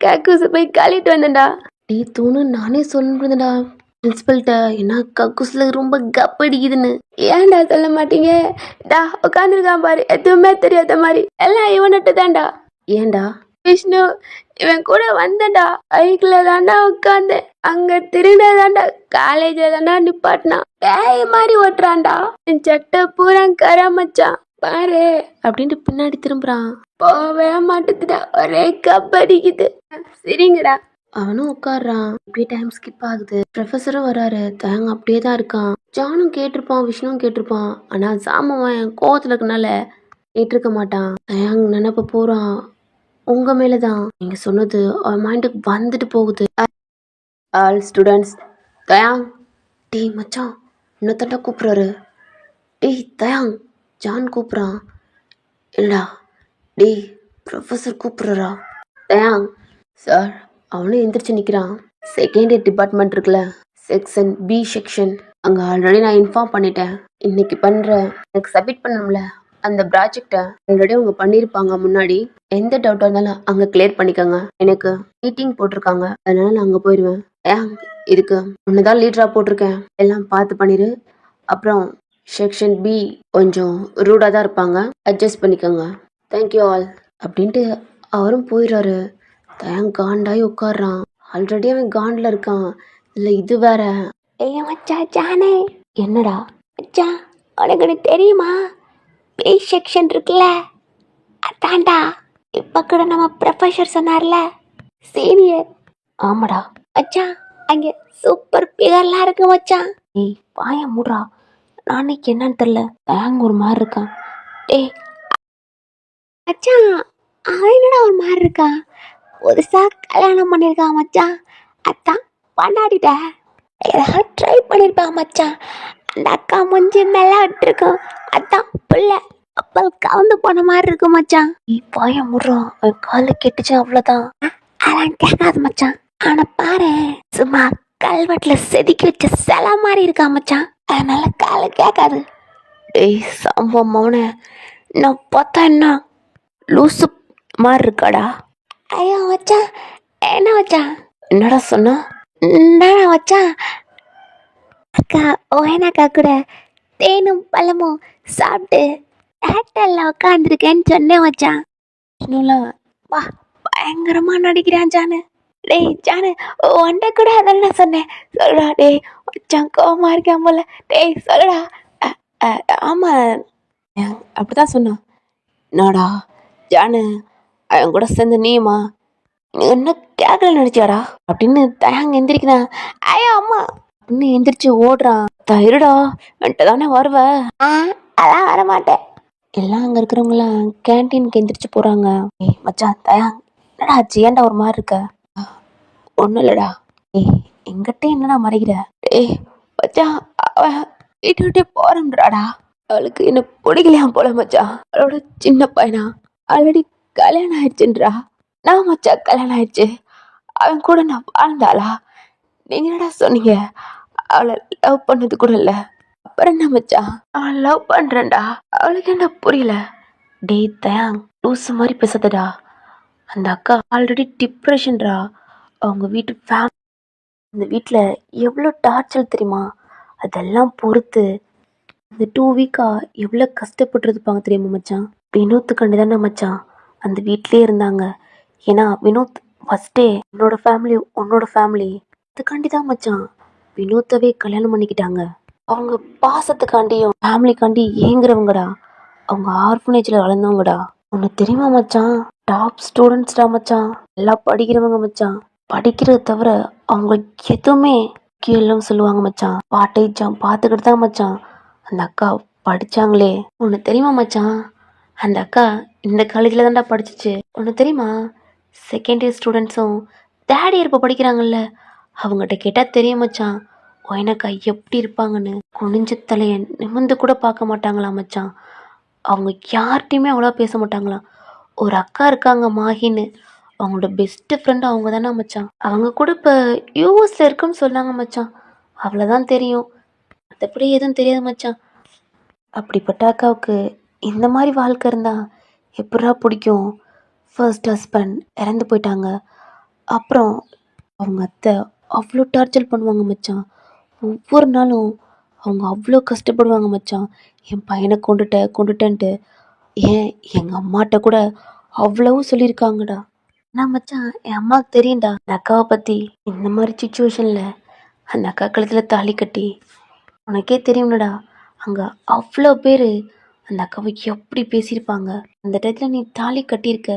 கக்கூச போய் காலிட்டு வந்தேன்டா. டேய் தோணு நானே சொல்லிருந்தேன்டா பிரின்சிபல்கிட்ட என்ன கக்கூஸ்ல ரொம்ப கப்படிக்குதுன்னு. ஏன்டா சொல்ல மாட்டீங்க? டா உட்காந்துருக்கான் பாரு எதுவுமே தெரியாத மாதிரி. எல்லாம் இவன்ட்டு தான்டா. ஏன்டா? விஷ்ணு இவன் கூட வந்தடா. பைக்ல தாண்டா உட்காந்தேன். அங்க திருடதாண்டா காலேஜ்ல தாண்டா நிப்பாட்டினான். பேய் மாதிரி ஓட்டுறான்டா. என் சட்டை பூரா கரை மச்சான் பாரு அப்படின்ட்டு பின்னாடி திரும்புறான். போவே மாட்டேதுடா ஒரே கப்படிக்குது. சரிங்கடா. அவனும் உட்காடுறான். அப்படியே டைம் ஸ்கிப் ஆகுது. ப்ரொஃபஸரும் வராரு. தேங்க அப்படியே தான் இருக்கான். ஜானும் கேட்டிருப்பான் விஷ்ணுவும் கேட்டிருப்பான். ஆனா சாமவன் கோவத்துல இருக்கனால கேட்டிருக்க மாட்டான். தேங் நினைப்ப போறான் உங்க மேலதான். நீங்க சொன்னது அவன் மைண்டுக்கு வந்துட்டு போகுது. ஆல் ஸ்டூடெண்ட்ஸ் தயாங். டேய் மச்சான் இன்னொத்தண்டா கூப்பிட்றாரு. டேய் தயாங் ஜான் கூப்பிட்றான். இல்லடா டேய் ப்ரொஃபஸர் கூப்பிட்றாரா? தயாங் சார், அவனும் எந்திரிச்சு நிற்கிறான். செகண்ட் இயர் டிபார்ட்மெண்ட் இருக்குல்ல, செக்ஷன் பி செக்ஷன், அங்கே ஆல்ரெடி நான் இன்ஃபார்ம் பண்ணிட்டேன். இன்னைக்கு பண்ணுற எனக்கு சப்மிட் பண்ணணும்ல அந்த ப்ராஜெக்டை ஆல்ரெடி அவங்க பண்ணியிருப்பாங்க முன்னாடி. எந்த டவுட்டாக இருந்தாலும் அங்கே கிளியர் பண்ணிக்கோங்க. எனக்கு மீட்டிங் போட்டிருக்காங்க, அதனால நான் அங்கே போயிடுவேன். ஏன் இதுக்கு ஒன்று தான் லீடராக போட்டிருக்கேன், எல்லாம் பார்த்து பண்ணிடு. அப்புறம் செக்ஷன் பி கொஞ்சம் ரூடாக தான் இருப்பாங்க, அட்ஜஸ்ட் பண்ணிக்கோங்க. தேங்க்யூ ஆல் அப்படின்ட்டு அவரும் போயிடுறாரு. தயன் காண்டாய் உட்காடுறான். ஆல்ரெடி அவன் காண்டில் இருக்கான், இல்லை இது வேற. ஏய் மச்சா ஜானே. என்னடா மச்சா, உனக்கு தெரியுமா பி செக்ஷன் இருக்குல்ல, அதான்டா இப்போ கூட நம்ம ப்ரொஃபஸர் சொன்னார்ல சீனியர். ஆமாடா மச்சான், அங்கே சூப்பர் பிகர்லாம் இருக்கு மச்சான். ஏய் பாய மூடுறா, நாளைக்கு என்னன்னு தெரில, தேங்க ஒரு மாதிரி இருக்கான். டேய் மச்சான், அவன் என்னடா ஒரு மாதிரி இருக்கான், புதுசா கல்யாணம் பண்ணியிருக்கான் மச்சான், அதான் பண்ணாடிட்ட ஏதாவது ட்ரை பண்ணியிருப்பான் மச்சான். அந்த அக்கா முஞ்சி நல்லா விட்டுருக்கோம், அதான் புள்ள அப்போ கவுந்து போன மாதிரி இருக்கு மச்சான். நீ பாய முடுறோம், அவன் காலு கெட்டுச்சு அவ்வளோதான். அதெல்லாம் கேட்காது மச்சான். ஆனா பாரு, சும்மா கல்வெட்டுல செதுக்கி வச்ச சில மாதிரி இருக்கா மச்சான், அதனால காலை கேட்காது. டேய் சம்பவம் மௌன, நான் பார்த்தா என்ன லூசு மாதிரி இருக்காடா. ஐயோ மச்சான், என்ன மச்சான்? என்னடா சொன்னா? என்னடா மச்சான், அக்கா ஓயனாக்கா கூட தேனும் பழமும் சாப்பிட்டு ஹேட்டல்ல உட்காந்துருக்கேன்னு சொன்னேன் மச்சான். வா பயங்கரமா நடிக்கிறான் ஜானு. டேய் ஜானு, ஒன்றை கூட அதான் சொன்னேன், சொல்றா. டேய் மச்சான் கோவமா இருக்கேன் போல, டேய் சொல்றா. ஆமா அப்படிதான் சொன்னான். நாடா ஜானு, அவன் கூட சேர்ந்து நீமா நீ என்ன கேட்கல நினைச்சாடா அப்படின்னு தயாங்க எந்திரிக்கிறான். ஐயோ அம்மா அப்படின்னு எந்திரிச்சு ஓடுறான். தயிருடா என்கிட்ட தானே வருவ? அதான் வரமாட்டேன். எல்லாம் அங்கே இருக்கிறவங்களாம் கேன்டீனுக்கு எந்திரிச்சு போகிறாங்க. ஏய் மச்சான் தயாங், என்னடா ஆச்சு, ஏன்டா ஒரு மாதிரி இருக்க? ஒன்றும் இல்லைடா. ஏய் எங்கிட்ட என்னடா மறைக்கிற? ஏய் மச்சான், அவன் வீட்டு விட்டே போறேன்றாடா. அவளுக்கு என்ன பிடிக்கலையா போல மச்சான். அவளோட சின்ன பையனா, ஆல்ரெடி கல்யாணம் ஆயிடுச்சுன்றா. நான் மச்சான் கல்யாணம் ஆயிடுச்சு, அவன் கூட நான் வாழ்ந்தாளா? நீங்க என்னடா சொன்னீங்க அவளை லவ் பண்ணது கூட இல்லை? அப்புறம் என்ன மச்சான், அவளை லவ் பண்றேன்டா, அவளுக்கு என்ன புரியல? டேய் தயாங் லூசு மாதிரி பேசாதடா. அந்த அக்கா ஆல்ரெடி டிப்ரெஷன்ரா. அவங்க வீட்டு அந்த வீட்டில் எவ்வளோ டார்ச்சர் தெரியுமா? அதெல்லாம் பொறுத்து இந்த 2 வீக்காக எவ்வளோ கஷ்டப்பட்டுருப்பாங்க தெரியுமா மச்சான்? வினோத்துக்காண்டி தானே மச்சான் அந்த வீட்டிலே இருந்தாங்க. ஏன்னா வினோத் ஃபஸ்ட்டே என்னோட ஃபேமிலி உன்னோட ஃபேமிலி, அதுக்காண்டி தான் மச்சான் வினோத்தவே கல்யாணம் பண்ணிக்கிட்டாங்க. அவங்க பாசத்துக்காண்டியும் ஃபேமிலிக்காண்டி ஏங்குறவங்கடா. அவங்க ஆர்ஃபனேஜில் வளர்ந்தவங்கடா. உனக்கு தெரியுமா மச்சான், டாப் ஸ்டூடெண்ட்ஸ்டா மச்சான், எல்லாம் படிக்கிறவங்க மச்சான். படிக்கிறத தவிர அவங்க எதுவுமே முக்கியம் சொல்லுவாங்க மச்சான். பாட்டை பார்த்துக்கிட்டு தான் மச்சான் அந்த அக்கா படித்தாங்களே. உனக்கு தெரியுமா மச்சான், அந்த அக்கா இந்த காலேஜில் தான்டா படிச்சிச்சு. உனக்கு தெரியுமா, செகண்ட் இயர் ஸ்டூடெண்ட்ஸும் தேர்ட் இயர் இப்போ படிக்கிறாங்கல்ல, அவங்ககிட்ட கேட்டால் தெரியும் மச்சான் ஒயனக்கா எப்படி இருப்பாங்கன்னு. குனிஞ்ச தலையை நிமிர்ந்து கூட பார்க்க மாட்டாங்களா மச்சான். அவங்க யார்கிட்டையுமே அவ்வளோ பேச மாட்டாங்களாம். ஒரு அக்கா இருக்காங்க மாஹின்னு, அவங்களோட பெஸ்ட்டு ஃப்ரெண்டு அவங்க தானே மச்சான். அவங்க கூட இப்போ யூஎஸில் இருக்குன்னு சொன்னாங்க மச்சான். அவ்வளோதான் தெரியும், மற்றபடி எதுவும் தெரியாது மச்சான். அப்படிப்பட்ட அக்காவுக்கு இந்த மாதிரி வாழ்க்கை இருந்தால் எப்படா பிடிக்கும்? ஃபர்ஸ்ட் ஹஸ்பண்ட் இறந்து போயிட்டாங்க. அப்புறம் அவங்க அத்தை அவ்வளோ டார்ச்சர் பண்ணுவாங்க மச்சான். ஒவ்வொரு நாளும் அவங்க அவ்வளோ கஷ்டப்படுவாங்க மச்சான். என் பையனை கொண்டுட்டேன்ட்டு. ஏன் எங்கள் அம்மாட்ட கூட அவ்வளவு சொல்லியிருக்காங்கடா. நான் மச்சான் என் அம்மாவுக்கு தெரியும்டா அந்த அக்காவை பற்றி. இந்த மாதிரி சுச்சுவேஷனில் அந்த அக்கா கழுத்தில் தாலி கட்டி, உனக்கே தெரியும்லடா அங்கே அவ்வளோ பேர் அந்த அக்காவை எப்படி பேசியிருப்பாங்க. அந்த டயத்தில் நீ தாலி கட்டியிருக்க,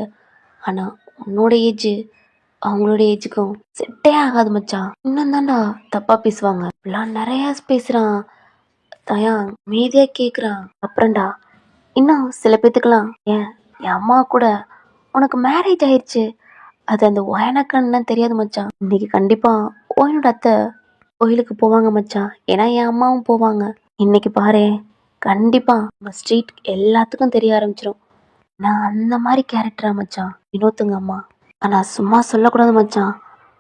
ஆனால் உன்னோட ஏஜ் அவங்களோட ஏஜுக்கும் செட்டே ஆகாது மச்சான். இன்னும் தான்டா தப்பாக பேசுவாங்க. இப்பெல்லாம் நிறையா பேசுகிறான் தயாங், மீதியாக கேட்குறான். அப்புறம்டா இன்னும் சில பேத்துக்கெல்லாம் ஏன் என் அம்மா கூட உனக்கு மேரேஜ் ஆயிடுச்சு, அது அந்த ஒயனக்கன்னு தெரியாது மச்சான். இன்னைக்கு கண்டிப்பாக ஓயனோட அத்தை கோயிலுக்கு போவாங்க மச்சான். ஏன்னா என் அம்மாவும் போவாங்க. இன்னைக்கு பாரு, கண்டிப்பாக நம்ம ஸ்ட்ரீட் எல்லாத்துக்கும் தெரிய ஆரம்பிச்சிடும். நான் அந்த மாதிரி கேரக்டரா மச்சான் வினோத்துங்க அம்மா. ஆனால் சும்மா சொல்லக்கூடாது மச்சான்.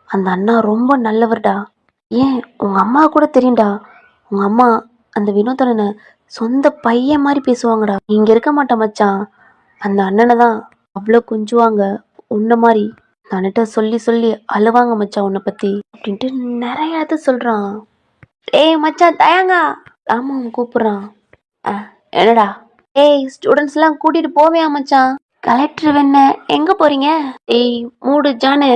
அந்த அண்ணா ரொம்ப நல்லவர்டா. ஏன் உங்கள் அம்மா கூட தெரியும்டா. உங்கள் அம்மா அந்த வினோதனை சொந்த பையன் மாதிரி பேசுவாங்கடா. இங்கே இருக்க மாட்டேன் மச்சான். அந்த அண்ணனை தான் அவ்வளோ கொஞ்சுவாங்க. உன்ன மாதிரி நான்கிட்ட சொல்லி சொல்லி அழுவாங்க மச்சான் உன்னை பற்றி அப்படின்ட்டு நிறையா இது சொல்கிறான். ஏய் மச்சான் தயாங்க. ஆமாம் அவன் கூப்பிட்றான். என்னடா? ஏய் ஸ்டூடெண்ட்ஸ்லாம் கூட்டிகிட்டு போவியா மச்சான்? கலெக்டர் வேண எங்கே போகிறீங்க? ஏய் மூடு ஜானு.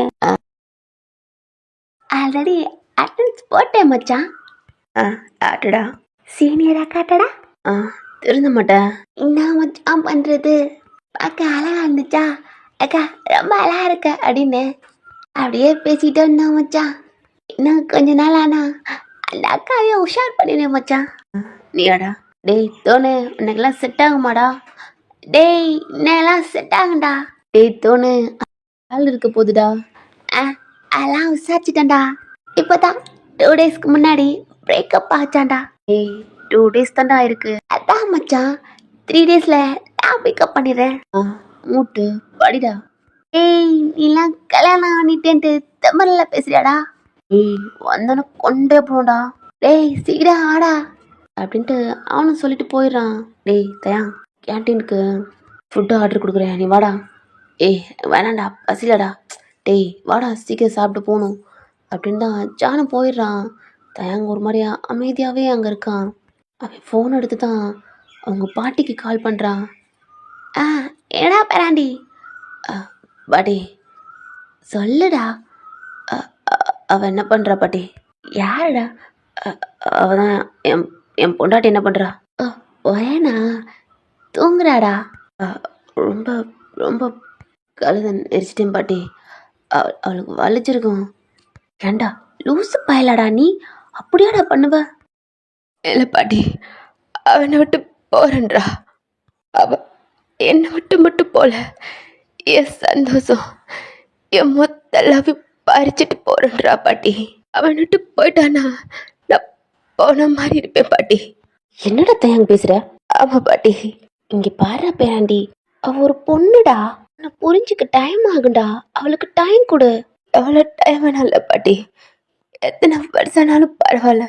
ஆல்ரெடி அட்டன்ஸ் போட்டேன் மச்சான். ஆட்டடா. சீனியரா காட்டடா. திருந்த மாட்டேன். என்ன மச்சான் பண்ணுறது? பார்க்க அழகா இருந்துச்சா? அக்கா ரொம்ப அழகா இருக்க அப்படின்னு அப்படியே பேசிட்டு இருந்தோம் மச்சான். இன்னும் கொஞ்ச நாள் ஆனா அந்த அக்காவையே உஷார் பண்ணிடுவேன் மச்சான். நீயாடா? டேய் தோணு உனக்கெல்லாம் செட் ஆகுமாடா? டேய் இன்னெல்லாம் செட் ஆகும்டா. டேய் தோணு ஆள் இருக்க போகுதுடா. அதெல்லாம் விசாரிச்சுட்டேன்டா. இப்போதான் 2 டேஸ்க்கு முன்னாடி பிரேக்கப் ஆச்சான்டா. டேய் 2 டேஸ் தான்டா இருக்கு. அதான் மச்சான் 3 டேஸ்ல நான் பிக்கப் பண்ணிடுறேன். மூட்டு படிடா. ஏய் நீலாம் கல்யாணம் பண்ணிட்டேன்ட்டு தமிழ்ல பேசுறியாடா? ஏய் வந்தோன்னு கொண்டே போடா. டேய் சீக்கிரம் ஆடா அப்படின்ட்டு அவனும் சொல்லிட்டு போயிடுறான். டேய் தயா கேன்டீனுக்கு ஃபுட்டு ஆர்டர் கொடுக்குறேன் நீ வாடா. ஏய் வேணாண்டா பசிலடா. டேய் வாடா சீக்கிரம் சாப்பிட்டு போகணும் அப்படின்னு தான் ஜானும் போயிடுறான். தயாங்க ஒரு மாதிரியா அமைதியாகவே அங்கே இருக்கான். அவன் ஃபோன் எடுத்து தான் அவங்க பாட்டிக்கு கால் பண்ணுறான். என்னடா பேராண்டி? பாட்டி சொல்லுடா. அவள் என்ன பண்ணுறா பாட்டி? யாருடா? அவள் தான் என் பொண்டாட்டி என்ன பண்ணுறா? ஒயனா தூங்குறாடா. ரொம்ப ரொம்ப கழுத நெரிச்சிட்டேன் பாட்டி. அவளுக்கு வலிச்சிருக்கும். ஏண்டா லூசு பயலாடா நீ அப்படியாடா பண்ணுவ? இல்லை பாட்டி அவனை விட்டு போறேன்றா. அவ என்னை விட்டு மட்டும் போல என் சந்தோஷம் என் மொத்த லவ் பறிச்சுட்டு போறேன்றா பாட்டி. அவன் விட்டு போயிட்டானா நான் போன மாதிரி இருப்பேன் பாட்டி. என்னடா தயாங்க பேசுற? ஆமா பாட்டி. இங்க பாரு பேராண்டி அவ ஒரு பொண்ணுடா. நான் புரிஞ்சுக்க டைம் ஆகுண்டா. அவளுக்கு டைம் கொடு. எவ்வளோ டைம் வேணால பாட்டி. எத்தனை வருஷம்னாலும் பரவாயில்ல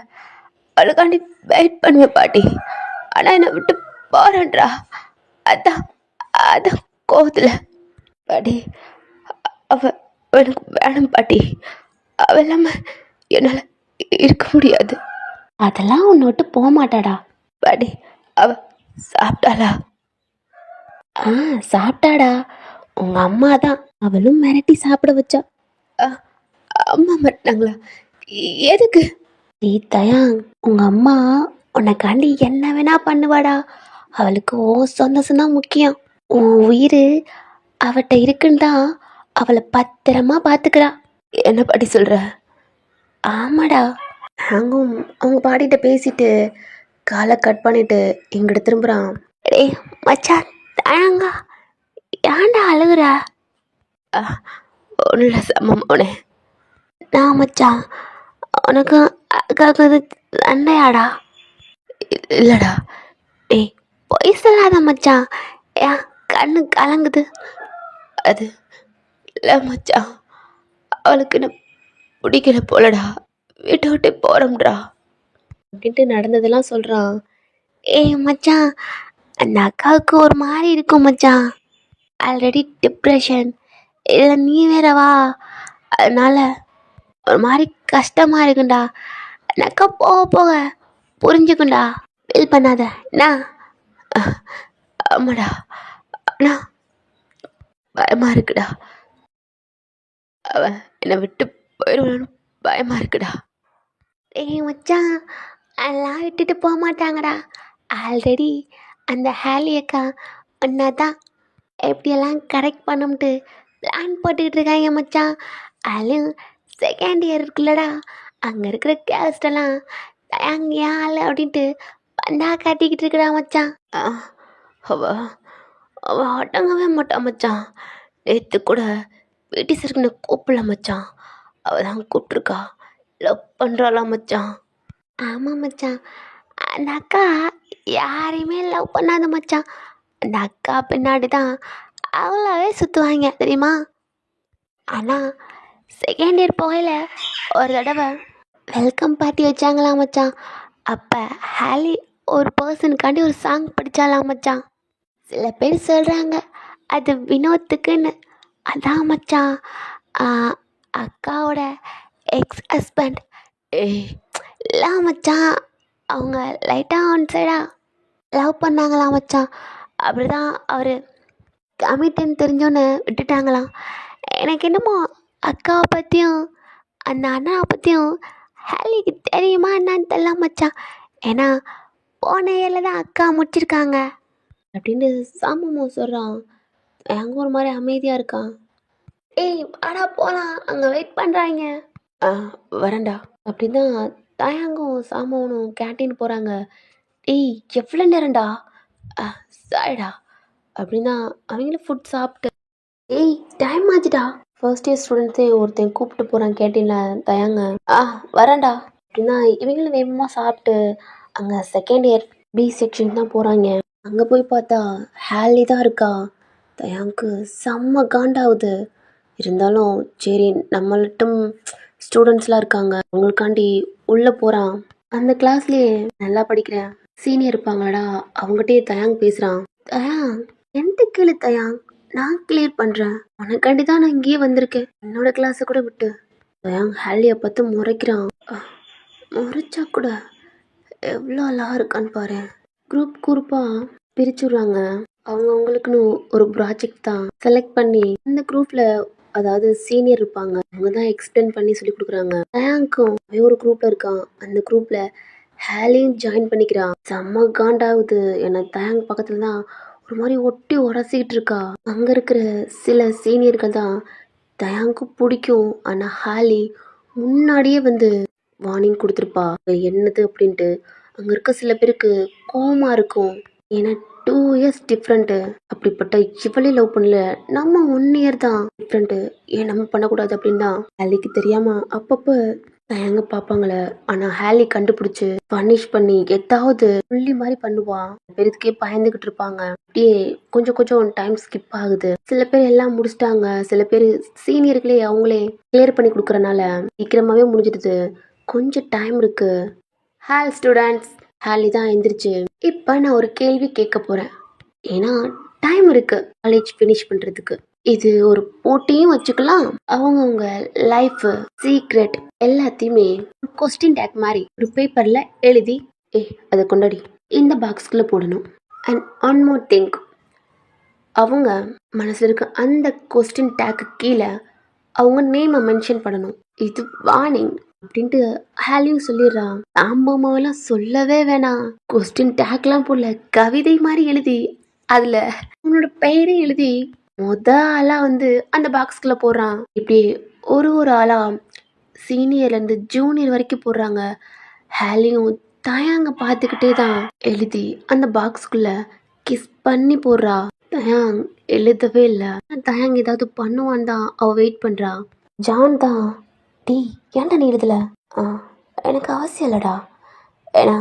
அவளுக்காண்டி வெயிட் பண்ணுவேன் பாட்டி. ஆனா என்னை விட்டு போறேன்றா. அதான் அதான் கோவத்துல பாட்டி. அவ எனக்கு வேணும் பாட்டி. அவ இல்லாம என்னால் இருக்க முடியாது. அதெல்லாம் உன்னை விட்டு போக மாட்டாடா பாட்டி. அவ சாப்பிட்டாளா? சாப்பிட்டாடா. உங்க அம்மா தான் அவளும் மிரட்டி சாப்பிட வச்சா. அம்மா மிரட்டினாங்களா? எதுக்கு? நீ தயாங் உங்க அம்மா உனக்காண்டி என்ன வேணா பண்ணுவாடா. அவளுக்கு ஓ சந்தோஷம் தான் முக்கியம். உன் உயிர் அவட்ட இருக்குன்னு தான் அவளை பத்திரமா பார்த்துக்கிறா. என்ன பாட்டி சொல்ற? ஆமாடா. அவங்க பாட்டிகிட்ட பேசிட்டு காலை கட் பண்ணிட்டு எங்கிட்ட திரும்புகிறான். டேய் மச்சான் தயாங்க ஏன்டா அழுகுற? ஒன்றும் சமம் உனே. நான் மச்சான் உனக்கு அக்காவுக்கு சண்டையாடா? இல்லைடா. டேய் பொய் சொல்லாத மச்சான். ஏன் கண்ணு கலங்குது? அது இல்லை மச்சான் அவளுக்கு என்ன பிடிக்கல போலடா. வீட்டை விட்டு போகிறோம்டா அப்படின்ட்டு நடந்ததெல்லாம் சொல்கிறான். ஏய் மச்சான் அந்த அக்காவுக்கு ஒரு மாதிரி இருக்கும் மச்சான். ஆல்ரெடி டிப்ரெஷன் இல்லை நீ வேறவா. அதனால ஒரு மாதிரி கஷ்டமாக இருக்குண்டா. அந்த அக்கா போக போக புரிஞ்சுக்குண்டா. ஃபீல் பண்ணாத என்ன? ஆமாடா அண்ணா பயமாக இருக்குடா. அவன் என்னை விட்டு போயிடுவான்னு பயமாக இருக்குடா. ஏய் மச்சான் அதெல்லாம் விட்டுட்டு போக மாட்டாங்கடா. ஆல்ரெடி அந்த ஹேலி அக்கா ஒன்றா தான் எப்படியெல்லாம் கரெக்ட் பண்ணும்ட்டு பிளான் போட்டுக்கிட்டு இருக்காங்க மச்சான். அதுலேயும் செகண்ட் இயர் இருக்குல்லடா. அங்கே இருக்கிற கேஸ்டெல்லாம் தயாங்க ஆள் அப்படின்ட்டு பந்தா காட்டிக்கிட்டு இருக்கிறா மச்சான். அவ அடங்கவே மாட்டான் மச்சான். நேற்று கூட பிடி சருக்குன்னு கூப்பிடல மச்சான். அவள் தான் கூப்பிட்ருக்கா. லவ் பண்ணுறாளாம் மச்சான். ஆமாம் மச்சான் அந்த அக்கா யாரையுமே லவ் பண்ணாத மச்சான். அந்த அக்கா பின்னாடி தான் அவளாவே சுற்றுவாங்க தெரியுமா? ஆனால் செகண்ட் இயர் போகல ஒரு தடவை வெல்கம் பார்ட்டி வச்சாங்களாம் மச்சான். அப்போ ஹாலி ஒரு பர்சனுக்காண்டி ஒரு சாங் படித்தாலாம் மச்சான். சில பேர் சொல்கிறாங்க அது வினோத்துக்குன்னு. அதான் மச்சான் அக்காவோட எக்ஸ் ஹஸ்பண்ட். ஏய் இல்லை மச்சான், அவங்க லைட்டாக ஒன் சைடாக லவ் பண்ணாங்களாம் மச்சான். அப்படி தான் அவர் கமிட்டுன்னு தெரிஞ்சோன்னு விட்டுட்டாங்களாம். எனக்கு என்னமோ அக்காவை பற்றியும் அந்த அண்ணாவை பற்றியும் ஹாலிக்கு தெரியுமா என்னான்னு தெரியல மச்சான். ஏன்னா போன இயரில் தான் அக்கா முடிச்சிருக்காங்க அப்படின்னு சாமமும் சொல்கிறான். அங்கே ஒரு மாதிரி அமைதியாக இருக்கான். ஏய் வாடா போகலாம், அங்கே வெயிட் பண்ணுறாங்க. வரேன்டா அப்படின்னு தான் தாயாங்கும் சாமவனும் கேன்டீன் போகிறாங்க. ஏய் எவ்வளோ நேரம்டா? சாரிடா அப்படின்னா அவங்களும் ஃபுட் சாப்பிட்டு ஏய் டைம் ஆச்சுடா. ஃபர்ஸ்ட் இயர் ஸ்டூடெண்ட்ஸே ஒருத்தன் கூப்பிட்டு போகிறான் கேன்டீனில் தயாங்க. வரேன்டா அப்படின்னா இவங்களும் வேகமாக சாப்பிட்டு அங்கே செகண்ட் இயர் பி செக்ஷன் தான் போகிறாங்க. அங்கே போய் பார்த்தா ஹாலி தான் இருக்கா. தயாங்க்கு செம்ம காண்டாகுது. இருந்தாலும் சரி நம்மள்ட்டும் ஸ்டூடெண்ட்ஸ்லாம் இருக்காங்க, அவங்களுக்காண்டி உள்ளே போகிறான். அந்த கிளாஸ்லேயே நல்லா படிக்கிறேன் சீனியர் இருப்பாங்களடா, அவங்ககிட்டயே தயாங் பேசுகிறான். தயாங் எந்த கேளு தயாங், நான் கிளியர் பண்ணுறேன், உனக்காண்டி தான் நான் இங்கேயே வந்திருக்கேன், என்னோட கிளாஸை கூட விட்டு. தயாங் ஹாலியை பார்த்து முறைக்கிறான். முறைச்சா கூட எவ்வளோ அழகா இருக்கான்னு பாரு. குரூப்பாக பிரிச்சுடுறாங்க. அவங்களுக்குன்னு ஒரு ப்ராஜெக்ட் தான் செலக்ட் பண்ணி அந்த குரூப்பில், அதாவது சீனியர் இருப்பாங்க, அவங்க தான் எக்ஸ்பிளைன் பண்ணி சொல்லி கொடுக்குறாங்க. தயாங்க்கும் ஒரு குரூப்பில் இருக்கான். அந்த குரூப்பில் ஹாலியும் ஜாயின் பண்ணிக்கிறான். செம்ம காண்டாகுது. எனக்கு தயாங் பக்கத்தில் தான் ஒரு மாதிரி ஒட்டி உரசிக்கிட்டு இருக்கா. அங்கே இருக்கிற சில சீனியர்கள் தான் தயாங்க்கு பிடிக்கும். ஆனால் ஹாலி முன்னாடியே வந்து வார்னிங் கொடுத்துருப்பா என்னது அப்படின்ட்டு. அங்கே இருக்க சில பேருக்கு கோவமாக இருக்கும். ஏன்னா 2 இயர்ஸ் டிஃப்ரெண்ட்டு. அப்படிப்பட்ட இவளே லவ் பண்ணல, நம்ம 1 இயர் தான் டிஃப்ரெண்ட்டு, ஏன் நம்ம பண்ணக்கூடாது அப்படின்னு தான் ஹாலிக்கு தெரியாமல் அப்பப்போ தயங்க பார்ப்பாங்களே. ஆனால் ஹாலி கண்டுபிடிச்சி பனிஷ் பண்ணி ஏதாவது புள்ளி மாதிரி பண்ணுவான். பேருக்கே பயந்துக்கிட்டு இருப்பாங்க. அப்படியே கொஞ்சம் கொஞ்சம் டைம் ஸ்கிப் ஆகுது. சில பேர் எல்லாம் முடிச்சிட்டாங்க, சில பேர் சீனியர்களே அவங்களே கிளியர் பண்ணி கொடுக்குறனால சீக்கிரமாகவே முடிஞ்சிடுது. கொஞ்சம் டைம் இருக்கு. ஹாய் ஸ்டூடெண்ட்ஸ், ஹாலி தான் எந்திரிச்சு இப்போ நான் ஒரு கேள்வி கேட்க போகிறேன். ஏன்னா டைம் இருக்கு காலேஜ் ஃபினிஷ் பண்ணுறதுக்கு. இது ஒரு போட்டியும் வச்சுக்கலாம். அவங்கவுங்க லைஃப் சீக்ரெட் எல்லாத்தையுமே கொஸ்டின் டேக் மாதிரி ஒரு பேப்பரில் எழுதி அதை கொண்டாடி இந்த பாக்ஸ்குள்ளே போடணும். அண்ட் ஒன் மோர் திங், அவங்க மனசில் இருக்க அந்த கொஸ்டின் டேக்கு கீழே அவங்க நேமை மென்ஷன் பண்ணணும். இது வார்னிங் அப்படின்ட்டு ஹாலியும் சொல்லிடுறான். சாம்பமாவெல்லாம் சொல்லவே வேணாம். கொஸ்டின் டேக்லாம் போடல, கவிதை மாதிரி எழுதி அதில் உன்னோட பெயரே எழுதி ஆளாக வந்து அந்த பாக்ஸ்குள்ளே போடுறான். இப்படி ஒரு ஆளாக சீனியர்லேருந்து ஜூனியர் வரைக்கும் போடுறாங்க. ஹாலியும் தயாங்க பார்த்துக்கிட்டே தான் எழுதி அந்த பாக்ஸ்குள்ளே கிஸ் பண்ணி போடுறா. தயாங் எழுதவே இல்லை. தயாங் ஏதாவது பண்ணுவான் தான் அவள் வெயிட் பண்ணுறா. ஜான் தான் டீ ஏன்டா நீ எழுதல? எனக்கு அவசியம் இல்லைடா, ஏன்னா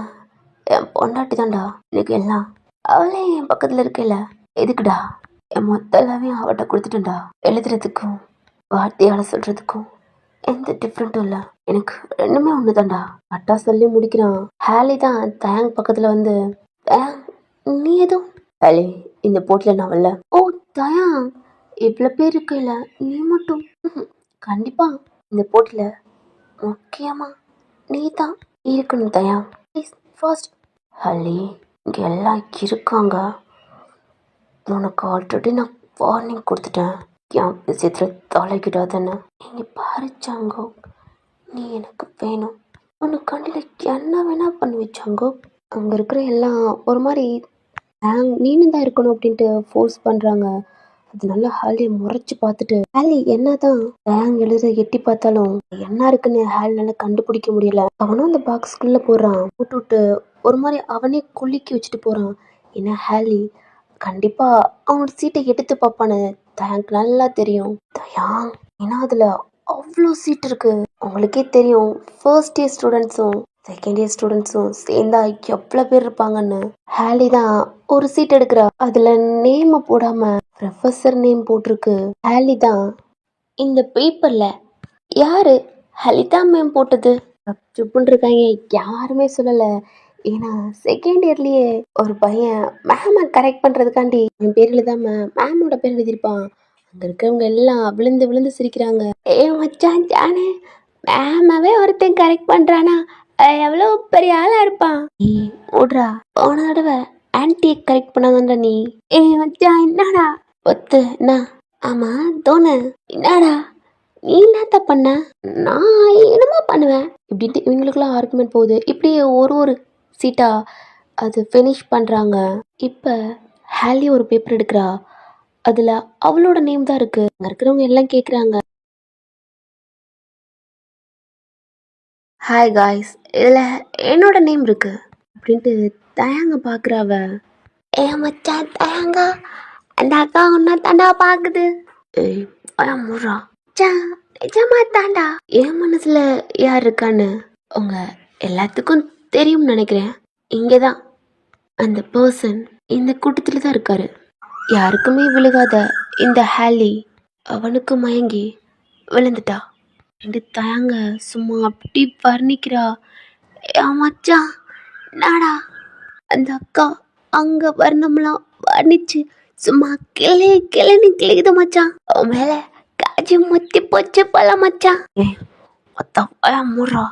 என் பொண்டாட்டி தான்டா எனக்கு எல்லாம், அவளே என் பக்கத்தில் இருக்கல, எதுக்குடா? என் மொத்த எல்லாமே அவட்ட கொடுத்துட்டேன்டா. எழுதுறதுக்கும் வார்த்தையால் சொல்கிறதுக்கும் எந்த டிஃப்ரெண்ட்டும் இல்லை, எனக்கு ரெண்டுமே ஒன்று தான்டா அட்டா சொல்லி முடிக்கிறான். ஹாலி தான் தயாங் பக்கத்தில் வந்து, தயாங் நீ எதுவும் ஹாலி இந்த போட்டியில் நான் வரல. ஓ தயாங் இவ்வளோ பேர் இருக்கையில நீ மட்டும்? கண்டிப்பாக இந்த போட்டியில் முக்கியமாக நீ தான் இருக்கணும் தயா. Please first. ஹலி இங்கே எல்லாம் இருக்காங்க, உனக்கு ஆல்ரெடி நான் வார்னிங் கொடுத்துட்டேன், என் விஷயத்தில் தலைக்கிடாதன்னு. நீங்கள் பாரிச்சாங்கோ, நீ எனக்கு வேணும், உனக்கு கண்டியில் என்ன வேணா பண்ணி வச்சாங்கோ. அங்கே இருக்கிற எல்லாம் ஒரு மாதிரி நீனு தான் இருக்கணும் அப்படின்ட்டு ஃபோர்ஸ் பண்ணுறாங்க. அது நல்லா ஹாலியை முறைச்சி பார்த்துட்டு, ஹாலி என்னதான் டேங் எழுத எட்டி பார்த்தாலும் என்ன இருக்குன்னு ஹாலினால கண்டுபிடிக்க முடியல. அவனும் அந்த பாக்ஸ்குள்ளே போடுறான். விட்டு ஒரு மாதிரி அவனே குலுக்கி வச்சுட்டு போகிறான். ஏன்னா ஹாலி கண்டிப்பாக அவனோட சீட்டை எடுத்து பார்ப்பான்னு தயாங்க் நல்லா தெரியும். தயாங் ஏன்னா அதில் அவ்வளோ சீட் இருக்கு. உங்களுக்கே தெரியும் ஃபர்ஸ்ட் இயர் ஸ்டூடெண்ட்ஸும் செகண்ட் இயர் ஸ்டூடெண்ட்ஸும் சேர்ந்தா எவ்வளோ பேர் இருப்பாங்கன்னு. ஹாலி தான் ஒரு சீட் எடுக்கிறா. அதில் நேமை போடாம ப்ரொஃபஸர் நேம் போட்டிருக்கு. ஹாலி தான் இந்த பேப்பரில் யாரு ஹலிதா மேம் போட்டது? சுப்புன்னு இருக்காங்க, யாருமே சொல்லலை. ஏன்னா செகண்ட் இயர்லேயே ஒரு பையன் மேமை கரெக்ட் பண்ணுறதுக்காண்டி என் பேர் எழுதாம மேமோட பேர் எழுதியிருப்பான். அங்கே இருக்கிறவங்க எல்லாம் விழுந்து விழுந்து சிரிக்கிறாங்க. ஏ மச்சான் ஜானு, மேமாவே ஒருத்தன் கரெக்ட் பண்ணுறானா எவ்வளோ பெரிய ஆளாக இருப்பான். நீ ஓடுறா, போன தடவை ஆன்ட்டியை கரெக்ட் பண்ணாங்கன்ற நீ. ஏ மச்சான் என்னடா ஒத்து என்ன? ஆமாம் தோணு, என்னடா நீ என்னத்த பண்ண? நான் என்னமா பண்ணுவேன் இப்படின்ட்டு இவங்களுக்குலாம் ஆர்குமெண்ட் போகுது. இப்படியே ஒரு சீட்டா அது ஃபினிஷ் பண்ணுறாங்க. இப்போ ஹேலி ஒரு பேப்பர் எடுக்கிறா, அதில் அவளோட நேம் தான் இருக்குது. அங்கே இருக்கிறவங்க எல்லாம் கேட்குறாங்க, ஹாய் காய்ஸ், இதில் என்னோட நேம் இருக்கு அப்படின்ட்டு தயாங்க பார்க்குறாவ. ஏ மச்சான் தயாங்கா, அந்த அக்கா ஒன்னா தாண்டா பார்க்குது. ஏய் முறா நிஜமா தாண்டா. என் மனசுல யார் இருக்கான்னு உங்க எல்லாத்துக்கும் தெரியும்னு நினைக்கிறேன். இங்கதான் அந்த பர்சன் இந்த கூட்டத்துல தான் இருக்காரு. யாருக்குமே விழுகாத இந்த ஹேலி அவனுக்கு மயங்கி விழுந்துட்டா. ரெண்டு தயாங்க சும்மா அப்படி வர்ணிக்கிறா. மச்சான் நாடா அந்த அக்கா அங்க வர்ணம்லாம் வர்ணிச்சு சும்மா கிளன்னு கிளிக்குது மச்சான். அவன் மேல காஜி முத்தி போச்சு போல மச்சான். முறா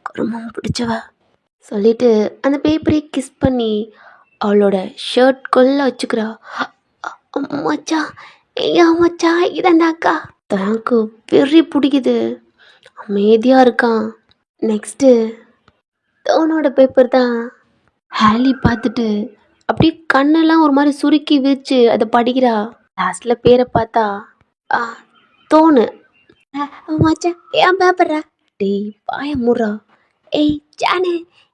கருமம் பிடிச்சவ சொல்லிட்டு அந்த பேப்பரை கிஸ் பண்ணி அவளோட ஷர்ட் கொள்ள வச்சுக்கிறா. மச்சான் ஏன் மச்சான் இது அந்த அக்கா. தனக்கு வெறி பிடிக்குது, அமைதியா இருக்கான். நெக்ஸ்ட்டு தோனோட பேப்பர் தான். ஹேலி பார்த்துட்டு அப்படியே கண்ணெல்லாம் ஒரு மாதிரி சுருக்கி விரிச்சு அதை படிக்கிறா. லாஸ்ட்ல பேரை பார்த்தா தோணு. மச்சான் ஏன் பேப்பர்ரா? டேய் பாய முறா. ஏய் ஜானு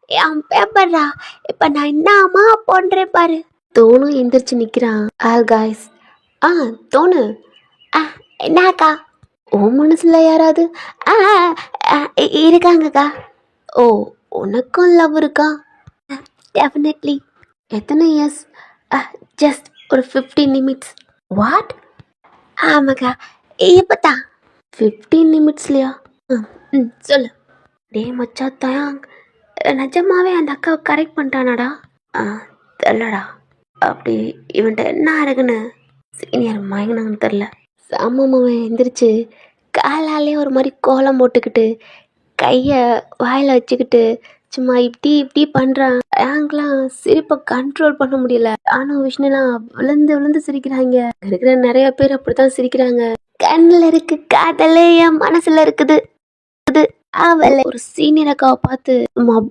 என் பேப்பர்ரா, இப்போ நான் என்னம்மா பண்ணுறேன் பாரு. தோணும் எந்திரிச்சு நிற்கிறான். ஆல் காய்ஸ், தோணு என்னக்கா? உன் மனசுல யாராவது இருக்காங்கக்கா. ஓ உனக்கும் லவ் இருக்கா? டெஃபினெட்லி. எத்தனை இயர்ஸ்? ஜஸ்ட் ஒரு 15 நிமிட்ஸ். வாட்? ஆமாக்கா, இப்போதான் 15 நிமிட்ஸ்லையா? சொல்லு. டே மச்சா தயாங், நிஜமாவே அந்த அக்காவை கரெக்ட் பண்ணிட்டானாடா? தெரிலடா. அப்படி இவன்ட்ட என்ன இருக்குன்னு சீனியர் மயங்கினாங்கன்னு தெரில. சாமாவை எந்திரிச்சு காலாலே ஒரு மாதிரி கோலம் போட்டுக்கிட்டு கையை வாயில் வச்சுக்கிட்டு சும்மா இப்படி பண்ணுறான். ஏங்கெல்லாம் சிரிப்பை கண்ட்ரோல் பண்ண முடியல. ஆனால் விஷ்ணுலாம் விழுந்து விழுந்து சிரிக்கிறாங்க. இருக்கிற நிறைய பேர் அப்படித்தான் சிரிக்கிறாங்க. கண்ணில் இருக்கு காதல், என் மனசுல இருக்குது. அவளை ஒரு சீனியர் அக்காவை பார்த்து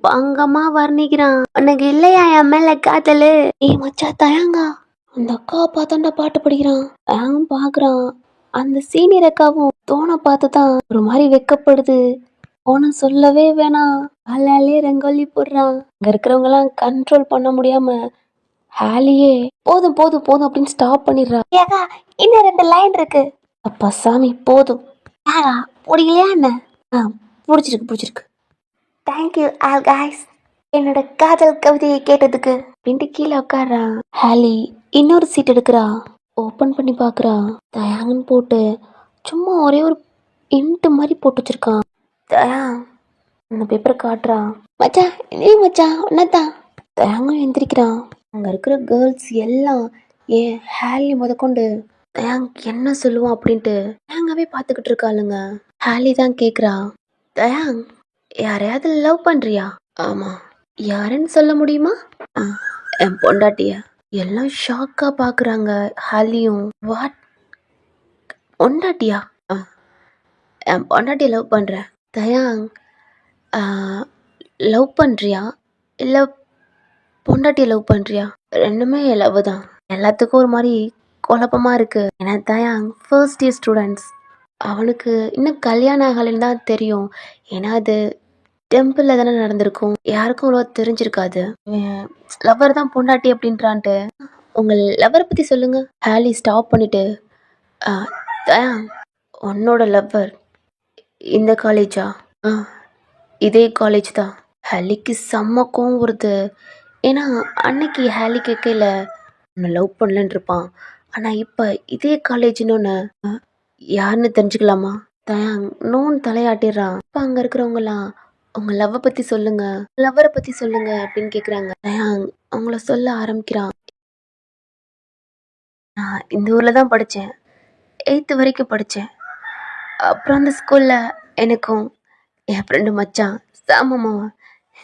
பங்கமா வர்ணிக்கிறான். உனக்கு இல்லையா என் மேல காதலு? மச்சா தயாங்கா, அந்த அக்காவை பார்த்தாண்டா பாட்டு படிக்கிறான். தயாங்க பாக்குறான். அந்த சீனியர் அக்காவும் தோணை பார்த்துதான் ஒரு மாதிரி வெக்கப்படுது. போன சொல்லவே வேணாம், ஹாலியே ரங்கோலி போடுறான். அங்க இருக்கிறவங்க எல்லாம் கண்ட்ரோல் பண்ண முடியாம ஹாலியே போதும் போதும் போதும் அப்படின்னு ஸ்டாப் பண்ணிடுறா. இன்னும் 2 லைன் இருக்கு. அப்பா சாமி போதும். பிடிக்கலையா என்ன? பிடிச்சிருக்கு. தேங்க்யூ ஆல் காய்ஸ், என்னோட காதல் கவிதையை கேட்டதுக்கு அப்படின்ட்டு கீழே உட்கார்றா. ஹாலி இன்னொரு சீட் எடுக்கிறா. ஓப்பன் பண்ணி பார்க்குறா. தயாங்கன்னு போட்டு சும்மா ஒரே ஒரு இன்ட்டு மாதிரி போட்டு வச்சிருக்கான். தயா அந்த பேப்பரை காட்டுறா. மச்சான் நீ மச்சான் ஒன்னதான். தயாங்கும் எந்திரிக்கிறான். அங்கே இருக்கிற கேர்ள்ஸ் எல்லாம் ஏன் ஹாலி முதற்கொண்டு தயாங் என்ன சொல்லுவான் அப்படின்ட்டு தயாங்காவே பார்த்துக்கிட்டு இருக்காளுங்க. ஹாலி தான் கேட்குறா, தயாங் யாரையாவது லவ் பண்ணுறியா? ஆமாம். யாருன்னு சொல்ல முடியுமா? என் பொண்டாட்டிய. எல்லாம் ஷாக்காக பார்க்குறாங்க. ஹாலியும் வாட் பொண்டாட்டியா? என் பொண்டாட்டியை லவ் பண்ணுறேன். தயாங் லவ் பண்ணுறியா இல்லை பொண்டாட்டியை லவ் பண்ணுறியா? ரெண்டுமே லவ் தான். எல்லாத்துக்கும் ஒரு மாதிரி குழப்பமாக இருக்குது. ஏன்னா தயாங் ஃபர்ஸ்ட் இயர் ஸ்டூடெண்ட்ஸ். அவனுக்கு இன்னும் கல்யாணம் ஆகலைன்னு தான் தெரியும். ஏன்னா அது டெம்பிளில் தானே நடந்திருக்கும். யாருக்கும் அவ்வளோ தெரிஞ்சிருக்காது. லவ்வர் தான் பொண்டாட்டி அப்படின்றான்ட்டு. உங்கள் லவ்வரை பற்றி சொல்லுங்கள். ஹாலி ஸ்டாப் பண்ணிவிட்டு, தயாங் உன்னோட லவ்வர் இந்த காலேஜா? இதே காலேஜ் தான். ஹாலிக்கு செம்ம கோவம் வருது. ஏன்னா அன்னைக்கு ஹாலி கேட்கல உன்னை லவ் பண்ணலன்னு இருப்பான். ஆனால் இப்போ இதே காலேஜ்னு யாருன்னு தெரிஞ்சுக்கலாமா? தயாங் நோன்னு தலையாட்டிடுறான். இப்போ அங்கே இருக்கிறவங்களாம் உங்க லவ்வை பற்றி சொல்லுங்க, லவ்வரை பற்றி சொல்லுங்க அப்படின்னு கேட்குறாங்க. தயாங் அவங்கள சொல்ல ஆரம்பிக்கிறான். நான் இந்த ஊரில் தான் படித்தேன், 8th வரைக்கும் படித்தேன். அப்புறம் அந்த ஸ்கூலில் எனக்கும் என் ஃப்ரெண்டு மச்சான் சாமமாவன்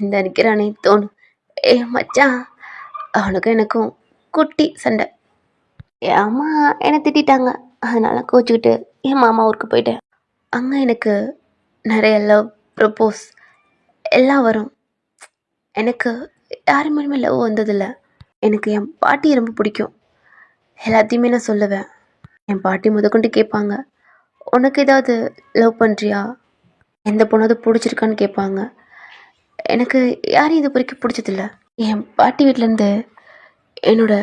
இந்த நிற்கிறானே தோணும். மச்சான் அவனுக்கும் எனக்கும் குட்டி சண்டை. என் அம்மா என்னை திட்டாங்க, அதனால கோச்சிக்கிட்டு என் மாமா ஊருக்கு போயிட்டேன். அங்கே எனக்கு நிறைய லவ் ப்ரப்போஸ் எல்லாம் வரும். எனக்கு யார் மேலுமே லவ் வந்ததில்லை. எனக்கு என் பாட்டி ரொம்ப பிடிக்கும். எல்லாத்தையுமே நான் சொல்லுவேன். என் பாட்டி முதற்கொண்டு கேட்பாங்க, உனக்கு ஏதாவது லவ் பண்ணுறியா, எந்த பொண்ணாவது பிடிச்சிருக்கான்னு கேட்பாங்க. எனக்கு யாரையும் இது வரைக்கும் பிடிச்சதில்ல. என் பாட்டி வீட்டிலேருந்து என்னோட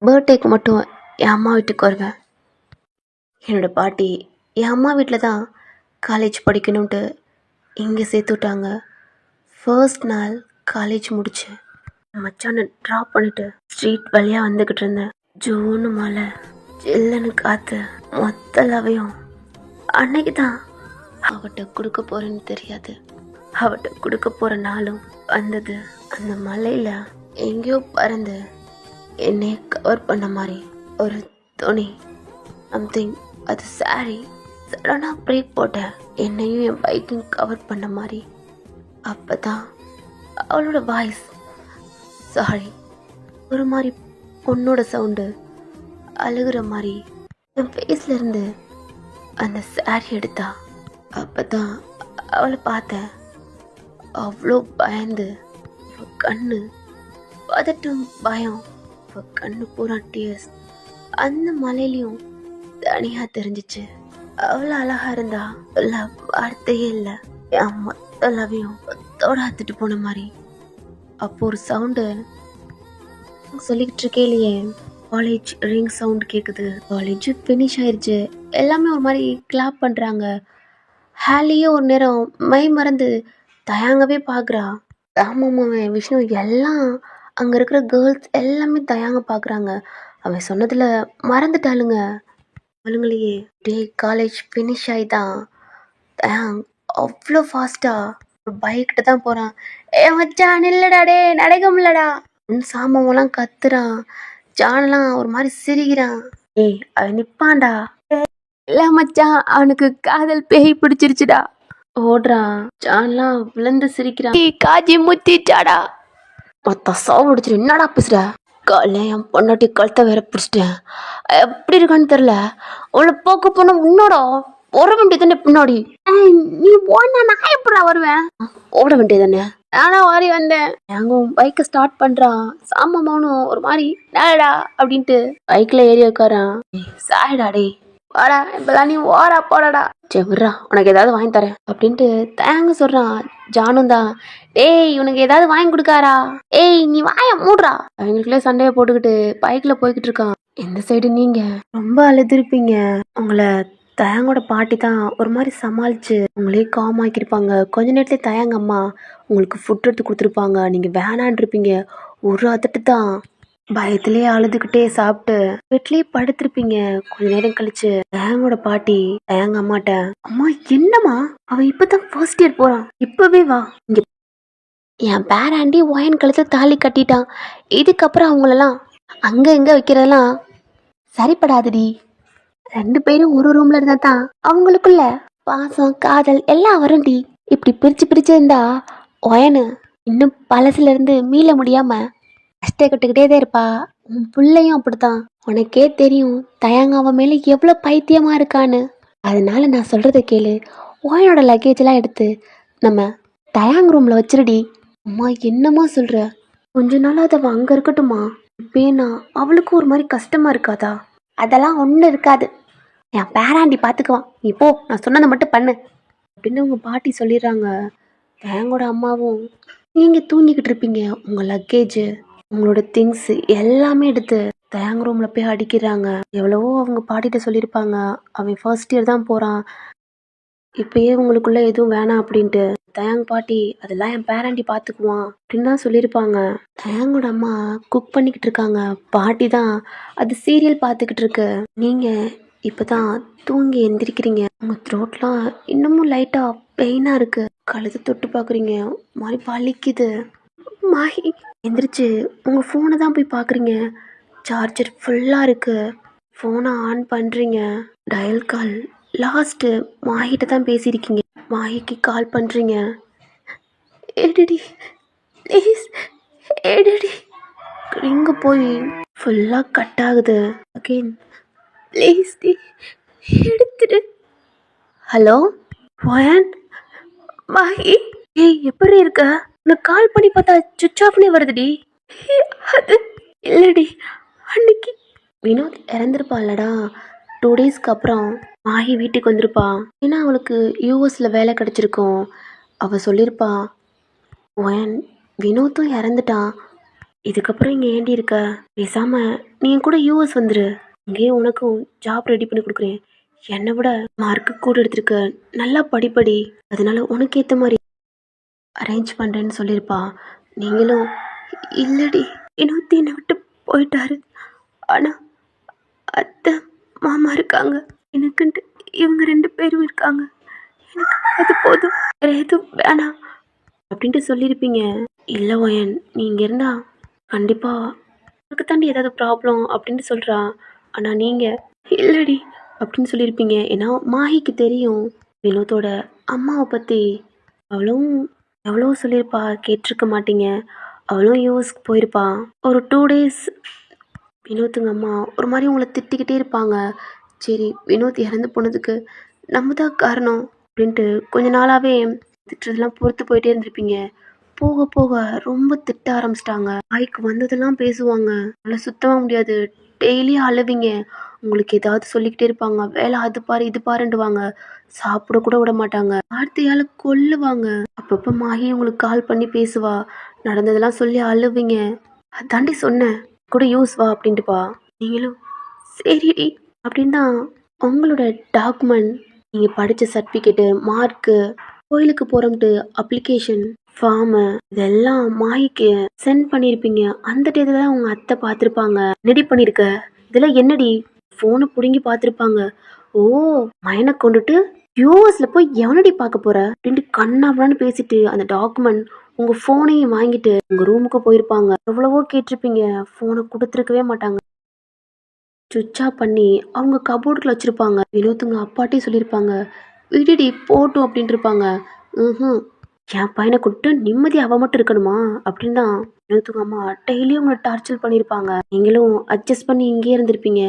பர்த்டேக்கு மட்டும் என் அம்மா வீட்டுக்கு வருவேன். என்னோடய பாட்டி என் அம்மா வீட்டில் தான் காலேஜ் படிக்கணுன்ட்டு இங்கே சேர்த்து விட்டாங்க. ஃபர்ஸ்ட் நாள் காலேஜ் முடிச்சு மச்சானை ட்ராப் பண்ணிவிட்டு ஸ்ட்ரீட் வழியாக வந்துக்கிட்டு இருந்தேன். ஜூனு மழை, ஜில்லுன்னு காற்று, மொத்த லவையும் அன்னைக்கு தான் அவட்ட கொடுக்க போகிறேன்னு தெரியாது. அவட்ட கொடுக்க போகிற நாளும் வந்தது. அந்த மலையில் எங்கேயோ பறந்து என்னை கவர் பண்ண மாதிரி ஒரு துணி, சம்திங், அது சாரி. சடனாக பிரேக் போட்டேன், என்னையும் என் பைக்கையும் கவர் பண்ண மாதிரி. அப்போ தான் அவளோட வாய்ஸ், சாரி, ஒரு மாதிரி பொண்ணோட சவுண்டு, அழுகிற மாதிரி. என் ஃபேஸில் இருந்து அந்த சாரி எடுத்தா. அப்போ தான் அவளை பார்த்தேன். அவ்வளோ பயந்து, கண்ணு பதட்டம், பயம், கண்ணு பூரா டியர்ஸ். அந்த மலையிலையும் தனியாக தெரிஞ்சிச்சு. அவ்வளோ அழகா இருந்தா, வார்த்தையே இல்லை. என் மொத்த லவையும் தோடாத்துட்டு போன மாதிரி. அப்போ ஒரு சவுண்டு சொல்லிக்கிட்டு இருக்கேலையே, காலேஜ் ரிங் சவுண்ட் கேட்குது. காலேஜ் ஃபினிஷ் ஆயிடுச்சு, எல்லாமே ஒரு மாதிரி கிளாப் பண்ணுறாங்க. ஹாலியே ஒரு நேரம் மை மறந்து தயாங்கவே பார்க்குறா. ராமம்மாவன், விஷ்ணு எல்லாம் அங்கே இருக்கிற கேர்ள்ஸ் எல்லாமே தயாங்க பார்க்குறாங்க. அவன் சொன்னதில் மறந்துட்டாளுங்க. அவளுங்களையே டே காலேஜ் ஃபினிஷ் ஆகிதான் தயாங் அவ்வளோ ஃபாஸ்ட்டாக ஒரு பைக்கிட்ட தான் போகிறான். மச்சான் நில்லடா, டே நடக்க முடியலடா. சாமவெல்லாம் கத்துறான். ஜானெல்லாம் ஒரு மாதிரி சிரிக்கிறான். அவன் நிற்பான்டா. இல்லை மச்சான், அவனுக்கு காதல் பேய் பிடிச்சிருச்சுடா. ஓடுறான். ஜான்லாம் விழுந்து சிரிக்கிறான். காஜி முத்திச்சாடா. மொத்த சாவு அடிச்சிரு. என்னடா பேசுற? காலைல என் பொண்டாட்டி கழுத்தை வேற பிடிச்சிட்டேன். எப்படி இருக்கான்னு தெரில. அவளை போக்க போன உன்னோட ஓட வேண்டியதானே பின்னாடி. நீ போனா நான் எப்படா வருவேன்? ஓட வேண்டியதானே. நானும் வாரி வந்தேன். எங்க பைக்கை ஸ்டார்ட் பண்றான். சாமமானும் ஒரு மாதிரி நேடா அப்படின்ட்டு பைக்ல ஏறி உட்காரான். சாயடா டே, வாடா, இப்பெல்லாம் நீ ஓரா போடா. செவரா, உனக்கு ஏதாவது வாங்கி தரேன் அப்படின்ட்டு தேங்க சொல்றான். ஜானும் தான், டேய் உனக்கு ஏதாவது வாங்கி கொடுக்காரா? நீ வாய மூடுறா. அவங்களுக்குள்ளே சண்டையை போட்டுக்கிட்டு பைக்ல போய்கிட்டு இருக்கான். இந்த சைடு நீங்க ரொம்ப அழுதுருப்பீங்க. உங்களை தயாங்கோட பாட்டி தான் ஒரு மாதிரி சமாளிச்சு உங்களே காம் ஆக்கியிருப்பாங்க. கொஞ்ச நேரத்துல தயாங்க அம்மா உங்களுக்கு ஃபுட் எடுத்து கொடுத்துருப்பாங்க. நீங்க வேணான் இருப்பீங்க. ஒரு அதட்டு தான் பயத்திலேயே அழுதுகிட்டே சாப்பிட்டு வீட்லயே படுத்திருப்பீங்க. கொஞ்ச நேரம் கழிச்சு தயாங்கோட பாட்டி தயாங்க அம்மாட்ட, அம்மா என்னம்மா, அவன் இப்பதான் ஃபர்ஸ்ட் இயர் போறான், இப்பவே வா இங்க. என் பேராண்டி ஒயன் கழுத்துல தாலி கட்டிட்டான். இதுக்கப்புறம் அவங்களெல்லாம் அங்க இங்க வைக்கிறதெல்லாம் சரிப்படாதுடி. 2 பேரும் ஒரு ரூம்ல இருந்தா தான் அவங்களுக்குள்ள பாசம் காதல் எல்லாம் வரும்டி. இப்படி பிரிச்சு பிரிச்சு இருந்தா ஒயனு இன்னும் பழசுல இருந்து மீள முடியாம கஷ்டப்பட்டுக்கிட்டே தான் இருப்பா. உன் பிள்ளையும் அப்படித்தான். உனக்கே தெரியும் தயாங்க அவன் மேல எவ்வளவு பைத்தியமா இருக்கான்னு. அதனால நான் சொல்றத கேளு. ஒயனோட லக்கேஜ் எல்லாம் எடுத்து நம்ம தயாங் ரூம்ல வச்சிருடி. அம்மா என்னம்மா சொல்ற? கொஞ்ச நாள் அதை அங்க இருக்கட்டுமா? இப்பேனா அவளுக்கு ஒரு மாதிரி கஷ்டமா இருக்காதா? அதெல்லாம் ஒன்றும் இருக்காது, என் பேராண்டி பார்த்துக்குவான். நீ போ, நான் சொன்னதை மட்டும் பண்ணு அப்படின்னு உங்கள் பாட்டி சொல்லிடுறாங்க. தயாங்கோட அம்மாவும், நீங்கள் தூங்கிக்கிட்டு இருப்பீங்க. உங்கள் லக்கேஜு, உங்களோட திங்ஸ் எல்லாமே எடுத்து தயாங் ரூமில் போய் அடிக்கிறாங்க. எவ்வளவோ அவங்க பாட்டிகிட்ட சொல்லியிருப்பாங்க, அவன் ஃபர்ஸ்ட் இயர் தான் போகிறான், இப்பயே உங்களுக்குள்ள எதுவும் வேணாம் அப்படின்ட்டு. தயாங் பாட்டி, அதெல்லாம் என் பேராண்டி பார்த்துக்குவான் அப்படின்னு தான் சொல்லியிருப்பாங்க. தயாங்கோட அம்மா குக் பண்ணிக்கிட்டு இருக்காங்க. பாட்டி தான் அது சீரியல் பார்த்துக்கிட்டு இருக்கு. நீங்கள் இப்போ தான் தூங்கி எந்திரிக்கிறீங்க. உங்கள் த்ரோட்லாம் இன்னமும் லைட்டாக பெயினாக இருக்குது. கழுத்தை தொட்டு பார்க்குறீங்க, மாதிரி வலிக்குது. மாஹி எந்திரிச்சு உங்கள் ஃபோனை தான் போய் பார்க்குறீங்க. சார்ஜர் ஃபுல்லாக இருக்குது. ஃபோனை ஆன் பண்ணுறீங்க. டயல் கால் லாஸ்ட்டு மாஹிட்ட தான் பேசியிருக்கீங்க. மாஹிக்கு கால் பண்ணுறீங்க. எடுடி ப்ளீஸ், எடுடி. இங்கே போய் ஃபுல்லாக கட் ஆகுது. அகெயின் ப்ளீஸ் டி, எடுத்துடு. ஹலோ ஒயன், மாஹி, ஏய் எப்படி இருக்க? உனக்கு கால் பண்ணி பார்த்தா சுவிட்ச் ஆஃப்னே வருதுடி. அது இல்லடி, அன்னைக்கு வினோத் இறந்துருப்பாளடா. 2 டேஸ்க்கு அப்புறம் மாஹி வீட்டுக்கு வந்திருப்பா. ஏன்னா அவளுக்கு யூஎஸில் வேலை கிடச்சிருக்கும். அவள் சொல்லியிருப்பா, ஒயன் வினோத்தும் இறந்துட்டான், இதுக்கப்புறம் இங்கே ஏண்டி இருக்க, பேசாமல் நீ என் கூட யூஎஸ் வந்துரு, இங்கேயே உனக்கும் ஜாப் ரெடி பண்ணி கொடுக்குறேன். என்னை விட மார்க்கு கூட எடுத்திருக்க, நல்லா படிப்படி, அதனால உனக்கு ஏற்ற மாதிரி அரேஞ்ச் பண்ணுறேன்னு சொல்லியிருப்பா. நீங்களும் இல்லடி வினோத் என்னை விட்டு போயிட்டாரு, ஆனால் அத்தை மாமா இருக்காங்க, எனக்குன்ட்டு இவங்க 2 பேரும் இருக்காங்க, எனக்கு அது போதும், வேற எதுவும் வேணாம் அப்படின்ட்டு சொல்லியிருப்பீங்க. இல்லை ஒயன், நீ இங்கே இருந்தா கண்டிப்பாக உனக்கு தாண்டி ஏதாவது ப்ராப்ளம் அப்படின்ட்டு சொல்கிறா. ஆனால் நீங்கள் இல்லடி அப்படின்னு சொல்லியிருப்பீங்க. ஏன்னா மாஹிக்கு தெரியும் வினோத்தோட அம்மாவை பற்றி. அவளும் எவ்வளோ சொல்லியிருப்பா, கேட்டிருக்க மாட்டீங்க. அவளும் யூஎஸ்க்கு போயிருப்பா. ஒரு 2 டேஸ் வினோத்துங்க அம்மா ஒரு மாதிரி உங்களை திட்டிக்கிட்டே இருப்பாங்க. சரி, வினோத் இறந்து போனதுக்கு நம்ம தான் காரணம் அப்படின்ட்டு கொஞ்ச நாளாகவே திட்டுறதெல்லாம் பொறுத்து போயிட்டே இருந்திருப்பீங்க. போக போக ரொம்ப திட்ட ஆரம்பிச்சிட்டாங்க. வாய்க்கு வந்ததெல்லாம் பேசுவாங்க. நல்லா சுத்தமாக முடியாது. டெய்லி அழுவீங்க. உங்களுக்கு ஏதாவது சொல்லிக்கிட்டே இருப்பாங்க. வேலை அது பாரு இது பாருண்டுவாங்க. சாப்பிட கூட விட மாட்டாங்க. வார்த்தையால் கொல்லுவாங்க. அப்பப்போ மாஹி உங்களுக்கு கால் பண்ணி பேசுவா. நடந்ததெல்லாம் சொல்லி அழுவீங்க. அதாண்டி சொன்னேன் கூட யூஸ் வா அப்படின்ட்டுப்பா. நீங்களும் சரிடி அப்படின்னு தான் உங்களோட டாக்குமெண்ட், நீங்கள் படித்த சர்டிஃபிகேட்டு, மார்க்கு, கோயிலுக்கு போகிறோம்ட்டு அப்ளிகேஷன் ஃபார்மு இதெல்லாம் மாய்க்கு சென்ட் பண்ணியிருப்பீங்க. அந்த டேட்டில் தான் உங்கள் அத்தை பார்த்துருப்பாங்க. ரெடி பண்ணியிருக்க இதெல்லாம் என்னடி, ஃபோனை பிடுங்கி பார்த்துருப்பாங்க. ஓ, மயனை கொண்டுட்டு யூஎஸில் போய் எவனடி பார்க்க போகிற அப்படின்ட்டு கண்ணாபுரான்னு பேசிட்டு அந்த டாக்குமெண்ட் உங்கள் ஃபோனையும் வாங்கிட்டு உங்கள் ரூமுக்கு போயிருப்பாங்க. எவ்வளவோ கேட்டிருப்பீங்க, ஃபோனை கொடுத்துருக்கவே மாட்டாங்க. சுவிட்ச் ஆஃப் பண்ணி அவங்க கபோர்டுக்குள்ள வச்சுருப்பாங்க. வினோத்துங்க அப்பாட்டே சொல்லியிருப்பாங்க, விடுடி போட்டும் அப்படின்ட்டு இருப்பாங்க. என் பையனை கூப்பிட்டு நிம்மதி அவ மட்டும் இருக்கணுமா அப்படின்னு தான் வினோத்துங்க அம்மா டெய்லியும் உங்களை டார்ச்சர் பண்ணியிருப்பாங்க. நீங்களும் அட்ஜஸ்ட் பண்ணி இங்கேயே இருந்திருப்பீங்க.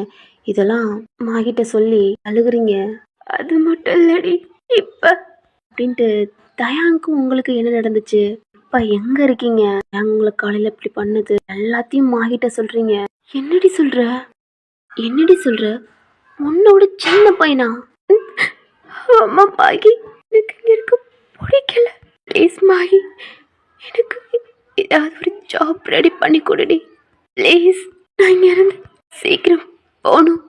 இதெல்லாம் மாகிட்ட சொல்லி அழுகுறீங்க. அது மட்டும் இல்லடி, இப்போ அப்படின்ட்டு தயாங்க்கும் உங்களுக்கு என்ன நடந்துச்சு, இப்போ எங்கே இருக்கீங்க, தயாங் உங்களை காலையில் இப்படி பண்ணது எல்லாத்தையும் மாகிட்ட சொல்கிறீங்க. என்னடி சொல்கிற, என்னடி சொல்கிற, உன்னோட சின்ன பையனா? அம்மா மாகி, எனக்கு இங்கே இருக்க பிடிக்கல. ப்ளீஸ் மாகி, எனக்கு ஏதாவது ஒரு ஜாப் ரெடி பண்ணி கொடுடி ப்ளீஸ். நான் இங்கே இருந்து சீக்கிரம் போகணும்.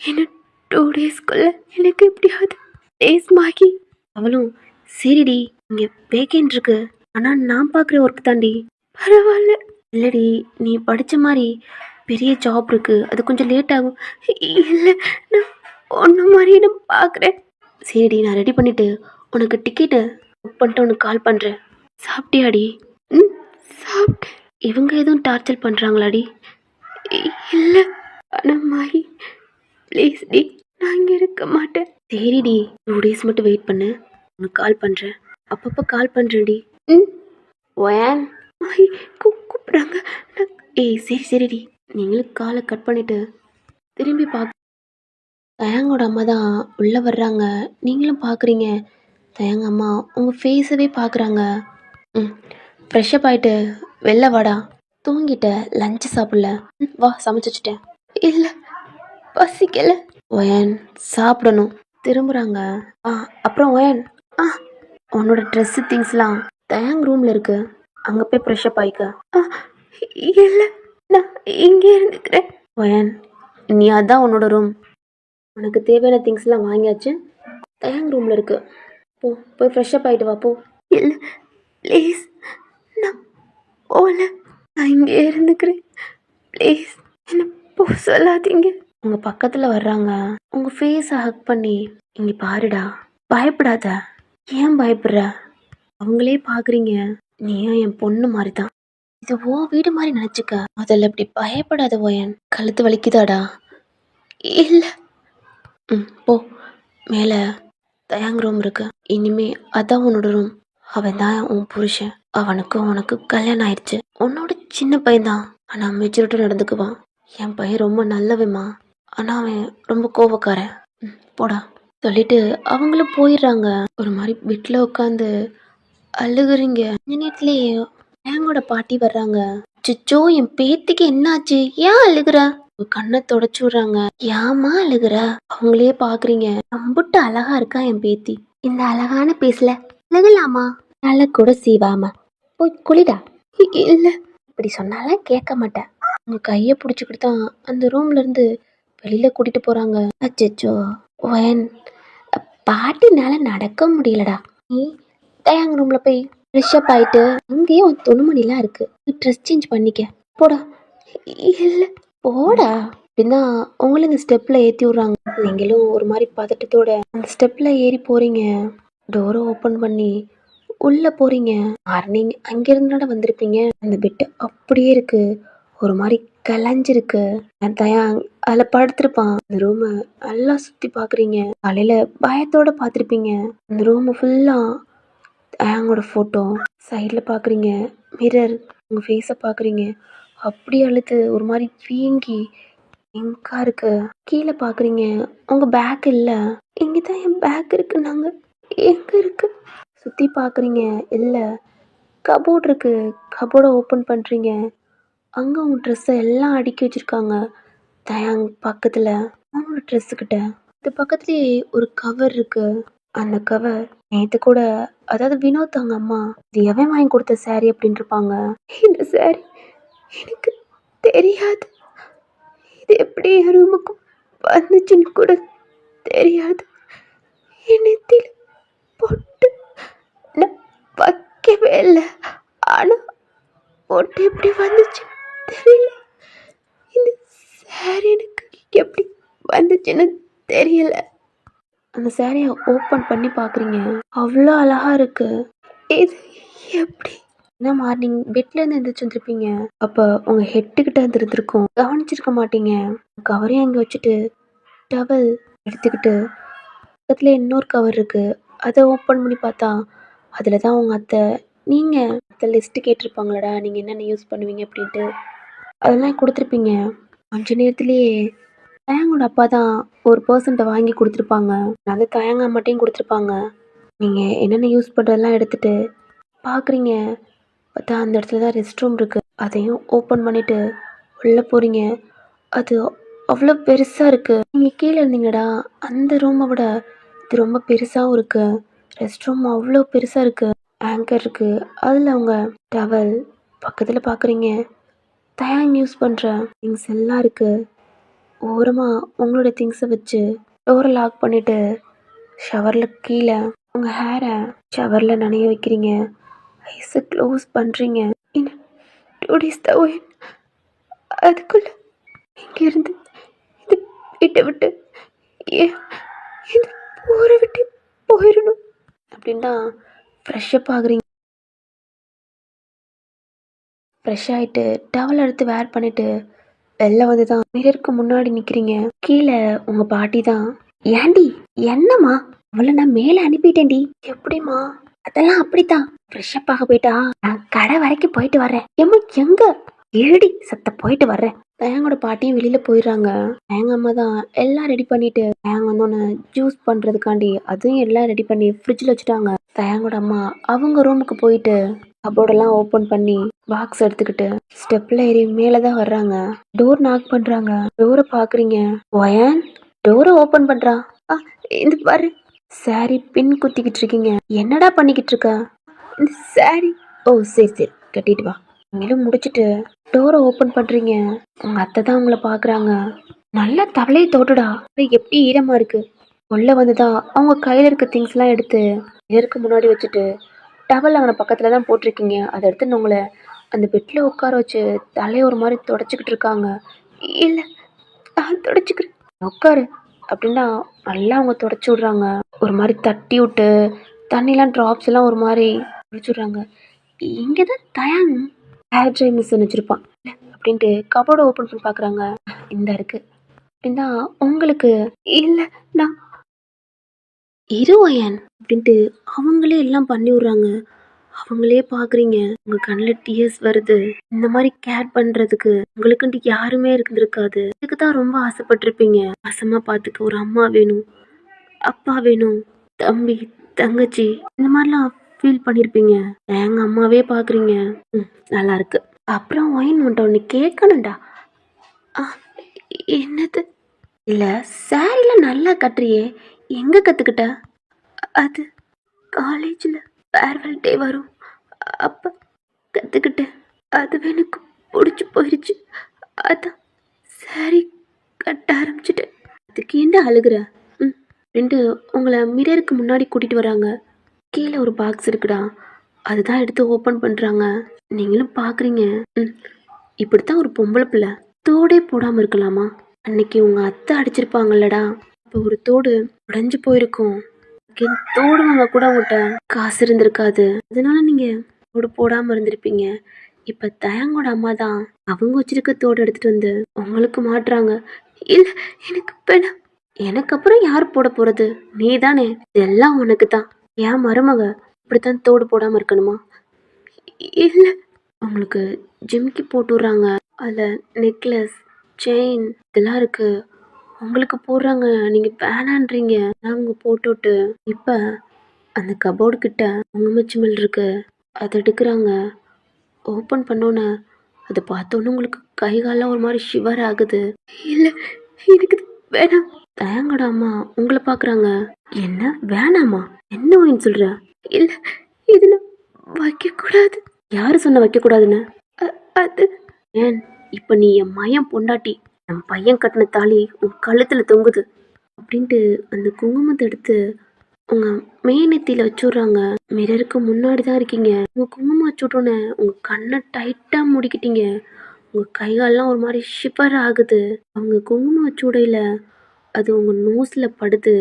என்ன 2 டேஸ்க்குள்ள எனக்கு எப்படியாவது ப்ளீஸ் மாகி. அவளும் சரிடி, இங்கே வேக்கன்ட் இருக்கு, ஆனால் நான் பார்க்குற ஒர்க் தாண்டி. பரவாயில்ல. இல்லடி, நீ படித்த மாதிரி பெரிய ஜாப் இருக்கு, அது கொஞ்சம் லேட் ஆகும். இல்லை, நான் ஒன்று மாதிரி நான் பார்க்குறேன். சரிடி, நான் ரெடி பண்ணிவிட்டு உனக்கு டிக்கெட்டு புக் பண்ணிட்டு உனக்கு கால் பண்ணுறேன். சாப்பிட்டியாடி? சாப்பிட்டேன். இவங்க எதுவும் டார்ச்சர் பண்ணுறாங்களாடி? இல்லை. ஆனால் மாஹி ப்ளீஸ் டி, நான் இங்கே இருக்க மாட்டேன். சரிடி, 2 டேஸ் மட்டும் வெயிட் பண்ணு, உனக்கு கால் பண்ணுறேன். அப்பப்போ கால் பண்ணுறேன்டி. ஒயன் மாஹி கூப்பிட்றாங்க. ஏய் சரி சரிடி. நீங்களும் காலை கட் பண்ணிவிட்டு திரும்பி பார்க்க தயாங்கோட அம்மா தான் உள்ளே வர்றாங்க. நீங்களும் பார்க்குறீங்க. தயாங்க அம்மா உங்கள் ஃபேஸவே பார்க்குறாங்க. ஃப்ரெஷ்ஷப் ஆகிட்டு வெளில வாடா. தூங்கிட்ட, லஞ்சு சாப்பிடல. வா, சமைச்சு வச்சுட்டேன். இல்லை, பசிக்கல. ஒயன் சாப்பிடணும். திரும்புகிறாங்க. அப்புறம் ஒயன், உன்னோட ட்ரெஸ்ஸு திங்ஸ்லாம் தயாங் ரூமில் இருக்கு, அங்கே போய் ஃப்ரெஷ்ஷப் ஆகிக்க. இல்லை, நான் இங்கே இருந்துக்கிறேன். ஒயன், நீ அதான் உன்னோட ரூம், உனக்கு தேவையான திங்ஸ்லாம் வாங்கியாச்சு, தயாங் ரூமில் இருக்கு, போ போய் ஃப்ரெஷ்ஷப் ஆகிட்டு வா போ. இல்லை ப்ளீஸ், நான் போகல, நான் இங்கே இருந்துக்கிறேன். ப்ளீஸ் என்ன போ சொல்லாதீங்க. உங்கள் பக்கத்தில் வர்றாங்க. உங்கள் ஃபேஸை ஹக் பண்ணி, இங்கே பாருடா, பயப்படாத. ஏன் பயப்படுற? அவங்களே பார்க்குறீங்க, நீயும் என் பொண்ணு மாதிரி தான். இது ஓ வீடு மாதிரி நினச்சிக்க. முதல்ல இப்படி பயப்படாத ஓயன். கழுத்து வலிக்குதாடா? இல்லை. போ, மேலே தயாங் ரூம் இருக்கு. இனிமே அதான் உன்னோட ரூம். அவன் தான் உன் புருஷன். அவனுக்கும் உனக்கு கல்யாணம் ஆயிடுச்சு. உன்னோட சின்ன பையன்தான், ஆனால் மெச்சூரிட்டி நடந்துக்குவான். என் பையன் ரொம்ப நல்லவன்மா, ஆனால் அவன் ரொம்ப கோபக்காரன். போடா சொல்லிட்டு அவங்களும் போயிடுறாங்க. ஒரு மாதிரி வீட்டில் உட்காந்து அழுகுறீங்க. இந்த நேரத்துலேயே தயாங்கோட பாட்டி வர்றாங்க. சிச்சோ, என் பேத்திக்கு என்னாச்சு? ஏன் அழுகுற? கண்ணை தொடச்சு விடுறாங்க. ஏமா அழுகுற? அவங்களே பாக்குறீங்க. அம்புட்டு அழகா இருக்கா என் பேத்தி. இந்த அழகான பேசல அழகலாமா? நல்ல கூட சீவாமா போய் குளிடா. இல்ல, இப்படி சொன்னாலும் கேட்க மாட்டேன். உங்க கைய பிடிச்சிக்கிட்டு தான் அந்த ரூம்ல இருந்து வெளியில கூட்டிட்டு போறாங்க. அச்சோ ஒயன், பாட்டினால நடக்க முடியலடா. நீ தயாங்க ரூம்ல போய் ஃப்ரெஷ் அப் ஆயிட்டு அங்கேயே ஒரு துணிமணிலாம் இருக்கு, ட்ரெஸ் சேஞ்ச் பண்ணிக்க. போடா. இல்ல, போடா. அப்படின்னா உங்களை இந்த ஸ்டெப்ல ஏற்றி விட்றாங்க. நீங்களும் ஒரு மாதிரி பதட்டத்தோட அந்த ஸ்டெப்ல ஏறி போறீங்க. டோரை ஓப்பன் பண்ணி உள்ள போறீங்க. மார்னிங் அங்கிருந்தோட வந்திருப்பீங்க. அந்த பெட்டு அப்படியே இருக்கு, ஒரு மாதிரி கலைஞ்சிருக்கு. தயாங் அதில் படுத்திருப்பான். அந்த ரூமை நல்லா சுற்றி பார்க்குறீங்க. காலையில் பயத்தோட பார்த்துருப்பீங்க. அந்த ரூமை ஃபுல்லாக தயாங்கோட ஃபோட்டோ. சைடில் பார்க்குறீங்க மிரர், உங்கள் ஃபேஸை பார்க்குறீங்க. அப்படியே அழுத்து ஒரு மாதிரி வீங்கி எங்கா இருக்கு. கீழே பார்க்குறீங்க, உங்கள் பேக் இல்லை. இங்கே தான் என் பேக் இருக்கு. நாங்கள் எங்கே இருக்கு? சுற்றி பார்க்குறீங்க, இல்லை. கபோர்ட் இருக்கு, கபோர்டை ஓப்பன் பண்ணுறீங்க. அங்கே உங்கள் ட்ரெஸ்ஸை எல்லாம் அடுக்கி வச்சுருக்காங்க. தயாங் பக்கத்தில் அவனோட ட்ரெஸ்ஸுக்கிட்ட இது பக்கத்துலேயே ஒரு கவர் இருக்கு. அந்த கவர் நேற்று கூட, அதாவது வினோத் அவங்க அம்மா இது எவன் வாங்கி கொடுத்த சாரி அப்படின்னு இருப்பாங்க. இந்த சாரி எனக்கு தெரியாது, இது எப்படி என் ரூமுக்கு வந்துச்சுன்னு கூட தெரியாது. என் நெத்தியில் பொட்டு நான் வைக்கவே இல்லை, ஆனால் பொட்டு எப்படி வந்துச்சு தெரியல. இந்த சாரி எனக்கு எப்படி வந்துச்சுன்னு தெரியல. அந்த சாரியை ஓப்பன் பண்ணி பார்க்குறீங்க, அவ்வளோ அழகா இருக்கு. இது எப்படி? என்ன மார்னிங் பெட்லேருந்து எழுந்திரிச்சு வந்துருப்பீங்க. அப்போ உங்கள் ஹெட்டுக்கிட்ட இருந்திருக்கும், கவனிச்சிருக்க மாட்டீங்க. கவரையும் அங்கே வச்சுட்டு டவல் எடுத்துக்கிட்டு பக்கத்துல இன்னொரு கவர் இருக்கு, அதை ஓப்பன் பண்ணி பார்த்தா அதில் தான் உங்கள் அத்தை, நீங்கள் அத்தை லிஸ்ட்டு கேட்டிருப்பாங்களடா, நீங்கள் என்னென்ன யூஸ் பண்ணுவீங்க அப்படின்ட்டு, அதெல்லாம் கொடுத்துருப்பீங்க. கொஞ்ச நேரத்துலேயே தயாங்கோட அப்பா தான் ஒரு பர்சன்ட்டை வாங்கி கொடுத்துருப்பாங்க. அது தயாங்க அம்மாட்டையும் கொடுத்துருப்பாங்க. நீங்கள் என்னென்ன யூஸ் பண்ணுறதெல்லாம் எடுத்துகிட்டு பார்க்குறீங்க. பார்த்தா அந்த இடத்துல தான் ரெஸ்ட் ரூம் இருக்குது. அதையும் ஓப்பன் பண்ணிவிட்டு உள்ளே போகிறீங்க. அது அவ்வளோ பெருசாக இருக்குது. நீங்கள் கீழே இருந்தீங்கடா, அந்த ரூமை விட இது ரொம்ப பெருசாகவும் இருக்குது. ரெஸ்ட் ரூம் அவ்வளோ பெருசாக இருக்குது. ஆங்கர் இருக்குது, அதில் அவங்க டவல் பக்கத்தில் பார்க்குறீங்க. தயாங் யூஸ் பண்ணுற திங்ஸ் எல்லாம் இருக்குது. ஓரமாக உங்களோட திங்ஸை வச்சு டோரை லாக் பண்ணிவிட்டு ஷவரில் கீழே உங்கள் ஹேரை ஷவரில் நனைய வைக்கிறீங்க. ஐஸை க்ளோஸ் பண்ணுறீங்க. இன்னும் 2 days தான் ஒயின். அதுக்குள்ளே இங்கேருந்து இது வீட்டை விட்டு ஏன் இந்த ஊரை விட்டு போயிடணும் அப்படின்னா ஃப்ரெஷ்ஷப் ஆகுறீங்க. ஃப்ரெஷ் ஆகிட்டு டவல் எடுத்து வேர் பண்ணிவிட்டு வெளில வந்து தான் மிரருக்கு முன்னாடி நிற்கிறீங்க. கீழே உங்கள் பாட்டி தான். ஏண்டி என்னம்மா? அவளை நான் மேலே அனுப்பிட்டேன்டி. எப்படிம்மா? அதெல்லாம் அப்படித்தான், ஃப்ரெஷ்ஷப் ஆக போயிட்டா, நான் கடை வரைக்கும் போயிட்டு வர்றேன். ஏம்மா எங்க? ஏடி சத்த போயிட்டு வர்றேன். தயாங்கோட பாட்டியும் வெளியில் போயிடுறாங்க. தயாங்க அம்மா தான் எல்லாம் ரெடி பண்ணிட்டு தயாங்க வந்தோன்னே ஜூஸ் பண்ணுறதுக்காண்டி அதையும் எல்லாம் ரெடி பண்ணி ஃப்ரிட்ஜில் வச்சுட்டாங்க. தயாங்கோட அம்மா அவங்க ரூமுக்கு போயிட்டு கபோர்டெல்லாம் ஓப்பன் பண்ணி பாக்ஸ் எடுத்துக்கிட்டு ஸ்டெப்ல ஏறி மேலே தான் வர்றாங்க. டோர் நாக் பண்ணுறாங்க. டோரை பார்க்குறீங்க. ஒயன் டோரை ஓப்பன் பண்ணுறா. இந்த பாரு, சாரி பின் குத்திக்கிட்டு இருக்கீங்க. என்னடா பண்ணிக்கிட்டு இருக்க? இந்த சாரி, ஓ சரி சரி கட்டிட்டு வா. நீங்களும் முடிச்சுட்டு டோரை ஓப்பன் பண்ணுறீங்க. உங்கள் அத்தை தான் உங்களை பார்க்குறாங்க. நல்லா தவளையை தோட்டுடா, எப்படி ஈரமாக இருக்கு. உள்ள வந்துதான் அவங்க கையில் இருக்க திங்ஸ்லாம் எடுத்து இதற்கு முன்னாடி வச்சுட்டு டவல் அவனை பக்கத்தில் தான் போட்டிருக்கீங்க. அதை எடுத்து உங்களை அந்த பெட்டில் உட்கார வச்சு தலையை ஒரு மாதிரி தொடச்சிக்கிட்டு இருக்காங்க. இல்லை நான் தொடச்சிக்கிறேன், உட்காரு அப்படின்னா நல்லா அவங்க தொடச்சி விட்றாங்க. ஒரு மாதிரி தட்டி விட்டு தண்ணிலாம் ட்ராப்ஸ் எல்லாம் ஒரு மாதிரி தொடச்சி விட்றாங்க. இங்கே தான் தயாங் ஹேர் ட்ரை மிஷின் வச்சுருப்பான் அப்படின்ட்டு கபோர்டை ஓப்பன் பண்ணி பார்க்குறாங்க. இந்த இருக்கு அப்படின்னா உங்களுக்கு இல்லை நான் இருவயன் அப்படின்ட்டு அவங்களே எல்லாம் பண்ணி விட்றாங்க. அவங்களே பார்க்குறீங்க, உங்கள் கண்ணில் டியர்ஸ் வருது. இந்த மாதிரி கேர் பண்ணுறதுக்கு உங்களுக்குன்ட்டு யாருமே இருந்திருக்காது. இதுக்கு தான் ரொம்ப ஆசைப்பட்டிருப்பீங்க. பாசமாக பார்த்துக்க ஒரு அம்மா வேணும், அப்பா வேணும், தம்பி தங்கச்சி இந்த மாதிரிலாம் ஃபீல் பண்ணியிருப்பீங்க. எங்கள் அம்மாவே பார்க்குறீங்க. நல்லா இருக்கு. அப்புறம் ஒயின் வந்துட்ட ஒன்று கேட்கணும்டா. ஆ, என்னது? இல்லை, சாரிலாம் நல்லா கட்டுறியே, எங்கே கற்றுக்கிட்ட? அது காலேஜில் ஃபேர்வெல் டே வரும் அப்போ கற்றுக்கிட்டேன். அது எனக்கு பிடிச்சி போயிடுச்சு, அதான் சாரி கட்ட ஆரம்பிச்சிட்டேன். அதுக்கு என்ன அழுகுற? ரெண்டு உங்களை மிரருக்கு முன்னாடி கூட்டிகிட்டு வராங்க. கீழே ஒரு பாக்ஸ் இருக்குடா, அதுதான் எடுத்து ஓப்பன் பண்ணுறாங்க. நீங்களும் பார்க்குறீங்க. இப்படித்தான் ஒரு பொம்பளை பிள்ளை தோடே போடாமல் இருக்கலாமா? அன்னைக்கு உங்கள் அத்தை அடிச்சிருப்பாங்கல்லடா, இப்போ ஒரு தோடு உடைஞ்சு போயிருக்கும். தோடு வாங்க கூட உங்கள்கிட்ட காசு இருந்திருக்காது. அதனால நீங்கள் தோடு போடாமல் இருந்திருப்பீங்க. இப்போ தயங்கோட அம்மா தான் அவங்க வச்சிருக்க தோடு எடுத்துகிட்டு வந்து உங்களுக்கு மாட்டுறாங்க. இல்லை, எனக்கு வேணாம். எனக்கு அப்புறம் யார் போட போகிறது? நீ தானே, இதெல்லாம் உனக்கு தான். ஏன் மருமக இப்படித்தான் தோடு போடாமல் இருக்கணுமா? இல்லை, உங்களுக்கு ஜிம்கி போட்டு விட்றாங்க. அதில் நெக்லஸ் செயின் இதெல்லாம் இருக்குது, உங்களுக்கு போடுறாங்க. நீங்கள் வேணான்றீங்க, நாங்கள் போட்டுவிட்டு இப்போ அந்த கபோர்டு கிட்ட உங்கமச்சிமல் இருக்கு, அதை எடுக்கிறாங்க. ஓப்பன் பண்ணோன்னே அதை பார்த்தோன்னே உங்களுக்கு கை காலெலாம் ஒரு மாதிரி ஷிவர் ஆகுது. இல்லை, எனக்கு வேணாம். தயங்கட அம்மா உங்களை பார்க்குறாங்க. என்ன வேணாமா? என்ன ஒயின்னு சொல்கிற? இல்லை, இது நான் வைக்கக்கூடாது. யார் சொன்ன வைக்கக்கூடாதுன்னு? அது ஏன் இப்போ நீ என் மயம் பொண்டாட்டி, என் பையன் கட்டின தாலி உன் கழுத்தில் தொங்குது அப்படின்ட்டு அந்த குங்குமத்தை எடுத்து உங்கள் மேனத்தியில் வச்சுட்றாங்க. மிரருக்கு முன்னாடி தான் இருக்கீங்க. உங்கள் குங்குமம் வச்சுட்டோன்னே உங்கள் கண்ணை டைட்டாக முடிக்கிட்டீங்க. உங்கள் கைகாலெலாம் ஒரு மாதிரி ஷிவர் ஆகுது. அவங்க குங்குமம் வச்சு விடையில அது உங்கள் நோஸில் படுது.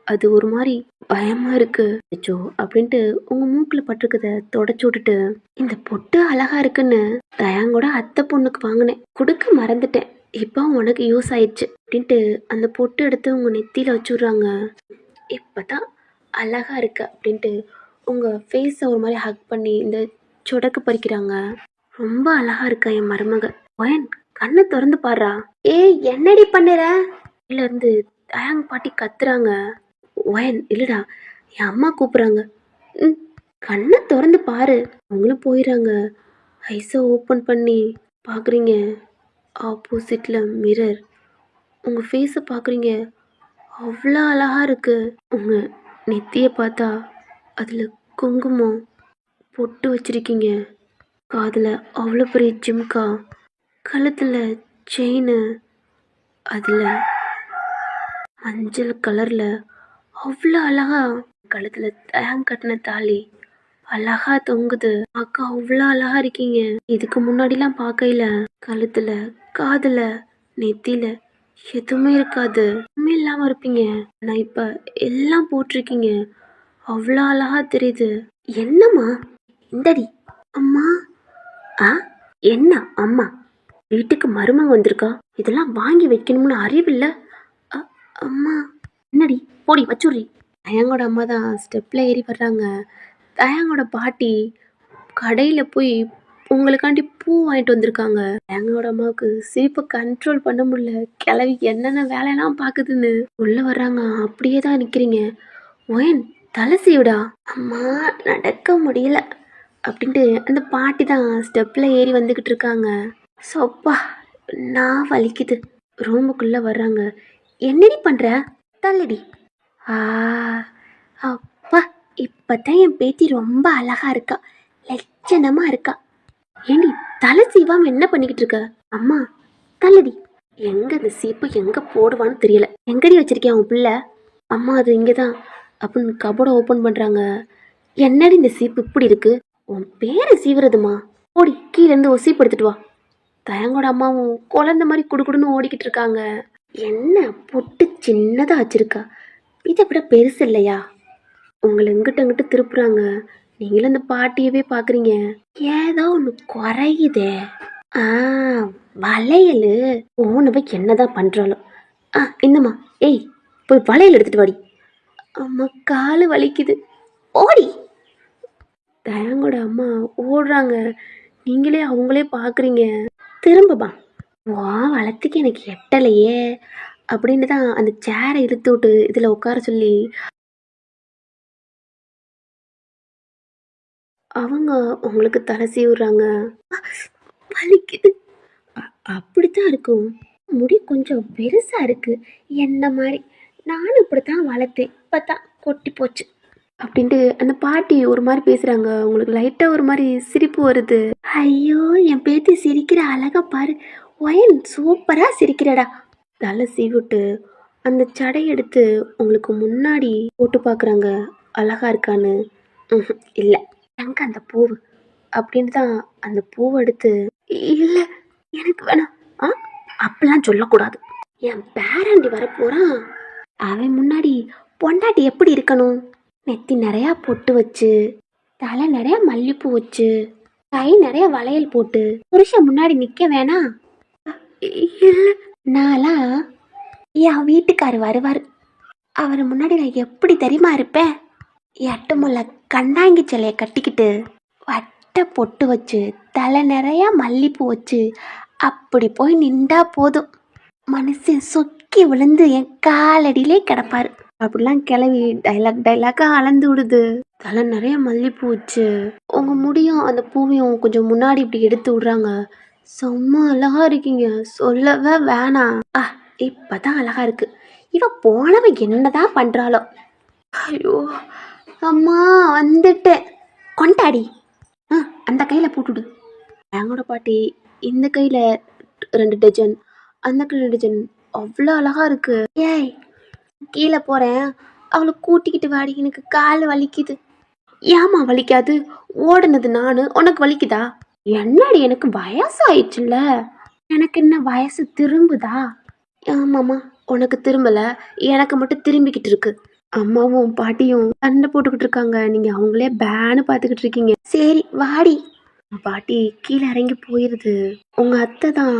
அது ஒரு மாதிரி பயமாக இருக்கு. அச்சோ அப்படின்ட்டு உங்கள் மூக்கில் பட்டிருக்கதை தொடச்சி விட்டுட்டு, இந்த பொட்டு அழகா இருக்குன்னு தயாங்கூட அத்தை பொண்ணுக்கு வாங்கினேன், கொடுக்க மறந்துட்டேன், இப்போ உனக்கு யூஸ் ஆயிடுச்சு அப்படின்ட்டு அந்த பொட்டு எடுத்து உங்கள் நெத்தியில் வச்சுட்றாங்க. இப்போ தான் அழகா இருக்கு அப்படின்ட்டு உங்கள் ஃபேஸை ஒரு மாதிரி ஹக் பண்ணி இந்த சொடக்கு பறிக்கிறாங்க. ரொம்ப அழகா இருக்கா என் மருமக. ஒயன் கண்ணை திறந்து பாடுறா. ஏய் என்னடி பண்ணுற? இருந்து தயாங் பாட்டி கத்துறாங்க. ஒயன் இல்லைடா, என் அம்மா கூப்பிட்றாங்க. கண்ணை திறந்து பாரு. அவங்களும் போயிடுறாங்க. ஐஸை ஓப்பன் பண்ணி பார்க்குறீங்க. ஆப்போசிட்டில் மிரர். உங்கள் ஃபேஸை பார்க்குறீங்க. அவ்வளோ அழகாக இருக்குது. உங்கள் நெத்தியை பார்த்தா அதில் குங்குமம் பொட்டு வச்சுருக்கீங்க. காதில் அவ்வளோ பெரிய ஜிம்கா, கழுத்தில் செயின், அதில் மஞ்சள் கலரில் அவ்வளோ அழகா கழுத்தில் தயாங் கட்டின தாலி அழகா தொங்குது. அக்கா அவ்வளோ அழகா இருக்கீங்க. இதுக்கு முன்னாடிலாம் பார்க்கையில கழுத்தில் காதில் நெத்தியில் எதுவுமே இருக்காது, எதுவுமே இல்லாமல் இருப்பீங்க. ஆனால் இப்போ எல்லாம் போட்டிருக்கீங்க. அவ்வளோ அழகா தெரியுது. என்னம்மா? இந்தடி அம்மா. ஆ, என்ன அம்மா? வீட்டுக்கு மருமக வந்திருக்கா, இதெல்லாம் வாங்கி வைக்கணும்னு அறிவில்லை? அம்மா என்னடி, போடி வச்சுட்றி. தயாங்கோட அம்மா தான் ஸ்டெப்பில் ஏறி வர்றாங்க. தயாங்கோட பாட்டி கடையில் போய் உங்களுக்காண்டி பூ வாங்கிட்டு வந்திருக்காங்க. தயாங்கோட அம்மாவுக்கு சிரிப்பை கண்ட்ரோல் பண்ண முடியல. கிளவி என்னென்ன வேலையெல்லாம் பார்க்குதுன்னு உள்ளே வர்றாங்க. அப்படியே தான் நிற்கிறீங்க. ஒயன் தலை சீவிடா. அம்மா நடக்க முடியல அப்படின்ட்டு அந்த பாட்டி தான் ஸ்டெப்பில் ஏறி வந்துக்கிட்டு இருக்காங்க. சோப்பா நான் வலிக்குது. ரூமுக்குள்ளே வர்றாங்க. என்னடி பண்ணுற? தள்ளடி. அப்பா இப்போ தான் என் பேத்தி ரொம்ப அழகா இருக்கா, லட்சணமாக இருக்கா. ஏண்டி தலை சீவாமல் என்ன பண்ணிக்கிட்டு இருக்க? அம்மா தள்ளடி. எங்கே இந்த சீப்பு எங்கே போடுவான்னு தெரியல. எங்கடி வச்சிருக்கேன் உன் பிள்ளை? அம்மா அது இங்கே தான் அப்படின்னு கபோர்டை ஓப்பன் பண்ணுறாங்க. என்னடி இந்த சீப்பு இப்படி இருக்கு? உன் பேரை சீவுறதுமா? ஓடி கீழேருந்து ஒரு சீப்பு எடுத்துட்டு வா. தயங்கோட அம்மாவும் குழந்த மாதிரி குடுகுடுன்னு ஓடிக்கிட்டு இருக்காங்க. என்ன பொட்டு சின்னதா வச்சிருக்கா, இதை விட பெருசு இல்லையா? உங்களை இங்கிட்ட இங்கிட்ட திருப்புறாங்க, நீங்களும் அந்த பாட்டியவே பாக்குறீங்க. ஏதோ ஒன்று குறையுதே. ஆ, வளையல் போனவ என்னதான் பண்றாளோ. என்னம்மா, ஏய் போய் வளையல் எடுத்துட்டு வாடி. அம்மா காலு வலிக்குது, ஓடி. தயங்கோட அம்மா ஓடுறாங்க, நீங்களே அவங்களே பார்க்குறீங்க. திரும்பமா வா, வளர்த்துக்கு எனக்கு எட்டலையே அப்படின்னு தான் அந்த சேரை இழுத்து விட்டு இதில் உட்கார சொல்லி அவங்க உங்களுக்கு தலை சீவுறாங்க. வலிக்குது. அப்படித்தான் இருக்கும், முடி கொஞ்சம் பெருசாக இருக்கு என்ன மாதிரி. நானும் இப்படித்தான் வளர்த்தேன், இப்போ தான் கொட்டி போச்சு அப்படின்ட்டு அந்த பாட்டி ஒரு மாதிரி பேசுகிறாங்க. உங்களுக்கு லைட்டாக ஒரு மாதிரி சிரிப்பு வருது. ஐயோ, என் பேத்தி சிரிக்கிற அழகா பாரு, ஒயன் சூப்பராக சிரிக்கிறடா. தலை சீவிட்டு அந்த சடை எடுத்து உங்களுக்கு முன்னாடி போட்டு பார்க்குறாங்க, அழகா இருக்கான்னு. இல்லை, எங்க அந்த பூவு அப்படின்னு தான் அந்த பூவை எடுத்து, இல்லை எனக்கு வேணாம். அப்படிலாம் சொல்லக்கூடாது, என் பேரண்டி வரப்போகிறான், அவன் முன்னாடி பொண்டாட்டி எப்படி இருக்கணும்? நெத்தி நிறையா பொட்டு வச்சு, தலை நிறைய மல்லிப்பூ வச்சு, கை நிறைய வளையல் போட்டு புருஷன் முன்னாடி நிற்க வேணாம். இல்லை, நான்லாம் என் வீட்டுக்காரர் வருவார், அவர் முன்னாடி நான் எப்படி தெரியுமா இருப்பேன்? எட்டுமுள்ள கண்டாங்கி சிலையை கட்டிக்கிட்டு வட்டை பொட்டு வச்சு தலை நிறைய மல்லிப்பூ வச்சு அப்படி போய் நின்றா போதும், மனுஷன் சொக்கி விழுந்து என் காலடியிலே கிடப்பாரு. அப்படிலாம் கிளவி டைலாக்காக அளந்து விடுது. தலை நிறைய மல்லிப்பூ வச்சு உங்க முடியும் அந்த பூவையும் கொஞ்சம் முன்னாடி இப்படி எடுத்து விடுறாங்க. செம்ம அழகா இருக்கீங்க, சொல்லவே வேணாம். இப்பதான் அழகா இருக்கு. இவ போனவ என்னதான் பண்றாளோ. ஐயோ அம்மா, வந்துட்டேன், கொண்டாடி. அந்த கையில போட்டுடு. எங்களோட பாட்டி இந்த கையில 2 டஜன், அந்த கையில 2 டஜன், அவ்வளோ அழகா இருக்கு. ஏய், கீழே போறேன், அவளை கூட்டிக்கிட்டு வாடி, எனக்கு கால் வலிக்குது. ஏமா வலிக்காது? ஓடுனது நானு, உனக்கு வலிக்குதா? என்னடி, எனக்கு வயசாயிடுச்சுல்ல. எனக்கு என்ன வயசு திரும்புதா? ஆமாம்மா, உனக்கு திரும்பல, எனக்கு மட்டும் திரும்பிக்கிட்டு இருக்கு. அம்மாவும் பாட்டியும் சண்டை போட்டுக்கிட்டு இருக்காங்க, நீங்க அவங்களே பேனு பார்த்துக்கிட்டு இருக்கீங்க. சரி வாடி. பாட்டி கீழே இறங்கி போயிருது. உங்க அத்தை தான்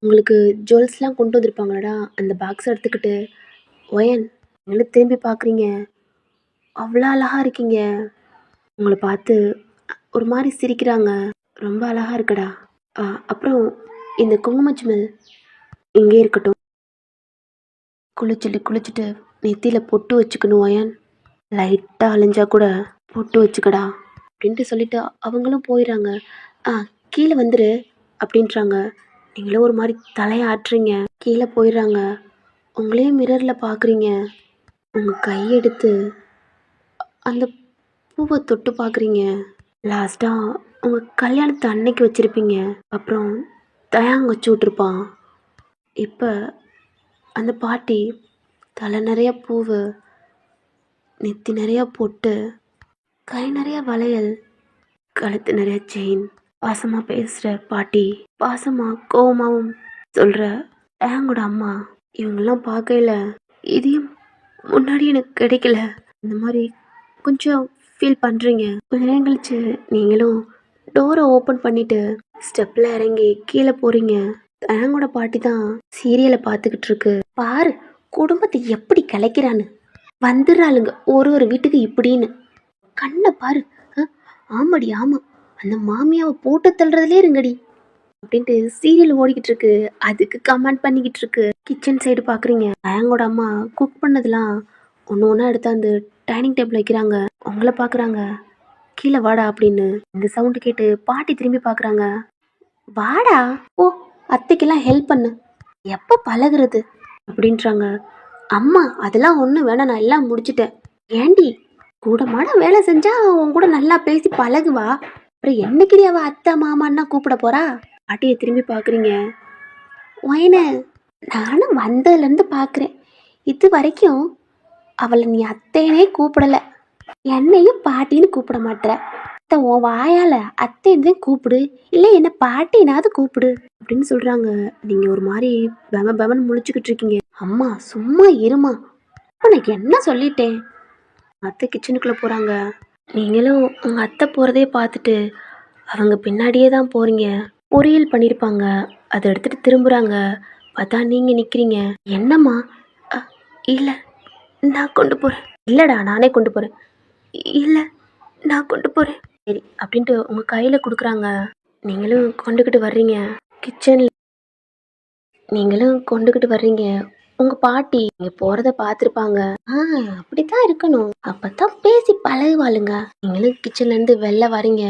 உங்களுக்கு ஜுவல்ஸ்லாம் கொண்டு வந்திருப்பாங்களடா, அந்த பாக்ஸ் எடுத்துக்கிட்டு. ஒயன், நீங்களும் திரும்பி பார்க்குறீங்க, அவ்வளோ அழகா இருக்கீங்க. உங்களை பார்த்து ஒரு மாதிரி சிரிக்கிறாங்க, ரொம்ப அழகா இருக்குடா. அப்புறம் இந்த குங்குமச்சிமல் இங்கே இருக்கட்டும், குளிச்சுட்டு நெத்தியில் பொட்டு வச்சுக்கணும் ஒயன், லைட்டாக அலைஞ்சா கூட பொட்டு வச்சுக்கடா அப்படின்ட்டு சொல்லிட்டு அவங்களும் போயிடுறாங்க. கீழே வந்துரு அப்படின்றாங்க. நீங்களும் ஒரு மாதிரி தலையாட்டுறீங்க, கீழே போயிடுறாங்க. உங்களையும் மிரரில் பார்க்குறீங்க, உங்கள் கையெடுத்து அந்த பூவை தொட்டு பார்க்குறீங்க. லாஸ்ட்டாக உங்கள் கல்யாணத்தை அன்னைக்கு வச்சுருப்பீங்க, அப்புறம் தயாங்க வச்சு விட்ருப்பான். இப்போ அந்த பாட்டி தலை நிறைய பூவு, நெத்தி நிறையா பொட்டு, கை நிறைய வளையல், கழுத்து நிறைய செயின். பாசமாக பேசுகிற பாட்டி, பாசமாக கோவமாகவும் சொல்கிற டேங்கோட அம்மா, இவங்கெல்லாம் பார்க்கையில் இதையும் முன்னாடி எனக்கு கிடைக்கல, இந்த மாதிரி கொஞ்சம் ஃபீல் பண்ணுறீங்க. கொஞ்ச நேரம் கழிச்சு நீங்களும் டோரை ஓப்பன் பண்ணிவிட்டு ஸ்டெப்பில் இறங்கி கீழே போகிறீங்க. டேங்கோட பாட்டி தான் சீரியலை பார்த்துக்கிட்டு இருக்கு. பாரு, குடும்பத்தை எப்படி கலைக்கிறான்னு, வந்துடுறாளுங்க ஒரு வீட்டுக்கு இப்படின்னு. கண்ணை பாரு. ஆமாடி ஆமாம், அந்த மாமியாவை போட்டு தள்ளுறதுலே இருங்கடி அப்படின்ட்டு சீரியல் ஓடிக்கிட்டு இருக்கு, அதுக்கு கமெண்ட் பண்ணிக்கிட்டு இருக்கு. கிச்சன் சைடு பார்க்குறீங்க, அவங்களோட அம்மா குக் பண்ணதெல்லாம் ஒன்று ஒன்றா எடுத்து அந்த டைனிங் டேபிள் வைக்கிறாங்க. உங்களை பார்க்குறாங்க, கீழே வாடா அப்படின்னு. இந்த சவுண்டு கேட்டு பாட்டி திரும்பி பார்க்குறாங்க. வாடா, ஓ அத்தைக்கெல்லாம் ஹெல்ப் பண்ணு, எப்போ பழகுறது அப்படின்றாங்க. அம்மா அதெல்லாம் ஒன்றும் வேணாம், நான் எல்லாம் முடிச்சிட்டேன். ஏண்டி, கூட மாட வேலை செஞ்சா உன் கூட நல்லா பேசி பழகுவா, அப்புறம் என்னைக்குடி அவள் அத்தை மாமான்னா கூப்பிட போறா? பாட்டியை திரும்பி பார்க்குறீங்க. ஒயனு, நானும் வந்ததுலேருந்து பார்க்குறேன், இது வரைக்கும் அவளை நீ அத்தைனே கூப்பிடலை, என்னையும் பாட்டின்னு கூப்பிட மாட்டேற. உன் வாயால் அத்தைன்னு கூப்பிடு, இல்லை என்ன பாட்டினாவது கூப்பிடு. அப்படின்னு சொல்றாங்க. நீங்க ஒரு மாதிரி பெமன் முழிச்சுக்கிட்டு இருக்கீங்க. அம்மா சும்மா இருமா. உனக்கு என்ன சொல்லிட்டேன். அத்தை கிச்சனுக்குள்ள போறாங்க. நீங்களும் உங்க அத்தை போறதே பார்த்துட்டு அவங்க பின்னாடியே தான் போறீங்க. பொரியல் பண்ணியிருப்பாங்க, அதை எடுத்துட்டு திரும்புறாங்க. பார்த்தா நீங்க நிக்கிறீங்க. என்னம்மா? அ, இல்ல நான் கொண்டு போறேன். இல்லடா நானே கொண்டு போறேன். இல்ல நான் கொண்டு போறேன். சரி அப்படின்ட்டு உங்க கையில கொடுக்குறாங்க. நீங்களும் கொண்டுக்கிட்டு வர்றீங்க. கிச்சன்ல நீங்களும் கொண்டுக்கிட்டு வர்றீங்க. உங்க பாட்டி நீங்க போறத பார்த்துருப்பாங்க. அப்படித்தான் இருக்கணும். அப்பதான் பேசி பழகுவாளுங்க. நீங்களும் கிச்சன்ல இருந்து வெளில வரீங்க.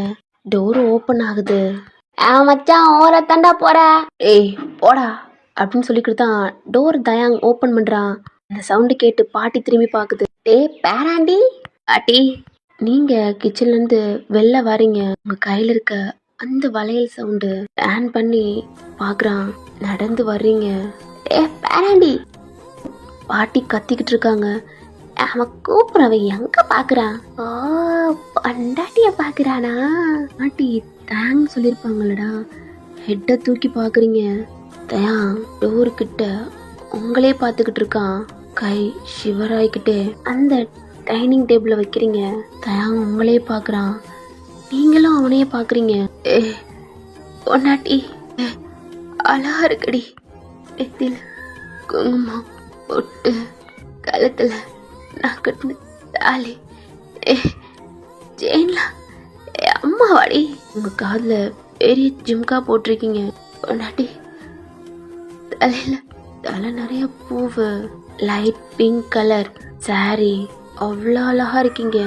டோர் ஓப்பன் ஆகுது. மச்சான் ஓரத்தாண்டா போற. ஏய் போடா அப்படின்னு சொல்லிக்கிட்டு தான் டோர் தயாங் ஓப்பன் பண்றான். அந்த சவுண்டு கேட்டு பாட்டி திரும்பி பார்க்குது. பேராண்டி. பாட்டி நீங்க கிச்சன்ல இருந்து வெளில வரீங்க. உங்க கையில இருக்க அந்த வளையல் சவுண்டு டேன் பண்ணி பார்க்கறான். நடந்து வர்றீங்க. பேராண்டி. பாட்டி கத்திக்கிட்டு இருக்காங்க. அவன் கூப்பிடுறவன் எங்க பாக்குறான்? ஓ, பொண்டாட்டிய பாக்குறானா? பாட்டி தேங்க் சொல்லியிருப்பாங்களடா. ஹெட்டை தூக்கி பார்க்குறீங்க. தயாங் டோரு கிட்ட உங்களே பார்த்துக்கிட்டு இருக்கான். கை ஷிவராய்கிட்டே அந்த டைனிங் டேபிள வைக்கிறீங்க. தயாங் உங்களே பார்க்குறான். நீங்களும் அவனையே பார்க்குறீங்க. பொண்டாட்டி அழகா இருக்கடி. நெத்தில குங்குமம் பொட்டு, கழுத்துல நான் கட்டின தாலி, ஜெயின்லாம் அம்மா வாடி. உங்க காதுல பெரிய ஜிம்கா போட்டிருக்கீங்க. பொண்டாட்டி தலையில தலை நிறைய பூவு, லைட் பிங்க் கலர் சாரி, அவ்வளோ அழகா இருக்கீங்க.